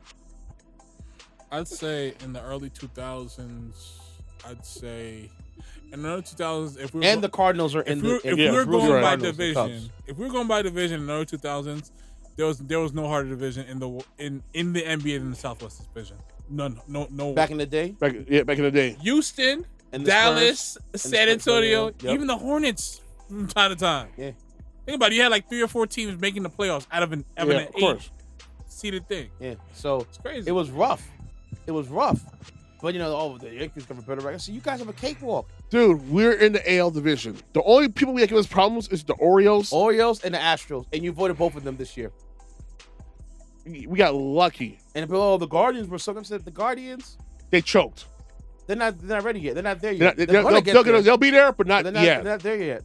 I'd say in the early 2000s. I'd say in the early 2000s.
The Cardinals are in the.
If we were going by division, in the early 2000s, there was no harder division in the NBA than the Southwest Division. No.
Back in the day.
Houston. Dallas, San Antonio, even the Hornets from time to time.
Yeah.
Think about it. You had like 3 or 4 teams making the playoffs out of an 8-seeded thing.
Yeah. So
it's crazy.
It was rough. But the Yankees have a better record. So you guys have a cakewalk.
Dude, we're in the AL division. The only people we have give us problems is the Orioles.
And the Astros. And you voted both of them this year.
We got lucky.
And the Guardians were so upset. The Guardians.
They choked.
They're not ready yet. They're not there yet.
They'll be there, but not yet.
They're not there yet.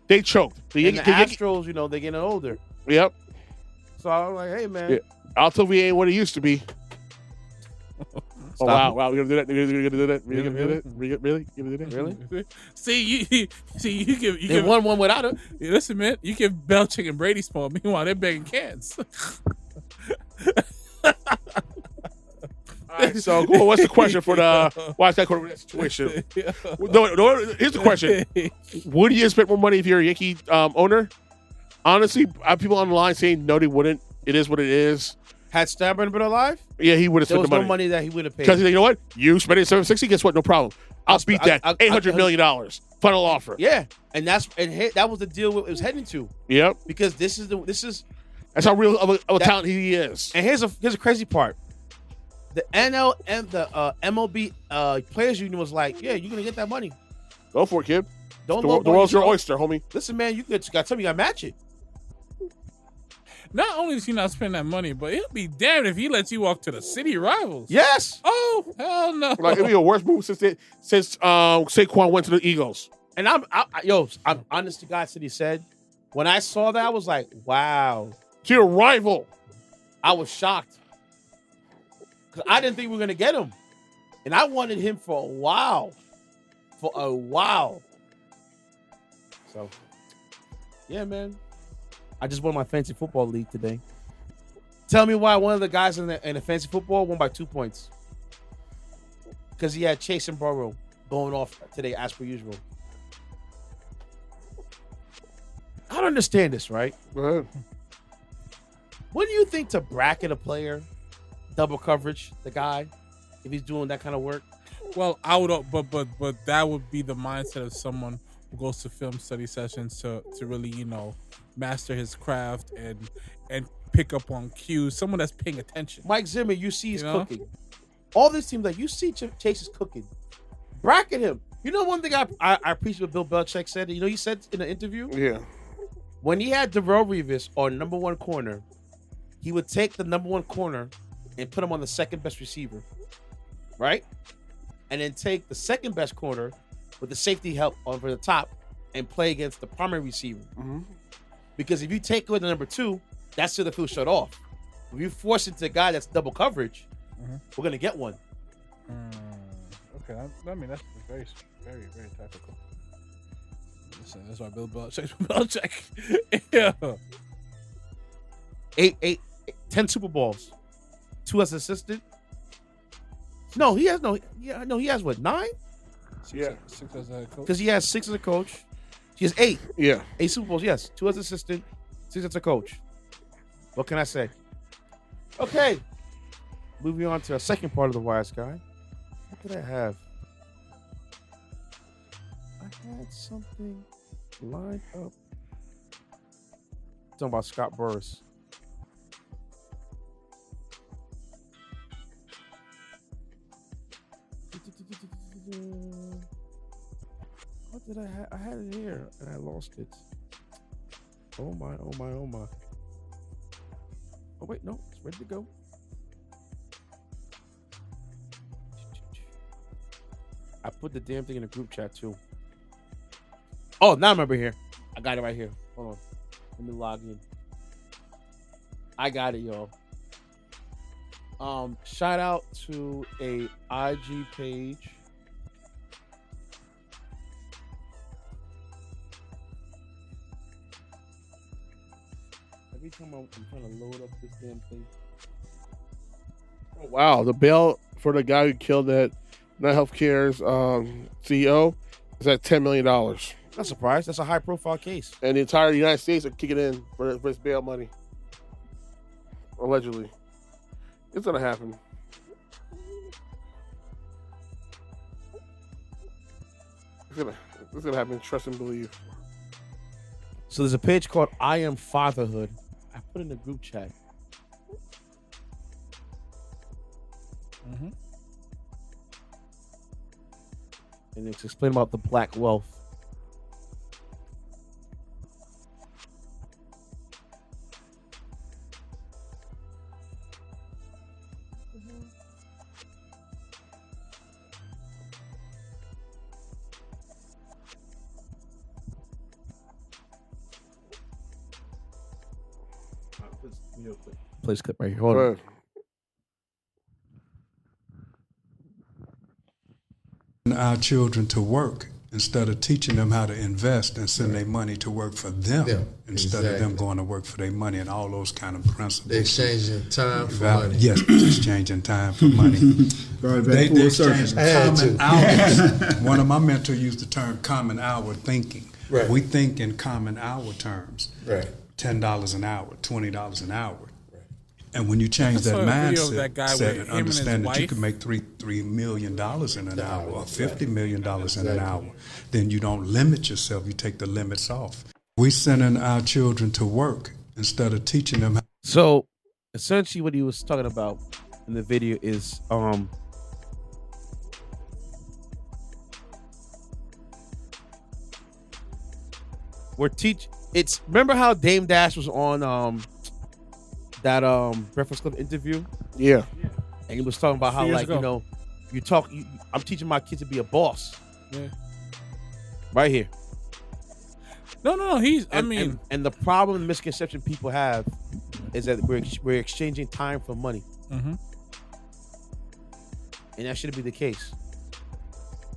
They choked.
The Astros, they're getting older.
Yep.
So I'm like, hey, man.
Yeah. Alto V ain't what it used to be. Oh, wow. We're going to do that? Really? Really?
Really? See, you give.
They won one without it.
Yeah, listen, man. You give Belichick and Brady spawn. Meanwhile, they're begging cans.
All right, so what's the question for the watch that quarterback situation? No, here's the question: would you spend more money if you're a Yankee owner? Honestly, I have people on the line saying no, they wouldn't. It is what it is.
Had Steinbrenner been alive,
yeah, he would have spent the money.
There was no money that he would have paid.
Because you know what, you spent it $760. Guess what? No problem. I'll beat that. $800 million final offer.
Yeah, and that was the deal it was heading to.
Yep.
Because that's
how real of a talent he is.
And here's a crazy part. The MLB Players Union was like, yeah, you're gonna get that money.
Go for it, kid.
The
world's your oyster, homie.
Listen, man, you got to tell me you got to match it.
Not only does he not spend that money, but he'll be damned if he lets you walk to the city rivals.
Yes.
Oh, hell no.
Like, it'll be a worse move since Saquon went to the Eagles.
And I'm honest to God, Ceddy said, when I saw that, I was like, wow.
To your rival.
I was shocked. Because I didn't think we were going to get him. And I wanted him for a while. So, yeah, man. I just won my fantasy football league today. Tell me why one of the guys in the fantasy football won by 2 points. Because he had Chase and Burrow going off today as per usual. I don't understand this, right?
Go ahead.
What do you think to bracket a player, double coverage, the guy, if he's doing that kind of work?
Well, I would, but that would be the mindset of someone who goes to film study sessions to really, master his craft and pick up on cues. Someone that's paying attention.
Mike Zimmer, you see he's cooking. All this teams like you see Chase is cooking. Bracket him. You know one thing I appreciate what Bill Belichick said. He said in an interview.
Yeah.
When he had Darrelle Revis on number one corner, he would take the number one corner and put him on the second best receiver, right? And then take the second best corner with the safety help over the top and play against the primary receiver.
Mm-hmm.
Because if you take away the number two, that's still the field shut off. If you force it to a guy that's double coverage, we're going to get one.
Okay. I mean, that's very, very, very tactical. That's why Bill Belichick. Yeah.
10 Super Bowls. 2 as assistant. No, he has he has what, 9?
Yeah.
6 as a head coach.
Because he has 6 as a coach. He has 8.
Yeah.
8 Super Bowls, yes. 2 as assistant, 6 as a coach. What can I say? Okay. Moving on to the second part of the Wise Guy. What did I have? I had something lined up. Talking about Scott Burris. What did I have? I had it here and I lost it. Oh my. Oh wait, no, it's ready to go. I put the damn thing in the group chat too. Oh, now I remember here. I got it right here. Hold on. Let me log in. I got it, y'all. Shout out to a IG page. Every time I'm trying to load up this damn thing.
Oh, wow, the bail for the guy who killed that United Healthcare's CEO is at $10 million.
Not surprised. That's a high-profile case.
And the entire United States are kicking in for his bail money. Allegedly. It's going to happen. It's gonna happen. Trust and believe.
So there's a page called I Am Fatherhood. I put in the group chat. And it's explaining about the black wealth. Play this clip right here. Hold on.
Our children to work instead of teaching them how to invest and send their money to work for them instead of them going to work for their money and all those kind of principles.
They're exchanging time for money.
Yes, exchanging time for money. They're exchanging common hours. One of my mentors used the term common hour thinking.
Right.
We think in common hour terms.
Right.
$10 an hour, $20 an hour.
Right.
And when you change that mindset
that
and understand that you can make $3 million in an hour or $50 million in an hour, then you don't limit yourself. You take the limits off. We sending our children to work instead of teaching them.
So essentially what he was talking about in the video is remember how Dame Dash was on that Breakfast Club interview?
Yeah.
And he was talking about how, like, ago. I'm teaching my kids to be a boss.
Yeah.
Right here.
No.
And the problem and misconception people have is that we're exchanging time for money.
Mm-hmm.
And that shouldn't be the case.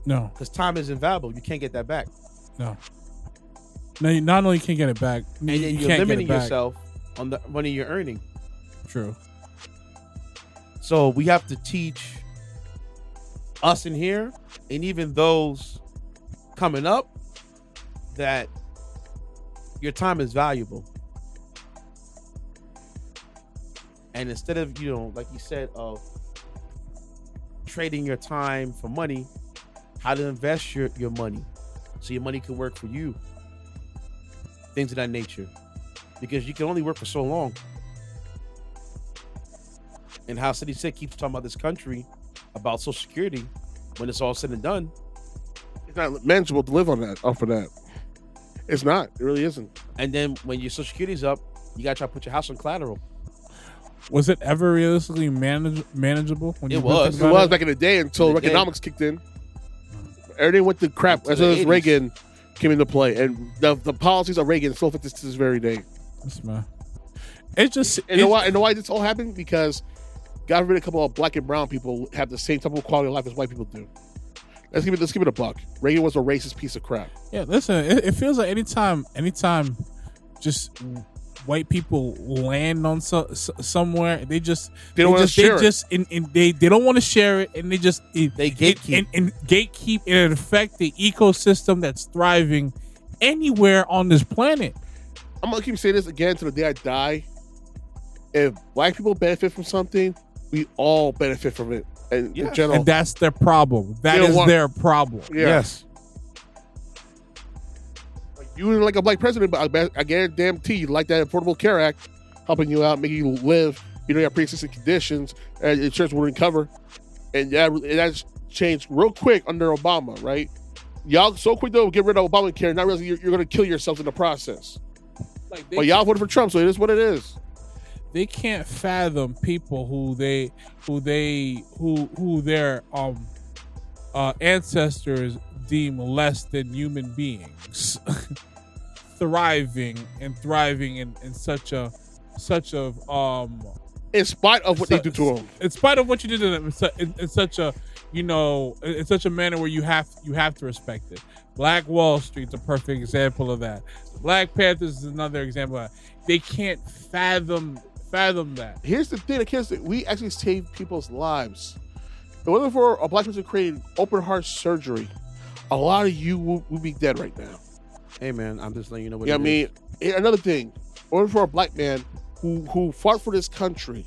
No.
Because time is invaluable. You can't get that back.
No, you not only can't get it back,
and then you're limiting yourself on the money you're earning.
True.
So we have to teach us in here, and even those coming up, that your time is valuable. And instead of, like you said, of trading your time for money, how to invest your money so your money can work for you. Things of that nature. Because you can only work for so long. And how Ceddy said keeps talking about this country, about Social Security, when it's all said and done.
It's not manageable to live on that, off of that. It's not. It really isn't.
And then when your Social Security's up, you gotta try to put your house on collateral.
Was it ever realistically manageable? When
it was.
It was back in the day until economics kicked in. Everything went to crap as soon as Reagan came into play, and the policies of Reagan still fit to this very day.
That's man. It just
you know why this all happened? Because God forbid a couple of black and brown people have the same type of quality of life as white people do. Let's give it a buck. Reagan was a racist piece of crap.
Yeah, listen, it feels like anytime just white people land on somewhere, they don't want to share it. They don't want to share it, and they gatekeep and gatekeep, and it affect the ecosystem that's thriving anywhere on this planet.
I'm gonna keep saying this again to the day I die. If black people benefit from something, we all benefit from it. And in general,
and that's their problem. That is their problem.
Yeah. Yes. You like a black president, but I guarantee you like that Affordable Care Act, helping you out, making you live. You have pre-existing conditions, and insurance wouldn't cover. And that's changed real quick under Obama, right? Y'all so quick to get rid of Obamacare, not realizing you're going to kill yourself in the process. But y'all voted for Trump, so it is what it is.
They can't fathom people who their ancestors deem less than human beings thriving in such a
in spite of what they do to them,
in spite of what you did to them, in such a in such a manner where you have to respect it. Black Wall Street's a perfect example of that. Black Panthers is another example of that. They can't fathom that.
Here's the thing, we actually save people's lives. If it wasn't for a black person creating open heart surgery, a lot of you would be dead right now.
Hey man, I'm just letting you know what
I mean. Another thing, order for a black man who fought for this country,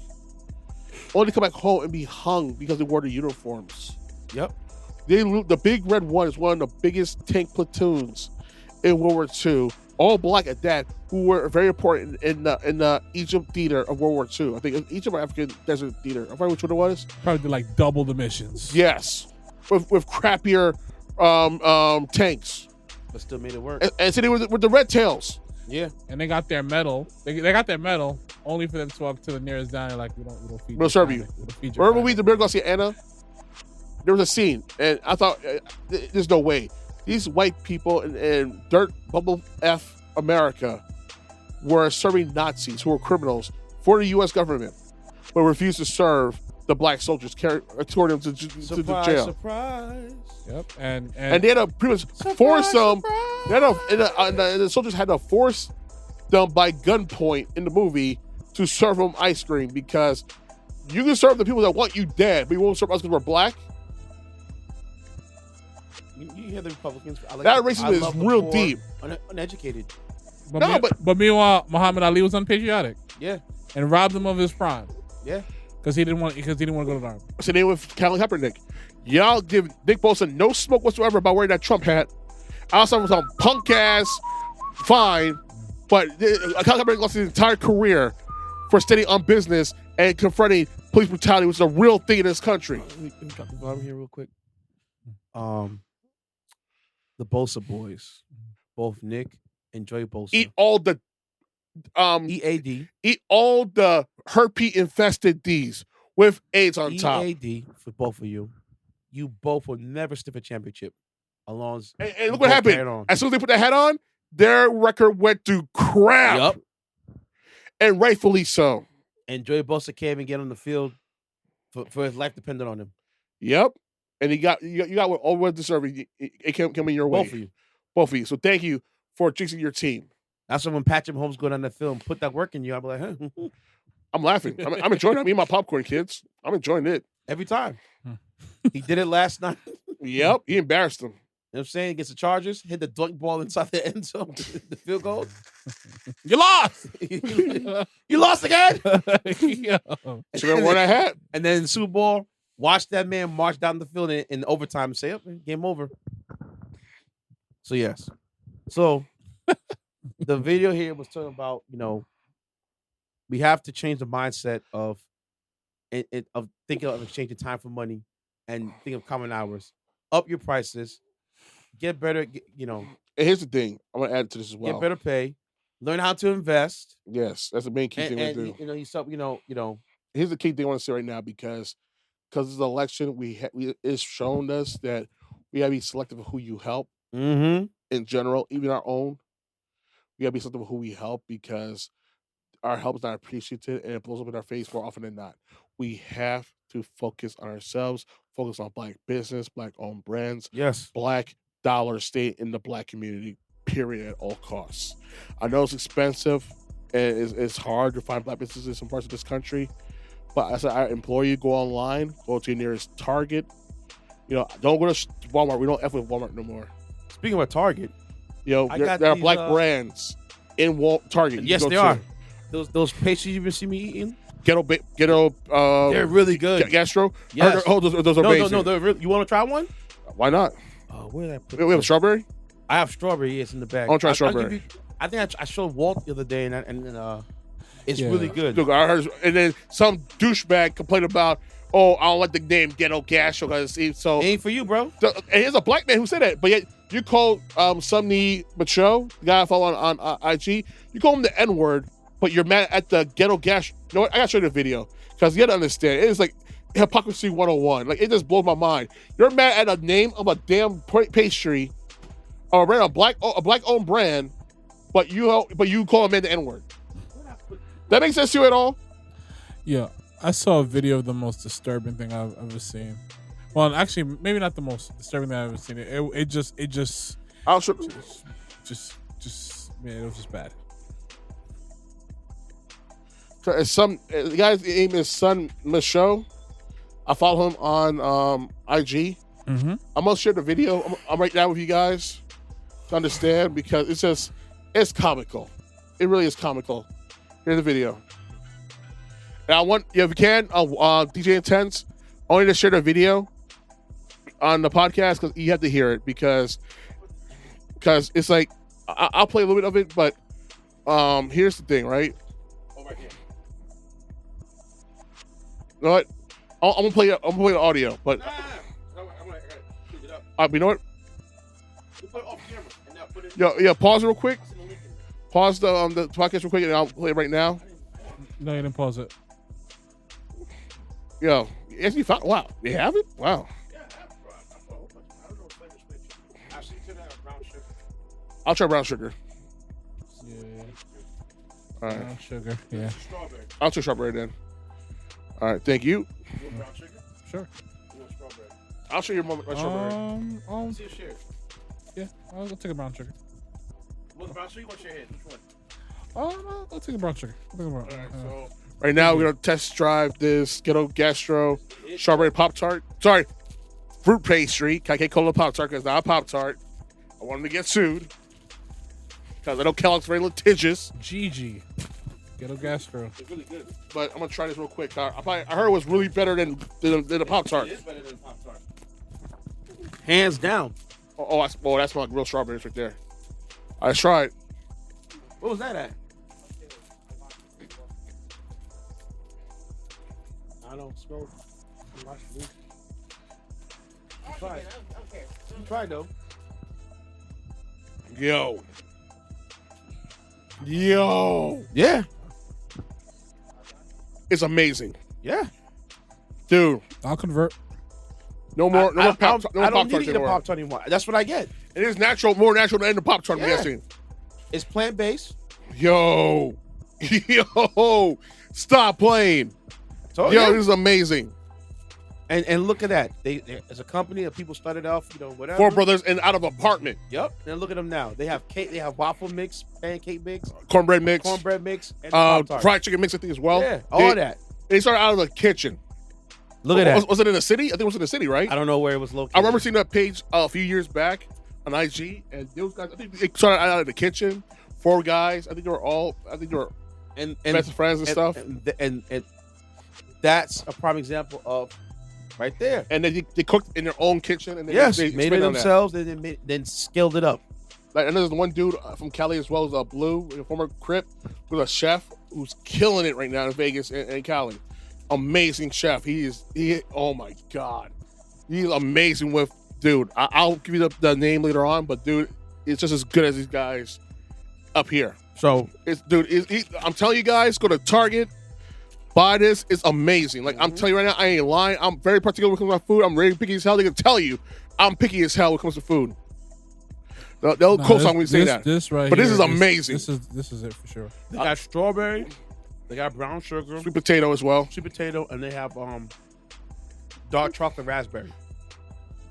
only to come back home and be hung because they wore the uniforms.
Yep.
The Big Red One is one of the biggest tank platoons in World War II. All black at that, who were very important in the Egypt theater of World War II. I think Egypt or African Desert Theater. I forget which one it was.
Probably like double the missions.
Yes, with crappier tanks,
but still made it work.
And so they were with the Red Tails.
Yeah, and they got their medal. They got their medal only for them to walk to the nearest diner. Like we don't feed.
We'll serve you. Remember we the Miracle on Anna? There was a scene, and I thought, there's no way these white people in dirt bubble F America were serving Nazis who were criminals for the U.S. government, but refused to serve the black soldiers, escorting them to the jail.
Surprise! Yep, and
they had to pretty much force them. The soldiers had to force them by gunpoint in the movie to serve them ice cream, because you can serve the people that want you dead, but you won't serve us because we're black.
You hear the Republicans?
That racism is real deep.
Uneducated.
But meanwhile, Muhammad Ali was unpatriotic.
Yeah.
And robbed him of his prime.
Yeah.
Because he didn't want to go to the army.
So they with Colin Kaepernick. Y'all give Nick Bosa no smoke whatsoever about wearing that Trump hat. Outside of some punk ass fine, but Colin Kaepernick lost his entire career for standing on business and confronting police brutality, which is a real thing in this country.
Let me drop the bottom here real quick. The Bosa boys, both Nick and Joey Bosa,
Eat all the
EAD.
Eat all the herpes infested D's with AIDS on top.
EAD for both of you. You both will never sniff a championship. And
look what happened. As soon as they put that hat on, their record went to crap.
Yup.
And rightfully so.
And Joey Bosa can't even get on the field for his life depended on him.
Yep. And you got what all well deserved. It came in your way. Both of you. So thank you for jinxing your team.
That's when Patrick Mahomes go down the field and put that work in you. I'll be like, huh?
I'm laughing. I'm enjoying it. I'm eating my popcorn, kids. I'm enjoying it.
Every time. He did it last night.
Yep. He embarrassed him.
You know what I'm saying? Against the Chargers, hit the dunk ball inside the end zone, the field goal.
You lost.
You lost again.
Should have worn that hat.
And then in the Super Bowl, watch that man march down the field in overtime and say, "Oh, game over." So yes. So the video here was talking about, we have to change the mindset of thinking of exchanging time for money and think of common hours. Up your prices. Get better,
And here's the thing. I'm going to add to this as well.
Get better pay. Learn how to invest.
Yes, that's the main key thing we do.
Here's
the key thing I want to say right now because this election, it's shown us that we got to be selective of who you help in general, even our own. We got to be selective of who we help because our help is not appreciated and it blows up in our face more often than not. We have to focus on ourselves, focus on Black business, Black-owned brands, Black dollar stay in the Black community, period, at all costs. I know it's expensive and it's hard to find Black businesses in some parts of this country, but as I implore you, go online, go to your nearest Target. Don't go to Walmart. We don't F with Walmart no more.
Speaking of Target,
there are Black brands in Target.
Yes, they are. Those pastries you've been seeing me eating?
Ghetto.
They're really good.
Gastro.
Yes.
Those are amazing.
No. They're really, you want to try one?
Why not?
Where did I put
we have strawberry.
I have strawberry. Yes, in the bag.
I want to try strawberry.
I think I showed Walt the other day, and it's really good.
Look, I heard, and then some douchebag complained about, I don't like the name Ghetto Gastro because it
ain't for you, bro.
And here's a Black man who said that, but yet you call Sumney Macho, the guy I follow on IG, you call him the N-word, but you're mad at the Ghetto Gastro. You know what? I gotta show you the video because you gotta understand. It is like hypocrisy 101. Like, it just blows my mind. You're mad at a name of a damn pastry or a Black-owned brand, but you call a man the N-word. That makes sense to you at all?
Yeah, I saw a video of the most disturbing thing I've ever seen. Well, actually, maybe not the most disturbing thing I've ever seen. It just man, it was just bad.
So the guy's name is Sun Michaud. I follow him on IG.
Mm-hmm.
I'm gonna share the video. I'm right now with you guys to understand because it's comical. It really is comical. Here's the video. And I want, if you can, DJ Intence, only to share the video on the podcast because you have to hear it because it's like I'll play a little bit of it, but here's the thing, right? Over here. You know what? I'm gonna play the audio, but you know what? Yeah, pause it real quick. Pause the podcast real quick, and I'll play it right now.
No, you didn't pause it.
Yo, you found? Wow, you have it? Wow. I'll try brown sugar.
Yeah.
All right.
Brown sugar. Yeah.
I'll try strawberry then. All right, thank you.
You want brown sugar? Sure.
You want strawberry? I'll show you my strawberry.
See a share.
Yeah, I'll take a brown sugar.
What brown sugar? What's your head? Which one?
I'll take a brown sugar.
All right, so right now we're gonna test drive this Ghetto Gastro strawberry Pop-Tart. Sorry, fruit pastry. I can't call it a Pop-Tart because it's not a Pop-Tart. I want him to get sued because I know Kellogg's very litigious.
Gigi. Ghetto Gastro.
It's really good. But I'm gonna try this real quick. I heard it was really better than the Pop-Tart.
It is better than Pop-Tart. Hands down.
That's my real strawberries right there. I tried.
What was that at? I don't smoke. Try though.
Yo.
Yeah.
It's amazing.
Yeah.
Dude.
I'll convert.
No more
I
Pop-Tarts
don't need to eat a
anymore.
Pop-Tart anymore. That's what I get.
It is more natural than the Pop-Tart, I'm guessing.
It's plant-based.
Yo. Stop playing. This is amazing.
And look at that. They as a company of people started off, whatever.
4 brothers and out of apartment.
Yep. And look at them now. They have cake. They have waffle mix, pancake mix,
cornbread mix,
and Pop-Tart.
fried chicken mix, I think as well.
Yeah, all that.
They started out of the kitchen.
Look at that.
Was it in the city? I think it was in the city, right?
I don't know where it was located.
I remember seeing that page a few years back on IG, and those guys, I think they started out of the kitchen. 4 guys. I think they were
and
best friends and stuff.
And that's a prime example of right there.
And they cooked in their own kitchen, and they
made it themselves. They then scaled it up.
Like, and there's one dude from Cali as well as Blue, a former Crip, who's a chef who's killing it right now in Vegas and Cali. Amazing chef. Oh my God. He's amazing with, dude. I'll give you the name later on, but dude, it's just as good as these guys up here.
So,
I'm telling you guys, go to Target, buy this. It's amazing. Like, I'm telling you right now, I ain't lying. I'm very particular when it comes to my food. I'm really picky as hell. They can tell you I'm picky as hell when it comes to food. They'll co-sign when we say that.
This right
but
here,
this is amazing.
This is it for sure.
They got strawberry. They got brown sugar.
Sweet potato as well.
Sweet potato. And they have dark chocolate raspberry.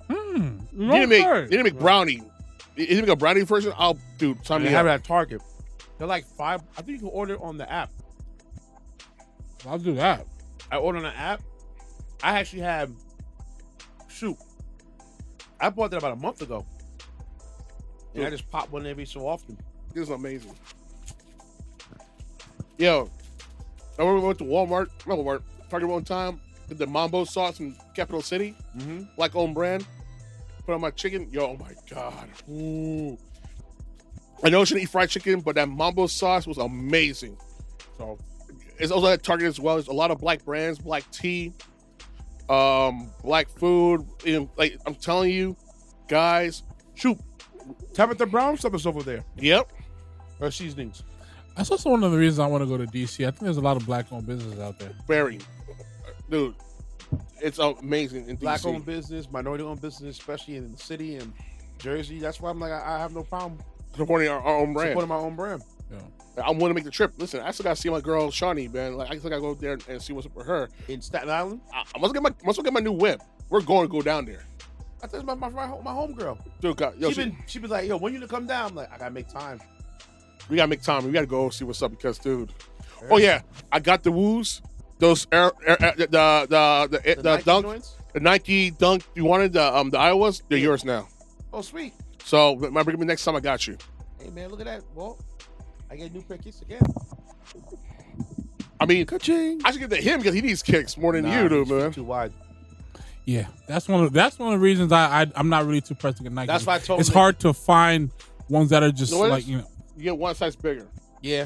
You need to make brownie. You need to make a brownie version? Sign me up.
They have it at Target. They're like $5. I think you can order it on the app.
I'll do that.
I ordered on the app. I actually had, I bought that about a month ago. And I just pop one every so often.
This is amazing. Yo, I remember we went to Walmart, Target one time, did the Mambo sauce in Capital City, like own brand. Put on my chicken. Yo, oh my God. Ooh. I know I shouldn't eat fried chicken, but that Mambo sauce was amazing. So it's also at Target as well. There's a lot of black brands, black tea, black food. Like I'm telling you, guys,
Tabitha Brown stuff is over there.
Yep.
Her seasonings.
That's also one of the reasons I want to go to DC. I think there's a lot of black-owned businesses out there.
Very. Dude, it's amazing in DC.
Black-owned business, minority-owned business, especially in the city and Jersey. That's why I'm like, I have no problem
supporting our own brand.
Supporting my own brand.
Yeah.
I'm willing to make the trip. Listen, I still got to see my girl, Shawnee, man. Like, I still got to go there and see what's up with her.
In Staten Island?
I must get my new whip. We're going to go down there.
I thought it was my homegirl.
Dude,
she be like, yo, when you to come down? I'm like, I got to make time.
We got to make time. We got to go see what's up because, dude. Oh, yeah. I got the woos. Those the dunk. Joints? The Nike dunk. You wanted the Iowas? They're yours now.
Oh, sweet.
So, remember me next time I got you.
Hey, man, look at that. Walt. I get new pair kicks again.
I mean,
Ka-ching.
I should give it to him because he needs kicks more than you do, man.
Too wide.
Yeah, that's one of the reasons I'm not really too pressed to Nike.
That's why I told him
it's hard to find ones that are just
you get one size bigger.
Yeah,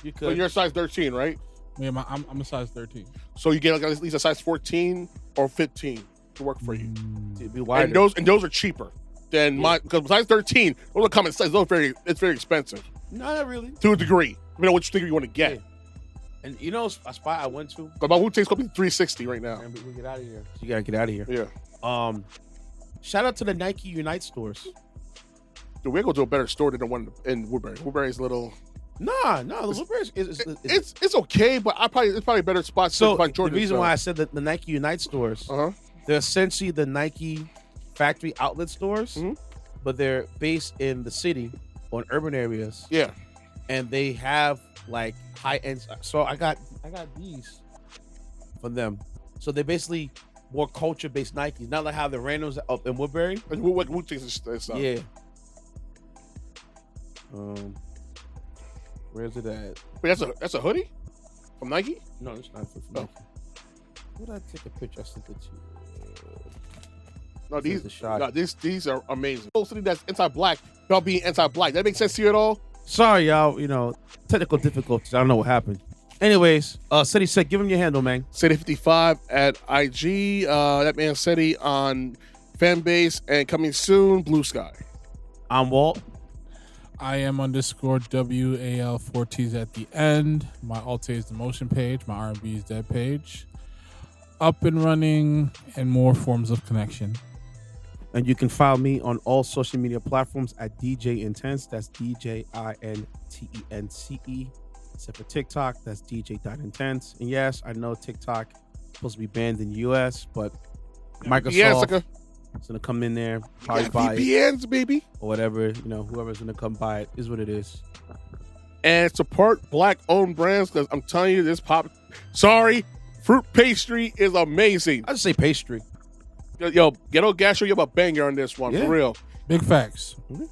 you could.
So you're a size 13, right?
Yeah, I'm a size 13.
So you get like at least a size 14 or 15 to work for you.
To be wider.
And those are cheaper than mine because size 13. Those are common size. It's very expensive.
No, not really.
To a degree, depending on which figure you want to get.
Yeah. And you know a spot I went to?
But my Wu-Tang's probably $360 right now.
And we get out of here. You gotta get out of here.
Yeah.
Shout out to the Nike Unite stores.
Dude, we're going to a better store than the one in Woodbury. Woodbury's a little.
Nah, the Woodbury
it's okay, but it's probably a better spot.
So the reason why I said that the Nike Unite stores, they're essentially the Nike factory outlet stores, but they're based in the city or in urban areas.
Yeah.
And they have like high end. So I got these from them. So they're basically more culture based Nikes, not like how the randoms up in Woodbury.
What Wu-Tang's stuff.
Yeah. Where's it at?
Wait, that's a hoodie from Nike?
No, it's not from Nike. Where did I take a picture? I sent it to you.
No, these are amazing. Something that's anti-black without being anti-black. That makes sense to you at all?
Sorry, y'all. Technical difficulties. I don't know what happened. Anyways, Ceddy said, give him your handle, man.
Ceddy55 at IG. That man Ceddy on Fanbase and coming soon, Blue Sky.
I'm Walt.
I am _WAL 4T's at the end. My Alt is the motion page. My R&B is dead page. Up and running and more forms of connection.
And you can follow me on all social media platforms at DJ Intence. That's DJINTENCE. Except for TikTok, that's DJ.Intence. And yes, I know TikTok is supposed to be banned in the US, but Microsoft is going to come in there, probably buy
VPNs,
it,
baby.
or whatever. Whoever's going to come buy it is what it is.
And support black-owned brands because I'm telling you, this fruit pastry is amazing.
I just say pastry.
Yo, Ghetto Gastro, you have a banger on this one, for real.
Big facts.
Mm-hmm.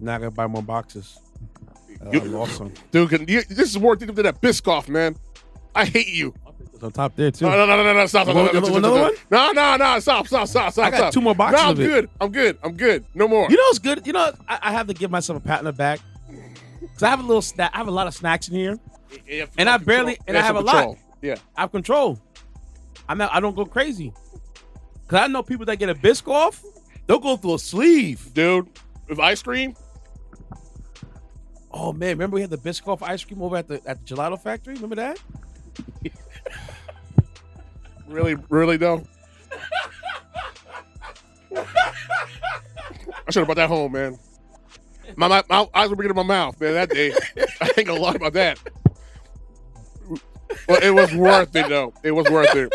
Now I got to buy more boxes. Awesome.
Dude, this is more than that Biscoff, man. I hate you.
It's on top there, too.
No, stop.
Another one?
No, stop.
I got 2 more boxes of it.
I'm good. No more.
You know what's good? I have to give myself a pat on the back. Because I have a little snack. I have a lot of snacks in here. And I have a lot.
Yeah.
I have control. I don't go crazy. Because I know people that get a Biscoff, they'll go through a sleeve.
Dude, with ice cream?
Oh, man. Remember we had the Biscoff ice cream over at the Gelato Factory? Remember that?
Really though? I should have brought that home, man. My eyes were bigger than my mouth, man, that day. I ain't gonna lie about that. Well, it was worth it, though. It was worth it.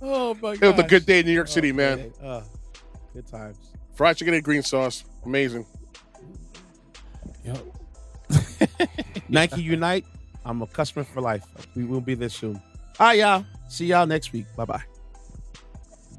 Oh, my God.
It was a good day in New York City, man.
Good times.
Fried chicken and green sauce. Amazing.
Yep. Nike Unite. I'm a customer for life. We will be there soon. All right, y'all. See y'all next week. Bye-bye.